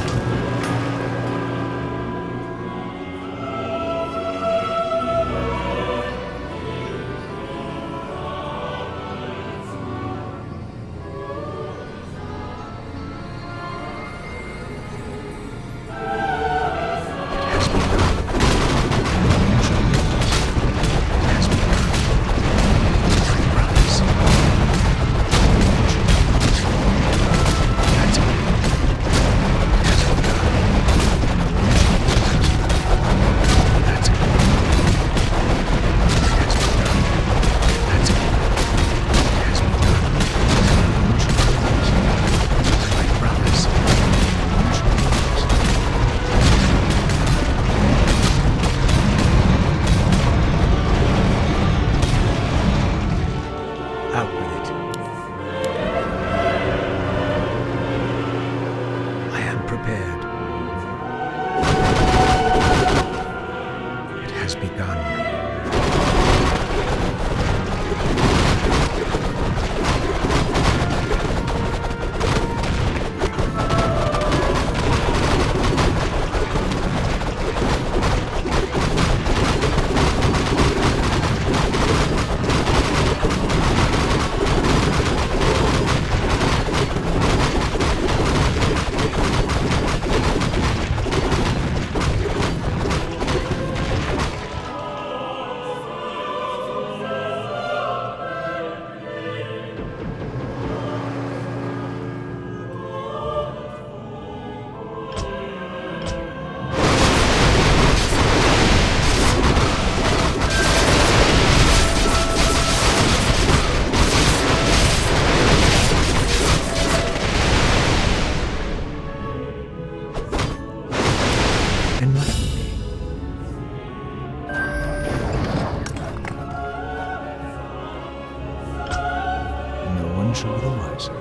shall be the wiser.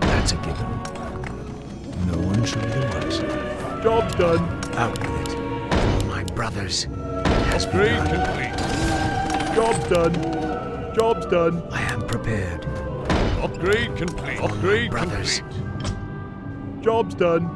That's a given. No one shall be the wiser. Job's done. Out with it. For my brothers, it has Upgrade begun. complete. Job's done. Job's done. I am prepared. Upgrade complete. For Upgrade my brothers. complete. Job's done.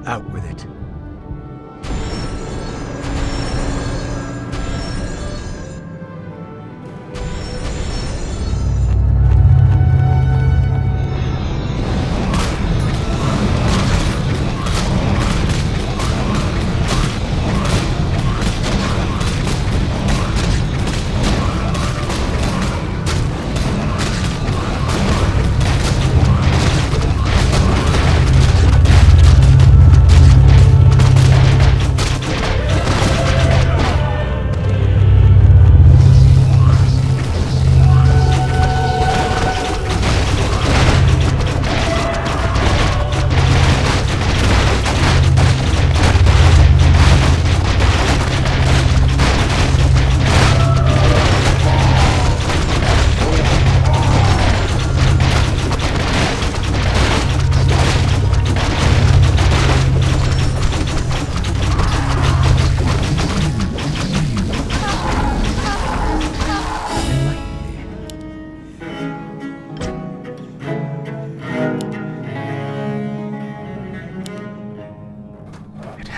Out with it.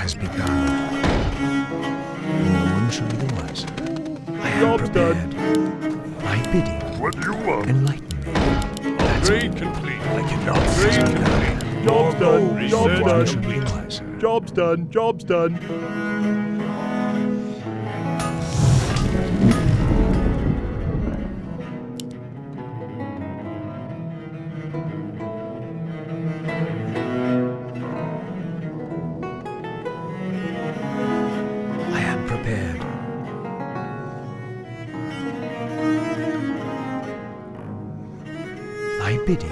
Has begun. No one shall be the wiser. I am prepared. My bidding. What do you want? Enlighten me. Upgrade complete. I cannot Upgrade complete. Job's done. Job's Research done. complete. Job's done. Job's done. I am prepared. My bidding.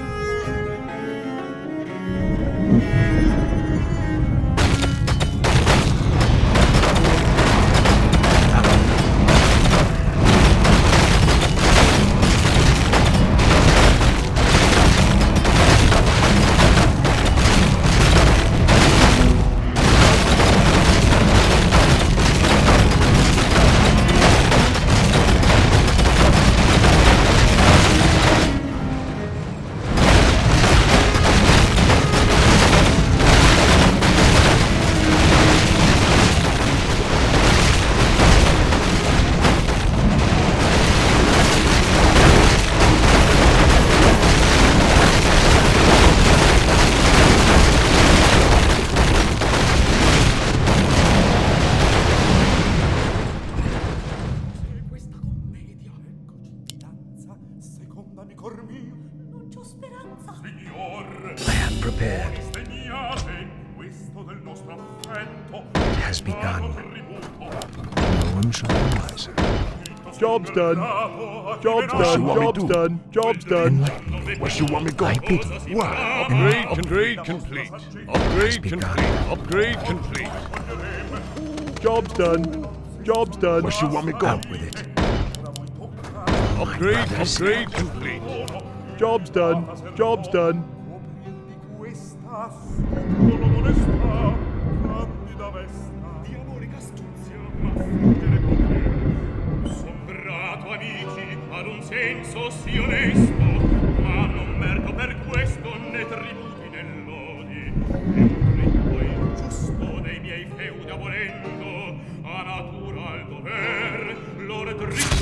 I am prepared. It has begun. No one shall be wiser. Job's done. Job's done. Job's done. Job's done. What you want me to go? My bidding. Wow. Upgrade complete. Upgrade complete. Upgrade complete. Job's done. Job's done. What you want me to go? Out with it. Upgrade complete. Job's done. Job's done. Sombrato amici ad un senso sì onesto, ma non merito per questo né tributi né lodi. Entro il giusto dei miei feudi abolendo, a natura al dover lor dritto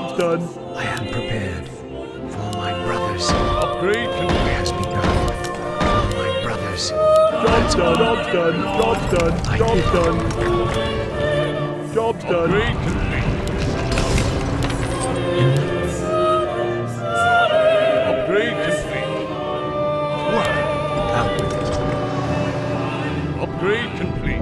Job's done. I am prepared. For my brothers. Upgrade complete. It has begun. For my brothers. Job's done. Job's done. Job's done. Job's done. Job's done. Upgrade complete. Upgrade complete. Out with it. Upgrade complete.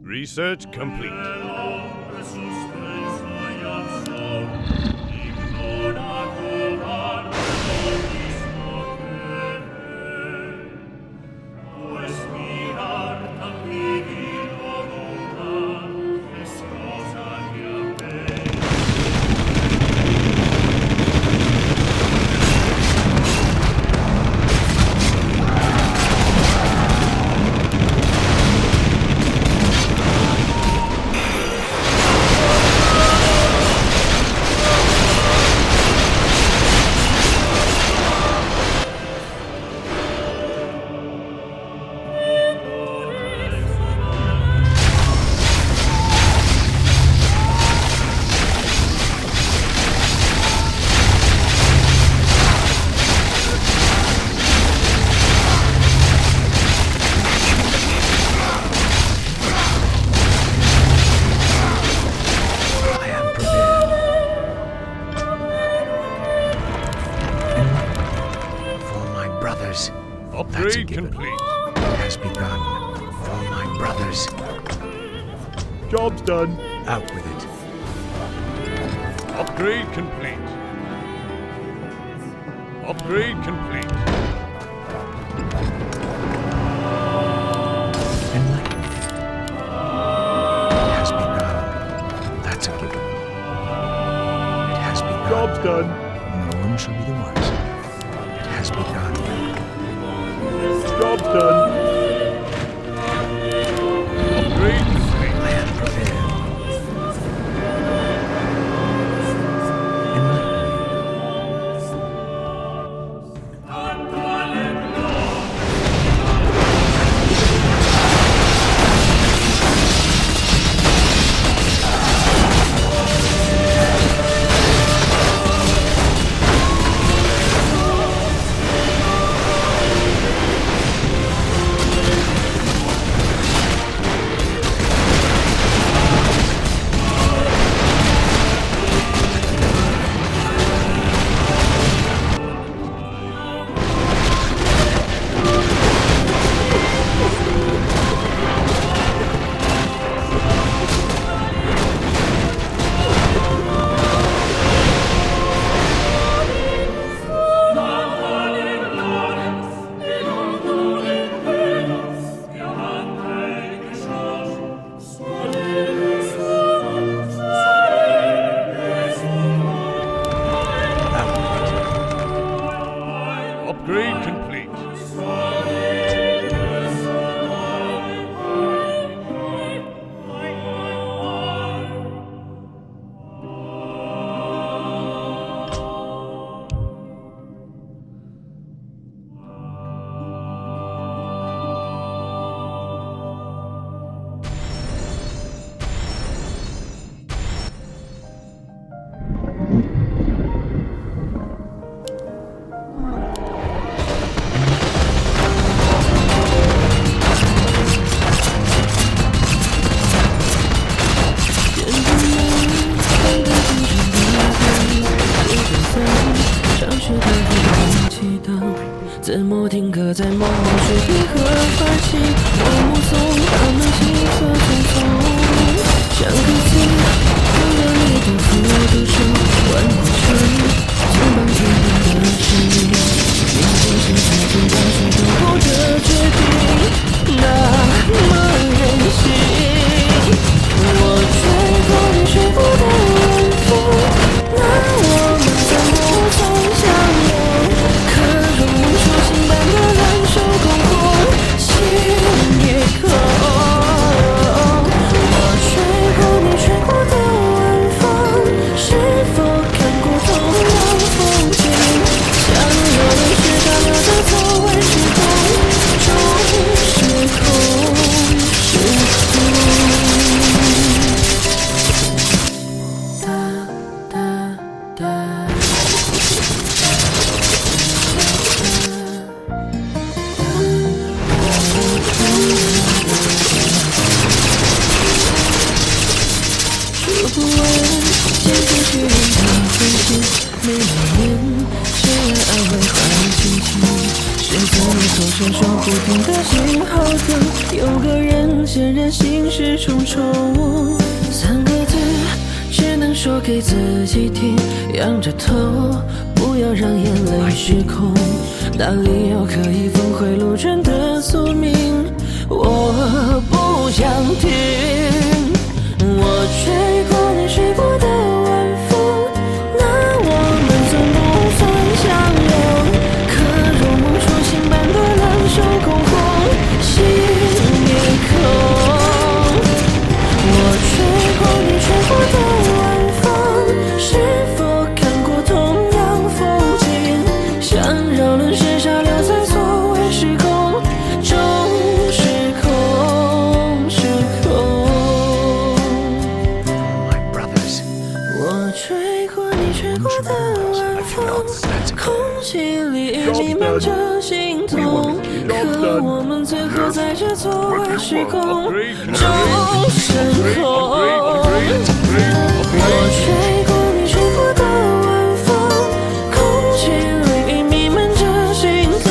Research complete. Upgrade complete. It has begun. For my brothers. Job's done. Out with it. Upgrade complete. Upgrade complete. Enlightenment. It has begun. That's a given. It has begun. Job's done. No one shall be the wiser. It has begun. Job's done. Upgrade complete. I am prepared. 字幕定格在某某水平和发起，我目送他们行色匆匆，像个字，看着你的复读生，万物成，肩膀天边的声音，明天是最近大水都不的决定，那么任性。我吹过你吹过的晚风，那我们怎么曾相拥？可容初心般的蓝手空空，心也空。我吹过你吹过的晚风，是否看过同样风景？像有人是他留在错位时空，中时空时空。说不完，坚持去让它分心。每年，谁来安慰坏心情？谁在你头上说不定的信号灯？有个人显然心事重重。3个字，只能说给自己听。仰着头，不要让眼泪失控。哪里有可以峰回路转的宿命？我不想听。我吹过你吹过的晚风，那我们怎不算相拥？可如梦初醒般的蓝手空空，心也空。我吹过你吹过的晚风，是否看过同样风景？像扰乱时差留在错位时空，中时空时空。我吹过你吹过的晚风，空气里弥漫着心痛，可我们最后在这错位时空中升空。我吹过你吹过的晚风，空气里弥漫着心痛，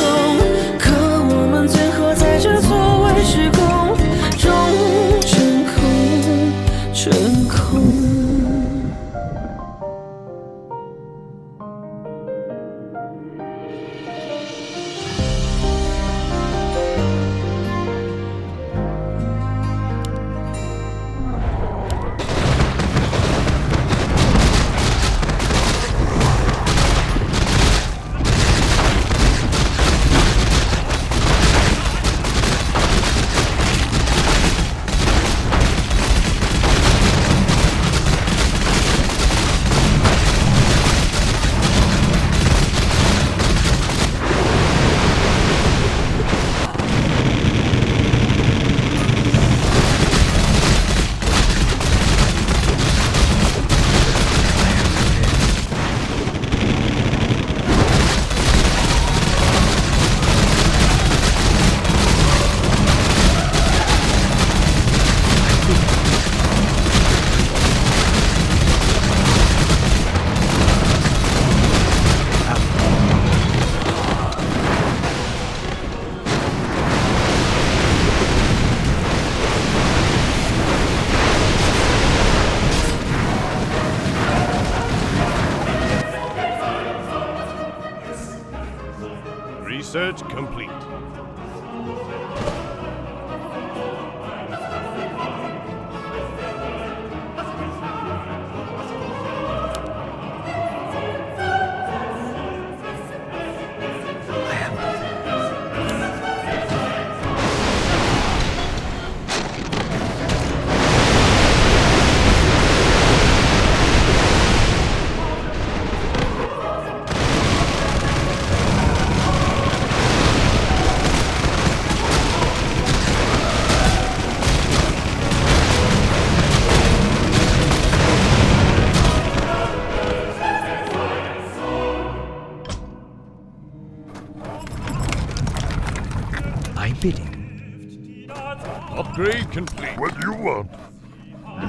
可我们最后在这错位时空中升空升空。Research complete. Bidding. Upgrade complete. What do you want?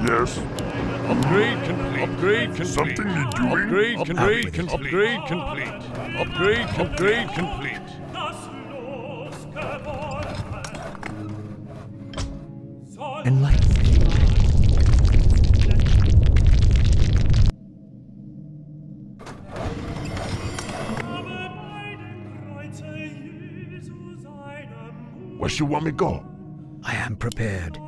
Yes. Upgrade complete. Upgrade complete. Something need doing? Upgrade complete. Upgrade complete. Upgrade complete. enlightenment. Where you want me to go? I am prepared.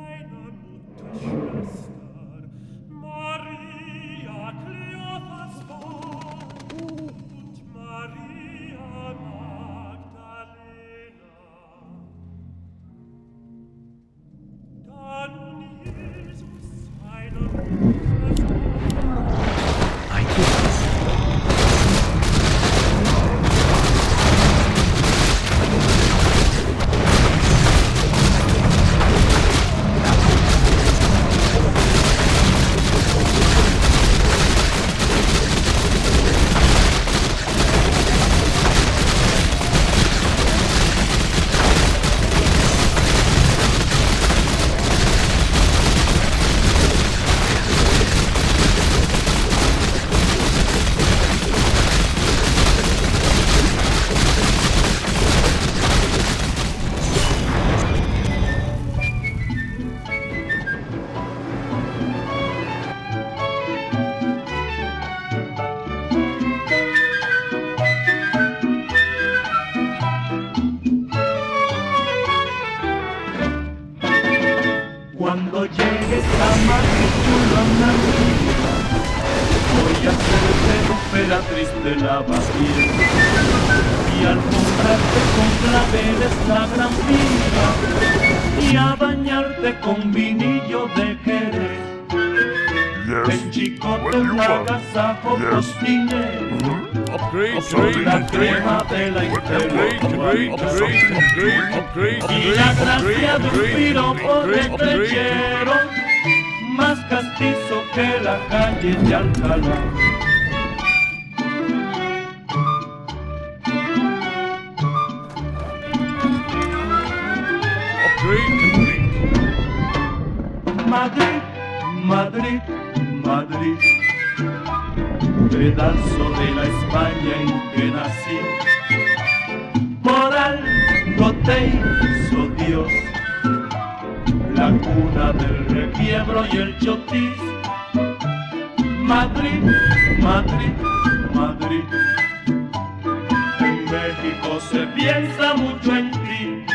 Cuando llegues a Madrid, voy a hacerte emperatriz de la Bastilla y alfombrarte con claveles la gran vía y a bañarte con vinillo de Jerez. El chico te agasajo con dinero. Soy la crema de la intelectual y la gracia de un piropo de trechero, más castizo que la calle de Alcalá. Madrid, Madrid, Madrid, pedazo de la España en que nací. Por algo te hizo Dios, la cuna del requiebro y el chotis. Madrid, Madrid, Madrid, en México se piensa mucho en ti,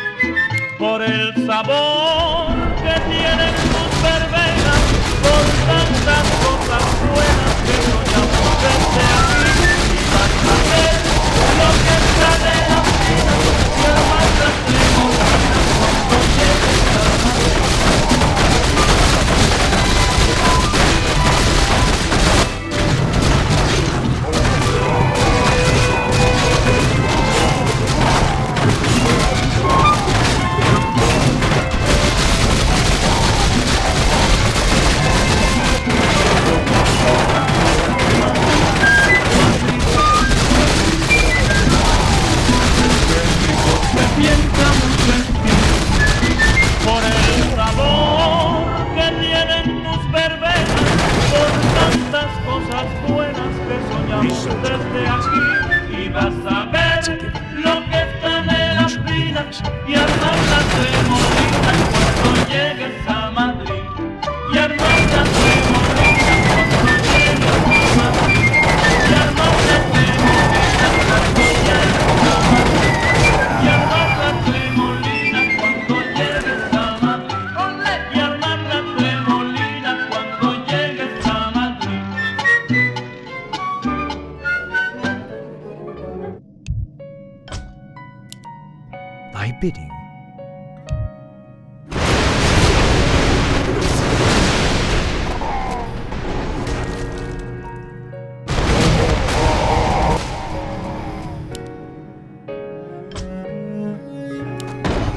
por el sabor que tienen tus verbenas, por tantas cosas buenas que soñamos desde aquí. Y vas a ver lo que está de la vida, y hermanas limonadas cuando llegues a Madrid. Por el sabor que tienen tus verbenas, por tantas cosas buenas que soñamos desde aquí. Y vas a ver lo que está de la vida y armar la tremolina cuando llegues a Madrid. Y armar la tremolina cuando llegues a Madrid. Y armar la tremolina cuando llegues a Madrid. Y armar la tremolina cuando llegues a Madrid. Y armar la tremolina cuando llegues a Madrid. Thy bidding.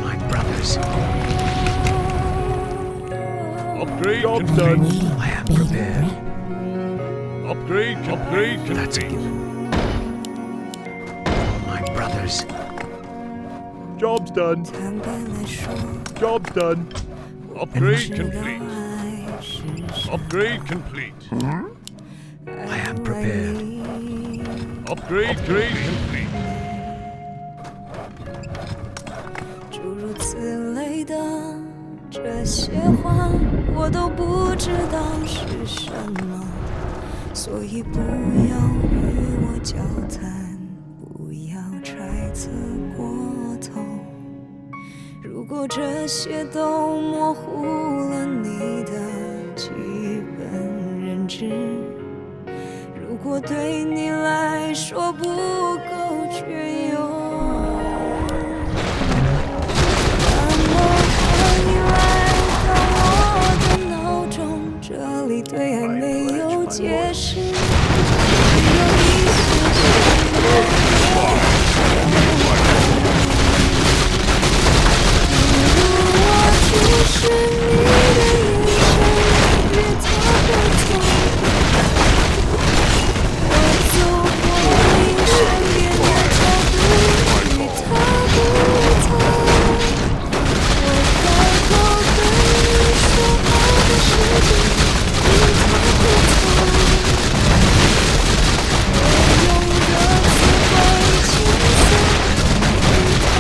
My brothers. Upgrade job done. I am prepared. Upgrade complete. That's a given. My brothers. Job's done. Job's done. Upgrade complete. Upgrade complete. I am prepared. Upgrade complete. 诸如此类的这些话我都不知道是什么，所以不要与我交谈，不要揣测过头。如果这些都模糊了你的基本认知，如果对你来说不够隽永，那么欢迎来到我的脑中，这里对爱没有解释，只有一些只是你的眼神越踏不透，我走过你身边的角度越踏不透，我开口对你说话的时间越踏不透，我用的词汇轻松越踏不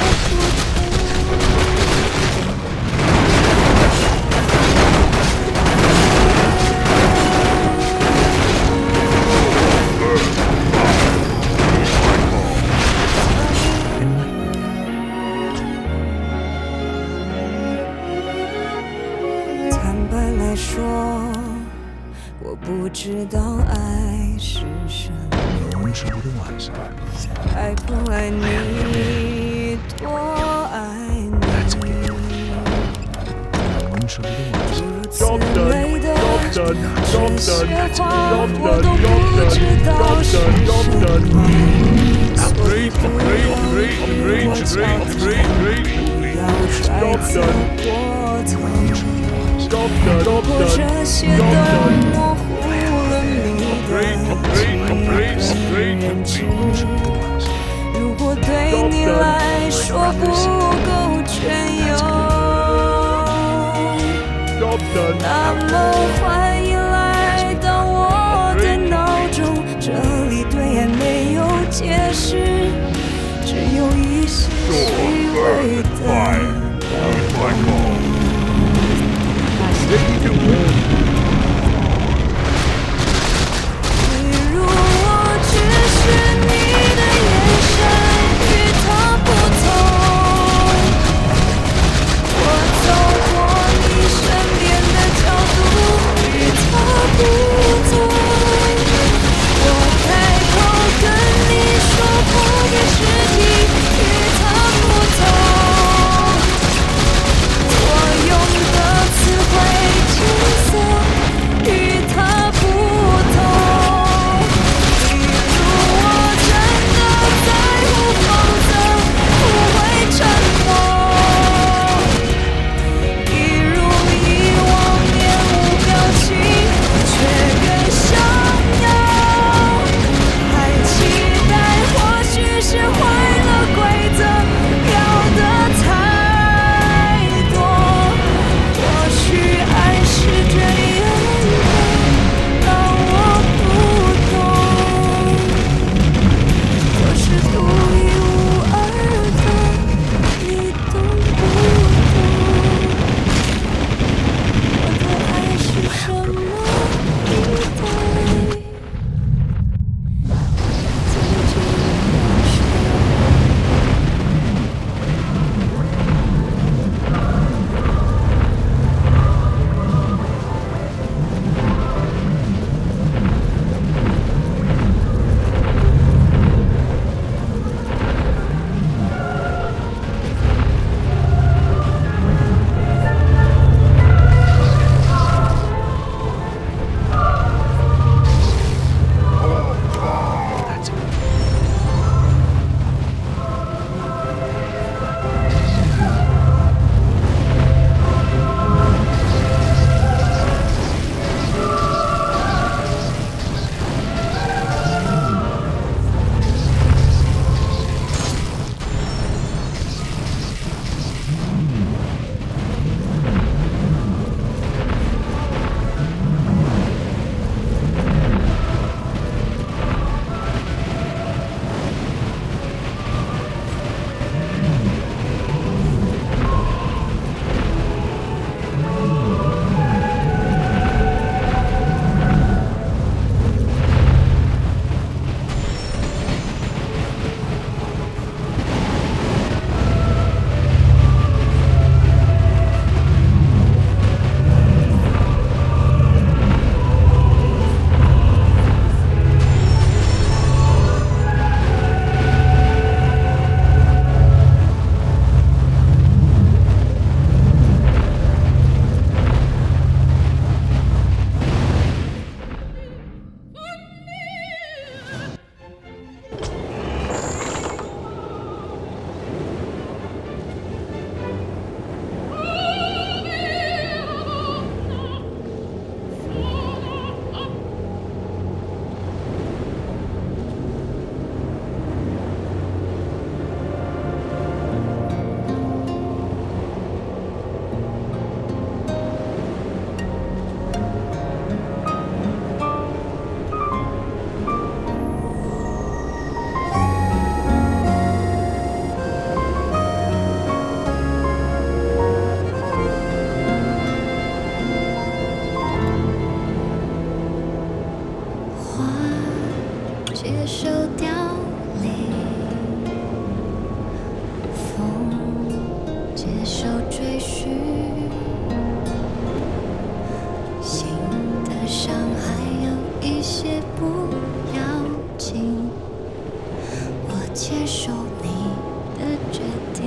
透。坦白来说，我不知道爱是什么，爱不爱你，多爱你，诸如此类的这些话我都不知道是什么，所以不要与我交谈，不要揣测过头。如果这些都模糊了你的基本认知，如果对你来说不够隽永，那么欢迎来到我的脑中，这里对爱没有解释，只有一些虚伪的例如我只是你的眼神越踏不透，我走过你身边的角度越踏不透，我开口跟你说话的肢体越踏不透，接受你的决定。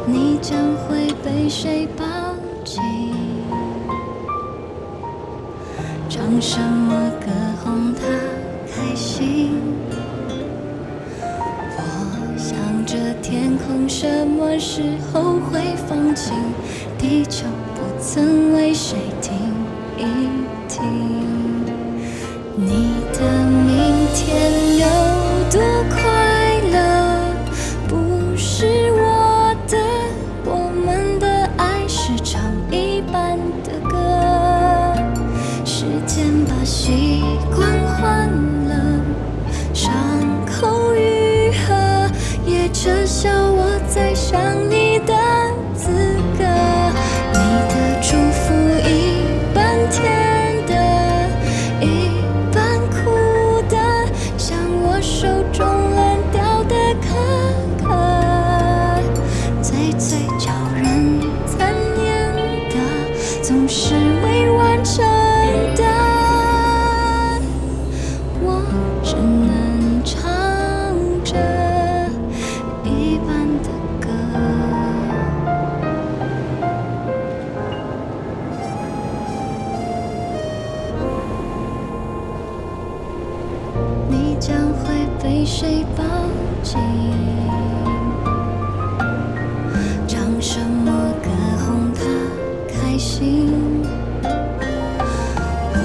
你将会被谁抱紧？唱什么歌哄他开心？我想着天空什么时候会放晴？地球不曾为谁停一停。你的明天有多快乐，不是我的。我们的爱是唱一半的歌，时间把习惯换了，伤口愈合，也撤销我再想你的资格。你的祝福一半甜的，一半苦的，像我手中烂掉的可可，最叫人残念的，总是未完成的，我只能唱着一半的歌。你将会被谁抱紧？唱什么歌哄他开心？我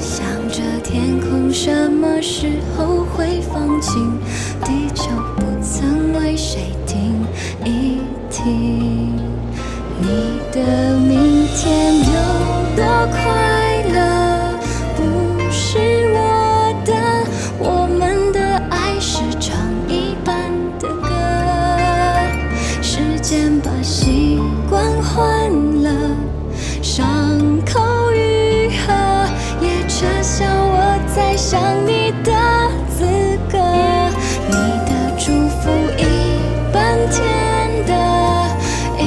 想着天空什么时候会放晴？地球不曾为谁停一停。你的明天有多快乐，不是我的。我们的爱是唱一半的歌，时间把习惯换了，伤口愈合，也撤销我再想你的资格。你的祝福一半甜的，一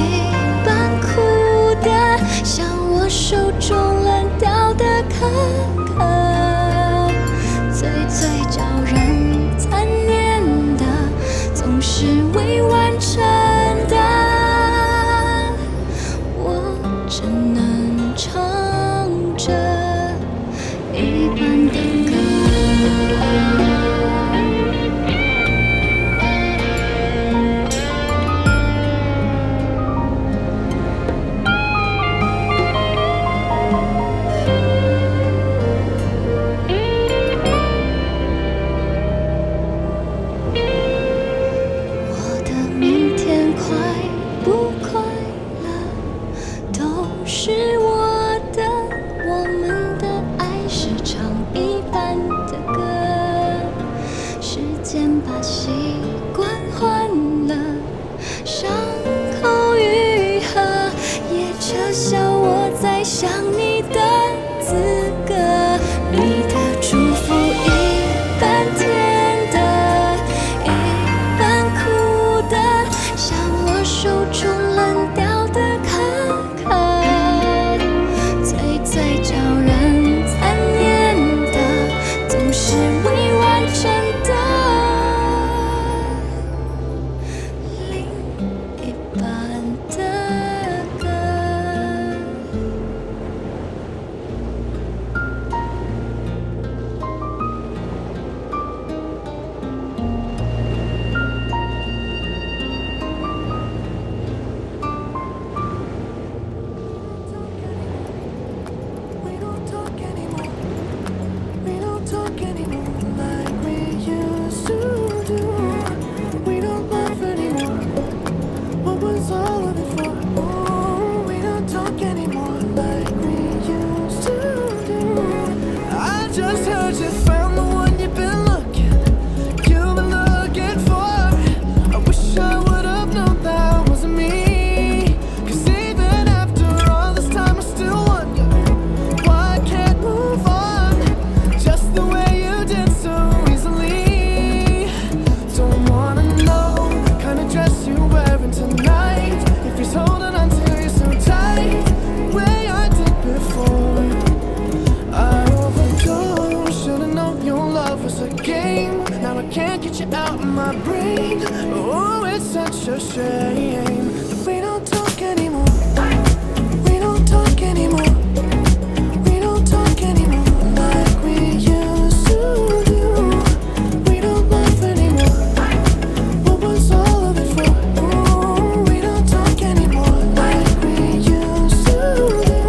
半苦的，像我手中烂掉的可可，最叫人残念的，总是未完成的，我只能唱着一半的歌。我的明天快不快乐，都是我的。我们的爱是唱一半的歌，时间把习惯换了，伤口愈合，也撤销我再想你的资格。你的祝福一半甜的，一半苦的，像我手中烂掉的可可，最叫人残念的，总是未完成的，另一半的歌。We don't talk anymore. can't get you out of my brain. Oh, it's such a shame that we don't talk anymore. We don't talk anymore. We don't talk anymore like we used to do. We don't laugh anymore. What was all of it for? Oh, we don't talk anymore like we used to do.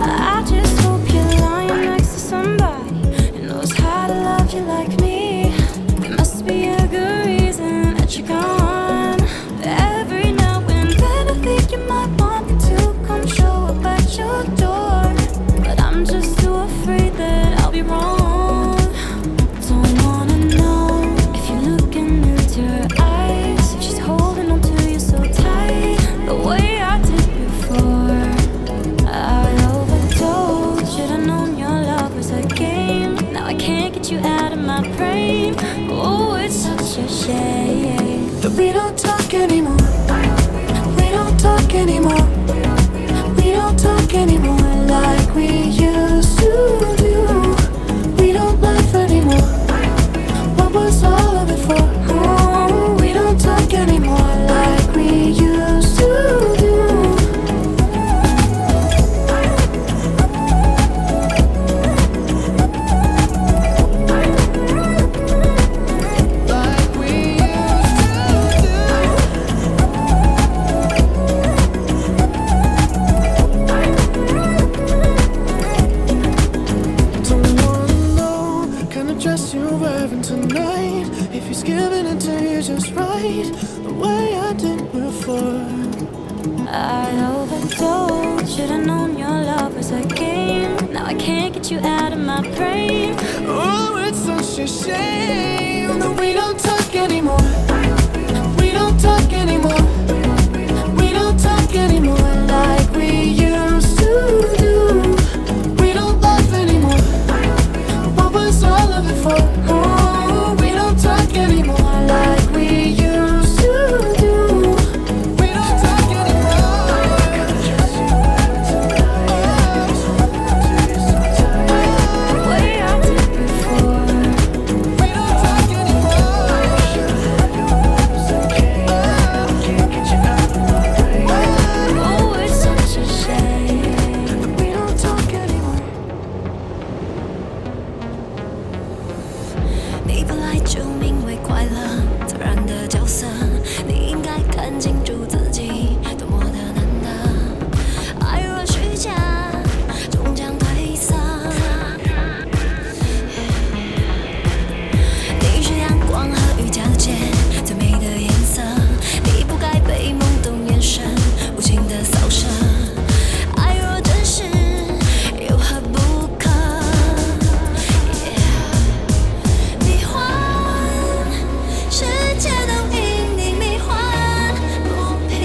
I just hope you're lying next to somebody who knows how to love you like me. There must be a good reason that you're gone. Every now and then I think you might want me to come show up at your door, but I'm just too afraid that I'll be wrong. Don't wanna know if you're looking into her eyes, if she's holding on to you so tight, the way I did before. I overdosed. Should've known your love was a game. Now I can't get you out of my brain. Oh, it's such a shame that we don't talk anymore. We don't talk anymore. We don't talk anymore like we used to do. We don't laugh anymore. What was all of it for? Oh, we don't talk anymore like we used to do. Tonight, if he's giving it to you just right, the way I did before. I overdosed. Should've known your love was a game. Now I can't get you out of my brain. Oh, it's such a shame that we don't talk anymore. We don't talk anymore. We don't talk anymore like we used to do. We don't laugh anymore. What was all of it for? Oh, we don't talk anymore like we used to do. We don't talk anymore. The way I did before. We don't talk anymore. Can't get you out of my brain. Oh, it's such a shame that we don't talk anymore. 你本来就名为快乐，自然的角色，你应该看清楚自己多么的难得。爱若虚假，终将褪色。你是阳光和雨交界最美的颜色，你不该被懵懂眼神无情的扫射。爱若真实，有何不可？迷幻，世界都因你迷幻，不平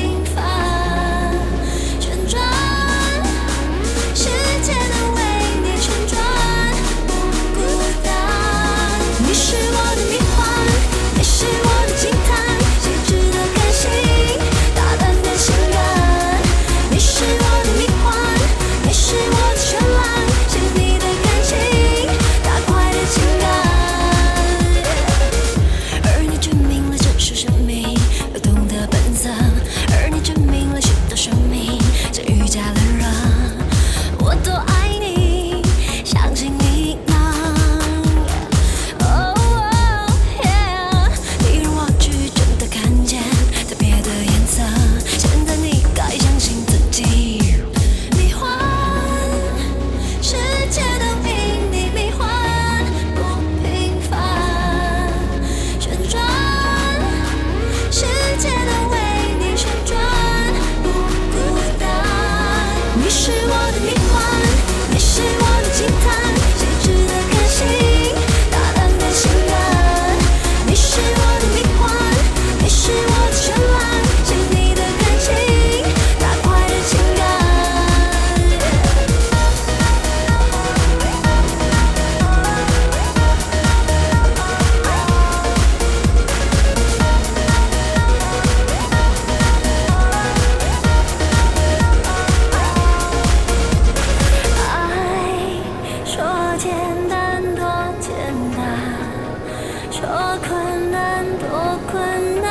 困难，多困难，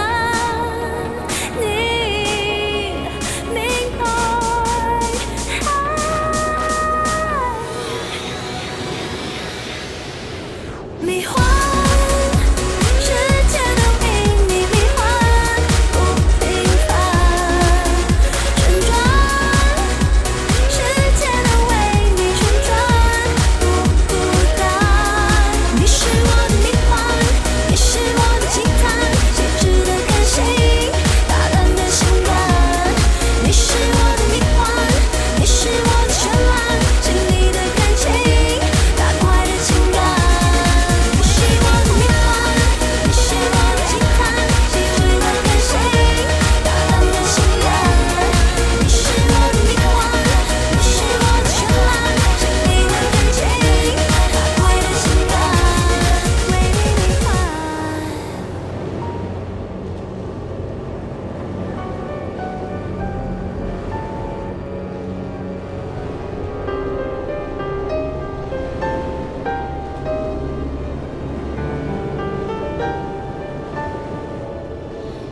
你明白。迷幻，世界都因你迷幻，不平凡，旋转，世界都为你旋转，不孤单。你是我的迷幻，你是我的惊叹，细致的感性，大胆的性感。你是我的迷幻，你是我的绚烂，细腻的感情，大块的情感。你是我的迷幻，你是我的惊叹，细致的感性，大胆的性感。你是我的迷幻，你是我的绚烂，细腻的感情，大块的情感，为你迷幻。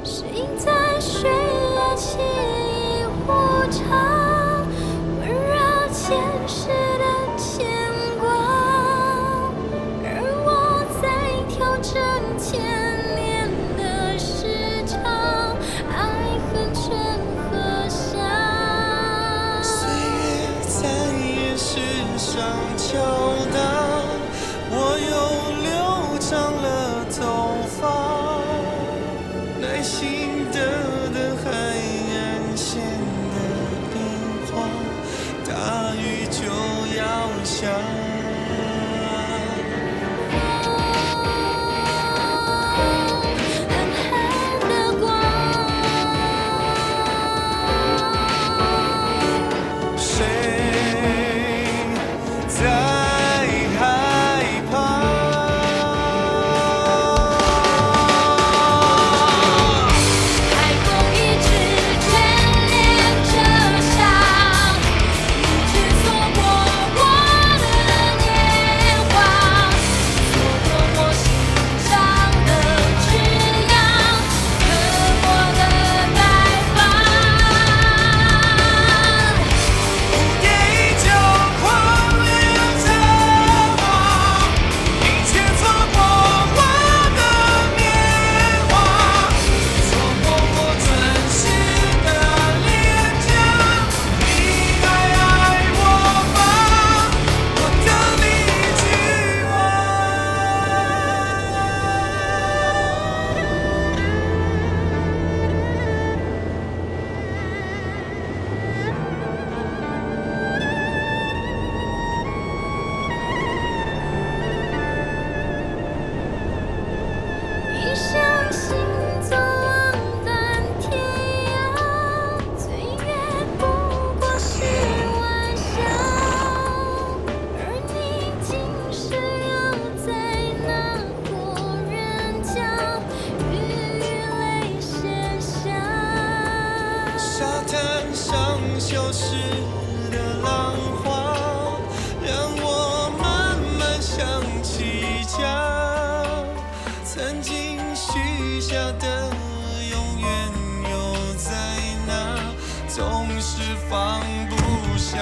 心在血液气里呼唱，温热前世的牵挂，而我在调整牵连的时长，爱恨成河下。岁月在岩石上敲打，我又留长了头发，耐心的等海岸线的变化，大雨就要下。谁在害怕？海风一直眷恋着伤，一直错过我的年华，错过我心上的枝桠，刻薄的白发。无言依旧狂恋着我，一切错过我的年华，错过我真实的脸颊。你还爱我吗？我等你一句一相信走浪漫天涯，岁月不过是玩笑，而你竟是又在那过人家，雨泪咸下。沙滩上消失的浪花，让我慢慢想起家。曾经许下的永远又在哪，总是放不下。